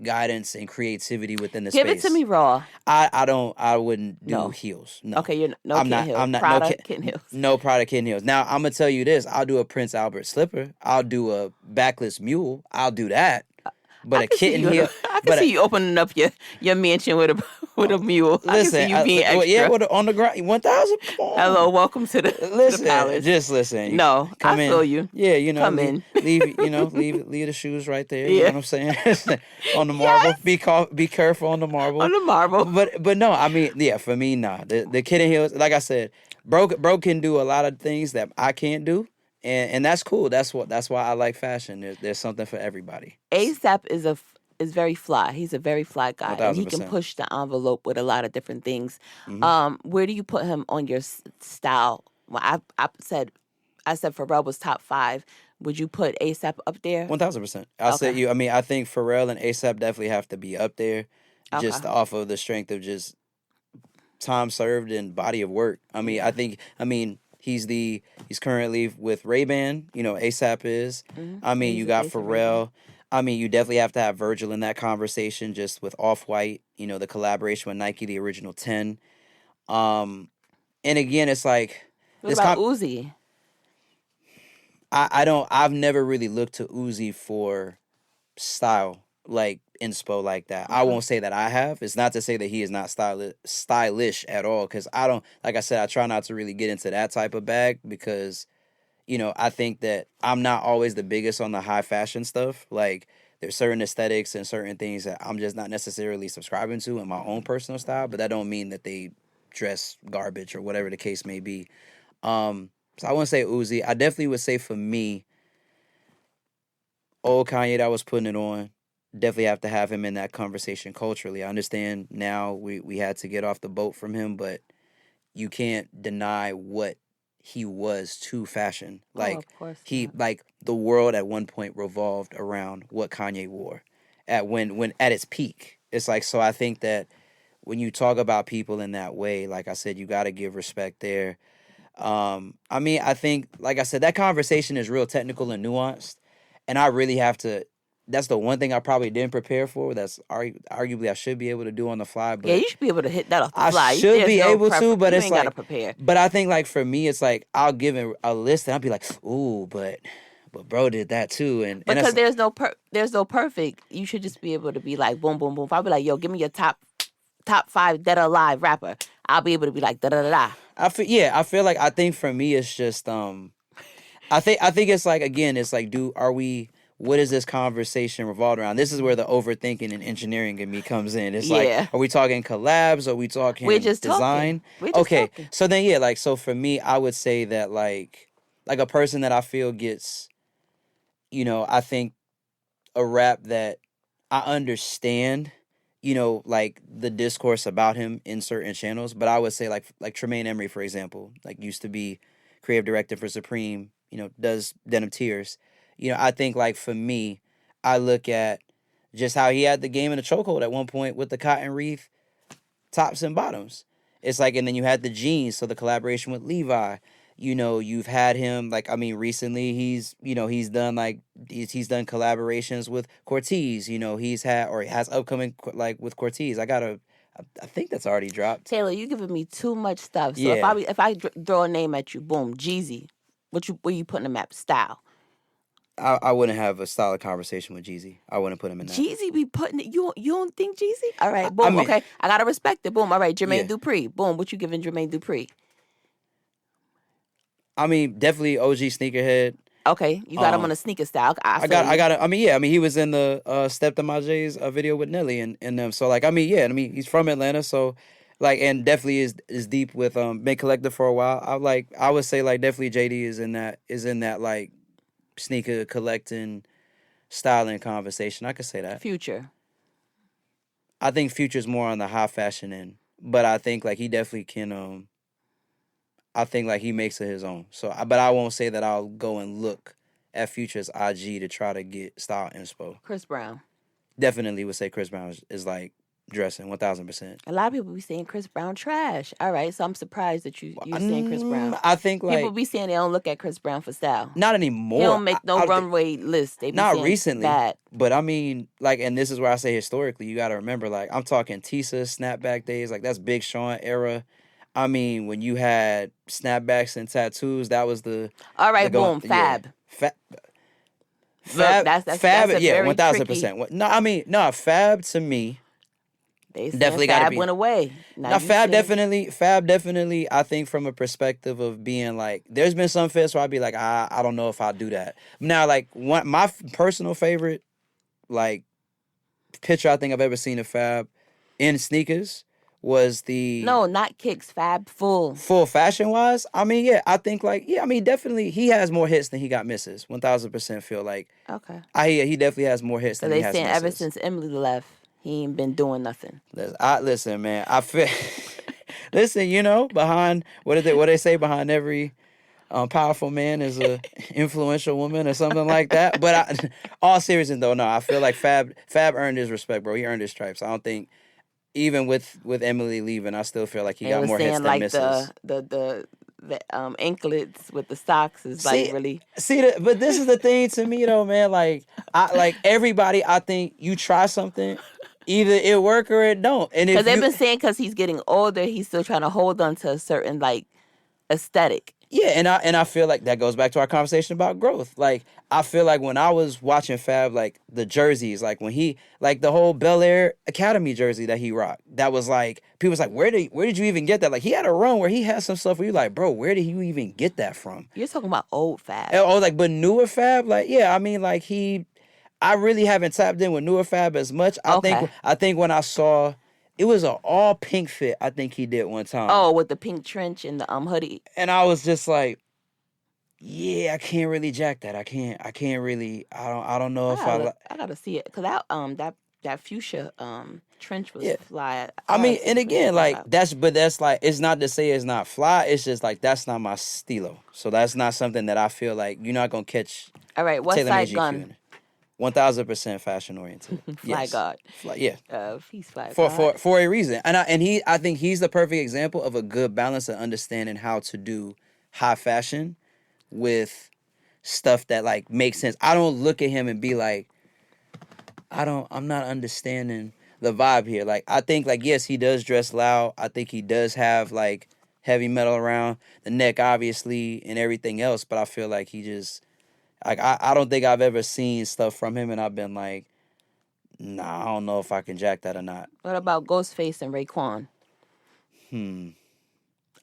guidance and creativity within the space. Give it to me raw. I wouldn't do heels. No. Okay, I'm not Prada, Kitten Heels. No Prada, Kitten Heels. Now I'm gonna tell you this: I'll do a Prince Albert slipper. I'll do a backless mule. I'll do that. But a kitten heel. I can see you opening up your mansion with a mule. Listen, I can see you being extra. On the ground, 1,000. Hello, welcome to the palace. Just listen. No, I feel you. Yeah, come in. Leave the shoes right there. You know what I'm saying? On the marble. Yes. Be careful on the marble. On the marble. But no, I mean, yeah, for me, nah. The kitten heels, like I said, bro can do a lot of things that I can't do. And that's cool. That's why I like fashion. There's something for everybody. ASAP is very fly. He's a very fly guy, 1000%. and he can push the envelope with a lot of different things. Mm-hmm. Where do you put him on your style? Well, I said Pharrell was top 5. Would you put ASAP up there? 1000%. I'll say you. I mean, I think Pharrell and ASAP definitely have to be up there, just off of the strength of just time served and body of work. I mean, he's currently with Ray-Ban, ASAP is. Mm-hmm. I mean, you got Pharrell. I mean, you definitely have to have Virgil in that conversation, just with Off-White, the collaboration with Nike, the original 10. And again, it's like... What about Uzi? I've never really looked to Uzi for style. like inspo like that. I won't say that I have. It's not to say that he is not stylish at all, because I don't, like I said, I try not to really get into that type of bag, because, you know, I think that I'm not always the biggest on the high fashion stuff. Like, there's certain aesthetics and certain things that I'm just not necessarily subscribing to in my own personal style, but that don't mean that they dress garbage or whatever the case may be. So I wouldn't say Uzi. I definitely would say, for me, old Kanye that was putting it on, definitely have to have him in that conversation culturally. I understand now we had to get off the boat from him, but you can't deny what he was to fashion. Like, of course he not. like the world at one point revolved around what Kanye wore when at its peak. It's like, so I think that when you talk about people in that way, like I said, you got to give respect there. I mean, I think, like I said, that conversation is real technical and nuanced, and I really have to. That's the one thing I probably didn't prepare for. That's arguably I should be able to do on the fly. But Yeah, you should be able to hit that off the fly. I should be able to, but you it's ain't like, gotta prepare. But I think, like, for me, it's like I'll give him a list and I'll be like, ooh, but bro did that too, and because there's no perfect. You should just be able to be like, boom, boom, boom. If I be like, yo, give me your top 5 dead or alive rapper, I'll be able to be like, da da da da. I feel like, I think for me it's just I think it's like, again, it's like, what is this conversation revolved around? This is where the overthinking and engineering in me comes in. It's like, are we talking collabs? Are we talking design? Talking. So then, like, so for me, I would say that like a person that I feel gets, you know, I think a rap that I understand, you know, like the discourse about him in certain channels, but I would say like Tremaine Emory, for example, like used to be creative director for Supreme, you know, does Denim Tears. You know, I think, like, for me, I look at just how he had the game in a chokehold at one point with the cotton reef tops and bottoms. It's like, and then you had the jeans, so the collaboration with Levi. You know, you've had him, like, I mean, recently he's done collaborations with Cortez. You know, he has upcoming, like, with Cortez. I think that's already dropped. Taylor, you giving me too much stuff. So if I throw a name at you, boom, Jeezy. Where you putting him at? Style. I wouldn't have a solid conversation with Jeezy. I wouldn't put him in that. Jeezy be putting it. You don't think Jeezy? All right, boom. Okay, I gotta respect it. Boom. All right, Jermaine Dupri. Boom. What you giving Jermaine Dupri? I mean, definitely OG sneakerhead. Okay, you got him on a sneaker style. I got it. I mean, he was in the Step to My J's video with Nelly and them. So, like, I mean, he's from Atlanta, so, like, and definitely is deep with been collector for a while. I would say, like, definitely JD is in that like sneaker collecting styling conversation. I could say that. Future. I think Future's more on the high fashion end, but I think, like, he definitely can. I think, like, he makes it his own. So, but I won't say that I'll go and look at Future's IG to try to get style inspo. Chris Brown. Definitely would say Chris Brown is like dressing 1,000%. A lot of people be saying Chris Brown trash. All right, so I'm surprised that you're saying Chris Brown. I think, like, people be saying they don't look at Chris Brown for style. Not anymore. He don't make no runway list. They be not saying recently. Bad. But I mean, like, and this is where I say historically, you got to remember, like, I'm talking Tisa snapback days, like, that's Big Sean era. I mean, when you had snapbacks and tattoos, that was the. All right, boom, Fab. Yeah. Fab. That's yeah, 1,000%. No, Fab to me. They definitely Fab went away. Now Fab definitely. I think from a perspective of being like, there's been some fits where I'd be like, I don't know if I'll do that. Now, like, my personal favorite, like, picture I think I've ever seen of Fab in sneakers was the not kicks, Fab full fashion wise. I mean, yeah, I think, like, yeah, I mean, definitely he has more hits than he got misses. 1,000% feel like. Okay. He definitely has more hits than he has misses. They saying ever since Emily left, he ain't been doing nothing. Listen, man. I feel. Listen, you know, behind what they say behind every powerful man is a influential woman or something like that. But all seriousness though, no, I feel like Fab earned his respect, bro. He earned his stripes. I don't think. Even with Emily leaving, I still feel like he got more hits than like misses. The anklets with the socks is like really. But this is the thing to me though, man. Like everybody, I think you try something, either it work or it don't. And because they've been saying because he's getting older, he's still trying to hold on to a certain like aesthetic. Yeah, and I feel like that goes back to our conversation about growth. Like, I feel like when I was watching Fab, like the jerseys, like when he, like the whole Bel Air Academy jersey that he rocked, that was like, people was like, where did you even get that? Like, he had a run where he had some stuff where you like, bro, where did you even get that from? You're talking about old Fab. Oh, like, but newer Fab, like, yeah, I mean, like I really haven't tapped in with newer Fab as much. I think when I saw, it was an all pink fit, I think he did one time. Oh, with the pink trench and the hoodie. And I was just like, yeah, I can't really jack that. I can't really. I don't know if I gotta see it because that fuchsia trench was fly. I mean, and again, like that's like, it's not to say it's not fly. It's just like that's not my stilo. So that's not something that I feel like you're not gonna catch. All right, what side gun? 1000% fashion oriented. Fly yes. God. He's fly God. For a reason, and I think he's the perfect example of a good balance of understanding how to do high fashion with stuff that like makes sense. I don't look at him and be like, I'm not understanding the vibe here. Like, I think, like, yes, he does dress loud. I think he does have like heavy metal around the neck, obviously, and everything else. But I feel like he just, like, I don't think I've ever seen stuff from him and I've been like, nah, I don't know if I can jack that or not. What about Ghostface and Raekwon?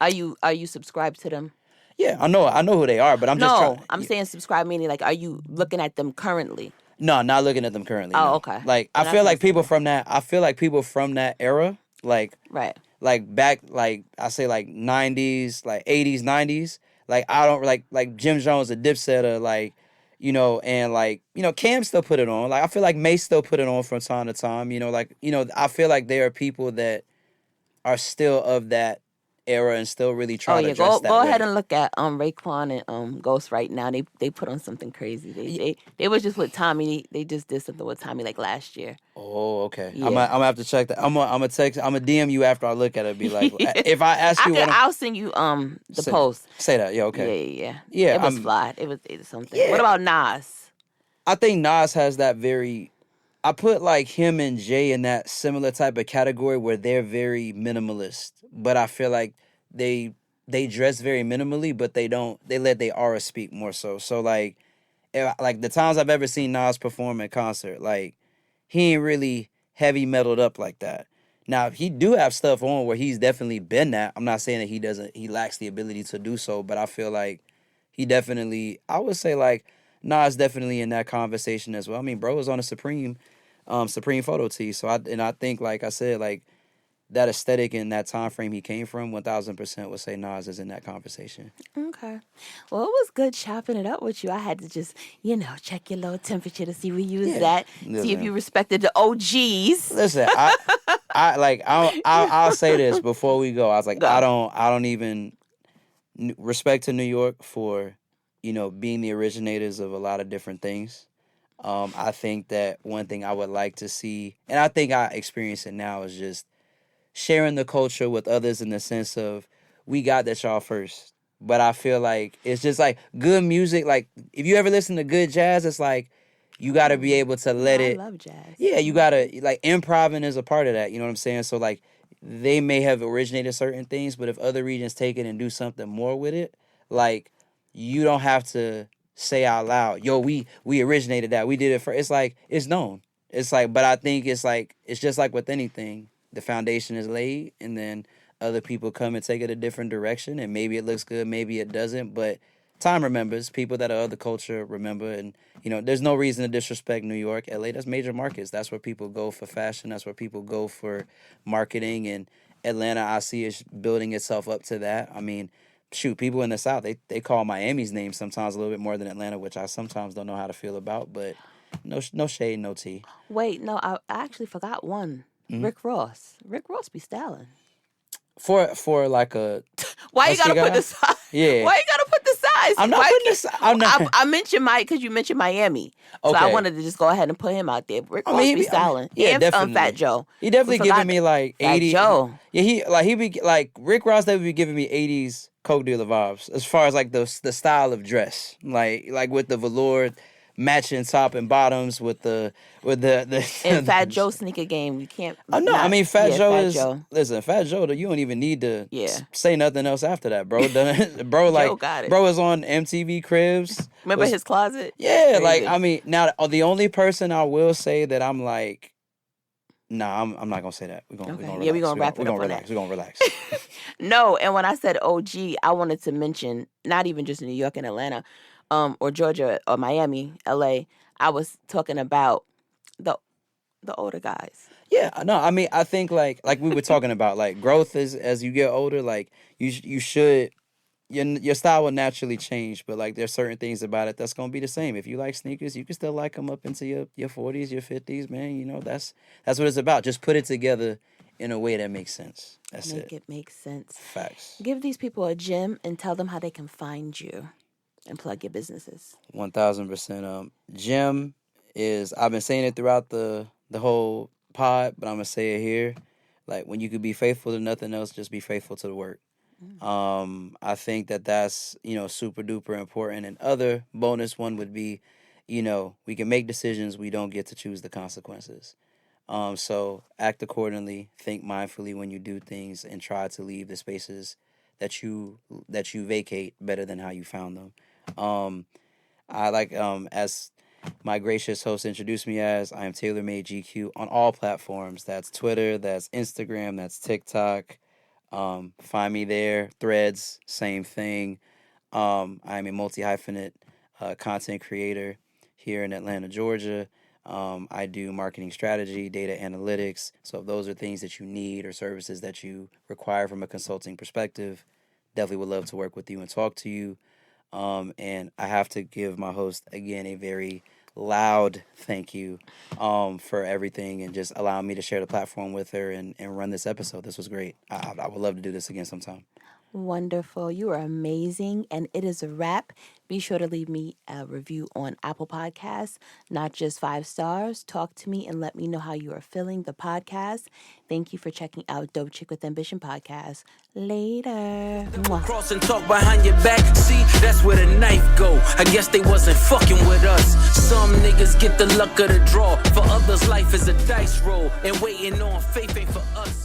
Are you subscribed to them? Yeah, I know who they are, but I'm saying subscribe meaning like, are you looking at them currently? No, not looking at them currently. Oh, no. okay. Like, I feel like people from that era, like, right, like back, like I say, like 90s, like 80s, 90s. Like, I don't like Jim Jones, a Dipset, like, you know, and like, you know, Cam still put it on. Like, I feel like Mace still put it on from time to time. You know, like, you know, I feel like there are people that are still of that era and still really trying to dress that way. Go ahead and look at Raekwon and Ghost right now. They put on something crazy. They was just with Tommy. They just did something with Tommy like last year. Oh, okay. Yeah. I'm gonna have to check that. I'm gonna DM you after I look at it. Be like, if I ask you, I'll send you the post. Say that. Yeah. Okay. Yeah. It was fly. It was something. Yeah. What about Nas? I think Nas has that very. I put like him and Jay in that similar type of category where they're very minimalist, but I feel like they dress very minimally, but they let their aura speak more so. So like the times I've ever seen Nas perform in concert, like he ain't really heavy metaled up like that. Now he do have stuff on where he's definitely been that. I'm not saying that he lacks the ability to do so, but I feel like he definitely, I would say like Nas definitely in that conversation as well. I mean, bro was on a Supreme photo tee. So I think, like I said, like that aesthetic and that time frame he came from, 1000% would say Nas is in that conversation. Okay. Well, it was good chopping it up with you. I had to just, check your low temperature to see where you was at. Listen, see if you respected the OGs. Listen, I'll say this before we go. I was like, I don't even respect to New York for, being the originators of a lot of different things. I think that one thing I would like to see, and I think I experience it now, is just sharing the culture with others in the sense of, we got that y'all first. But I feel like it's just like good music. Like, if you ever listen to good jazz, it's like you got to be able to let it. I love jazz. Yeah, you got to, like, improv is a part of that. You know what I'm saying? So, like, they may have originated certain things, but if other regions take it and do something more with it, like, you don't have to say out loud, yo, we originated that. We did it first. It's like, it's known. It's like, but I think it's like, it's just like with anything. The foundation is laid, and then other people come and take it a different direction, and maybe it looks good, maybe it doesn't, but time remembers. People that are of the culture remember, and, there's no reason to disrespect New York. LA, that's major markets. That's where people go for fashion. That's where people go for marketing, and Atlanta, I see, is building itself up to that. I mean, shoot, people in the South, they call Miami's name sometimes a little bit more than Atlanta, which I sometimes don't know how to feel about, but no shade, no tea. Wait, no, I actually forgot one. Mm-hmm. Rick Ross be styling. For like a why you gotta put the size? Yeah. Why you gotta put the size? I'm not putting the size. I mentioned because you mentioned Miami, so I wanted to just go ahead and put him out there. Rick Ross be styling. Yeah, definitely. Fat Joe. He definitely giving me like 80. Fat Joe. Yeah, he be like Rick Ross. They would be giving me 80s Coke dealer vibes as far as like the style of dress, like with the velour matching top and bottoms with the and Fat Joe sneaker game. You can't. I know. I mean, Fat Joe Fat is. Joe. Listen, Fat Joe. You don't even need to Yeah. say nothing else after that, bro. Bro, like, Joe got it. Bro is on MTV Cribs. Remember his closet? Yeah, Crazy. like, I mean, now the only person I will say that I'm like, nah, I'm not gonna say that. We're gonna relax. We're gonna wrap it up. We're gonna relax. No, and when I said OG, I wanted to mention not even just New York and Atlanta, or Georgia or Miami, LA. I was talking about the older guys. Yeah, no, I mean, I think like we were talking about, like, growth is as you get older, like you should. Your style will naturally change, but like there's certain things about it that's gonna be the same. If you like sneakers, you can still like them up into your 40s, your 50s, man. You know, that's what it's about. Just put it together in a way that makes sense. That's it. Make it make sense. Facts. Give these people a gym and tell them how they can find you and plug your businesses. 1000%. Gym is, I've been saying it throughout the whole pod, but I'm gonna say it here. Like, when you could be faithful to nothing else, just be faithful to the work. I think that's, super duper important. And other bonus one would be, we can make decisions. We don't get to choose the consequences. So act accordingly, think mindfully when you do things, and try to leave the spaces that you vacate better than how you found them. I like, as my gracious host introduced me as, I am Taylor Made GQ on all platforms. That's Twitter, that's Instagram, that's TikTok. Find me there. Threads, same thing. I'm a multi-hyphenate content creator here in Atlanta, Georgia. I do marketing strategy, data analytics. So if those are things that you need or services that you require from a consulting perspective, definitely would love to work with you and talk to you. And I have to give my host, again, a very loud thank you for everything and just allowing me to share the platform with her and run this episode. This was great. I would love to do this again sometime. Wonderful. You are amazing. And it is a wrap. Be sure to leave me a review on Apple Podcasts, not just 5 stars. Talk to me and let me know how you are feeling the podcast. Thank you for checking out Dope Chick with Ambition podcast. Later. Cross and talk behind your back. See, that's where the knife go. I guess they wasn't fucking with us. Some niggas get the luck of the draw. For others, life is a dice roll. And waiting on faith ain't for us.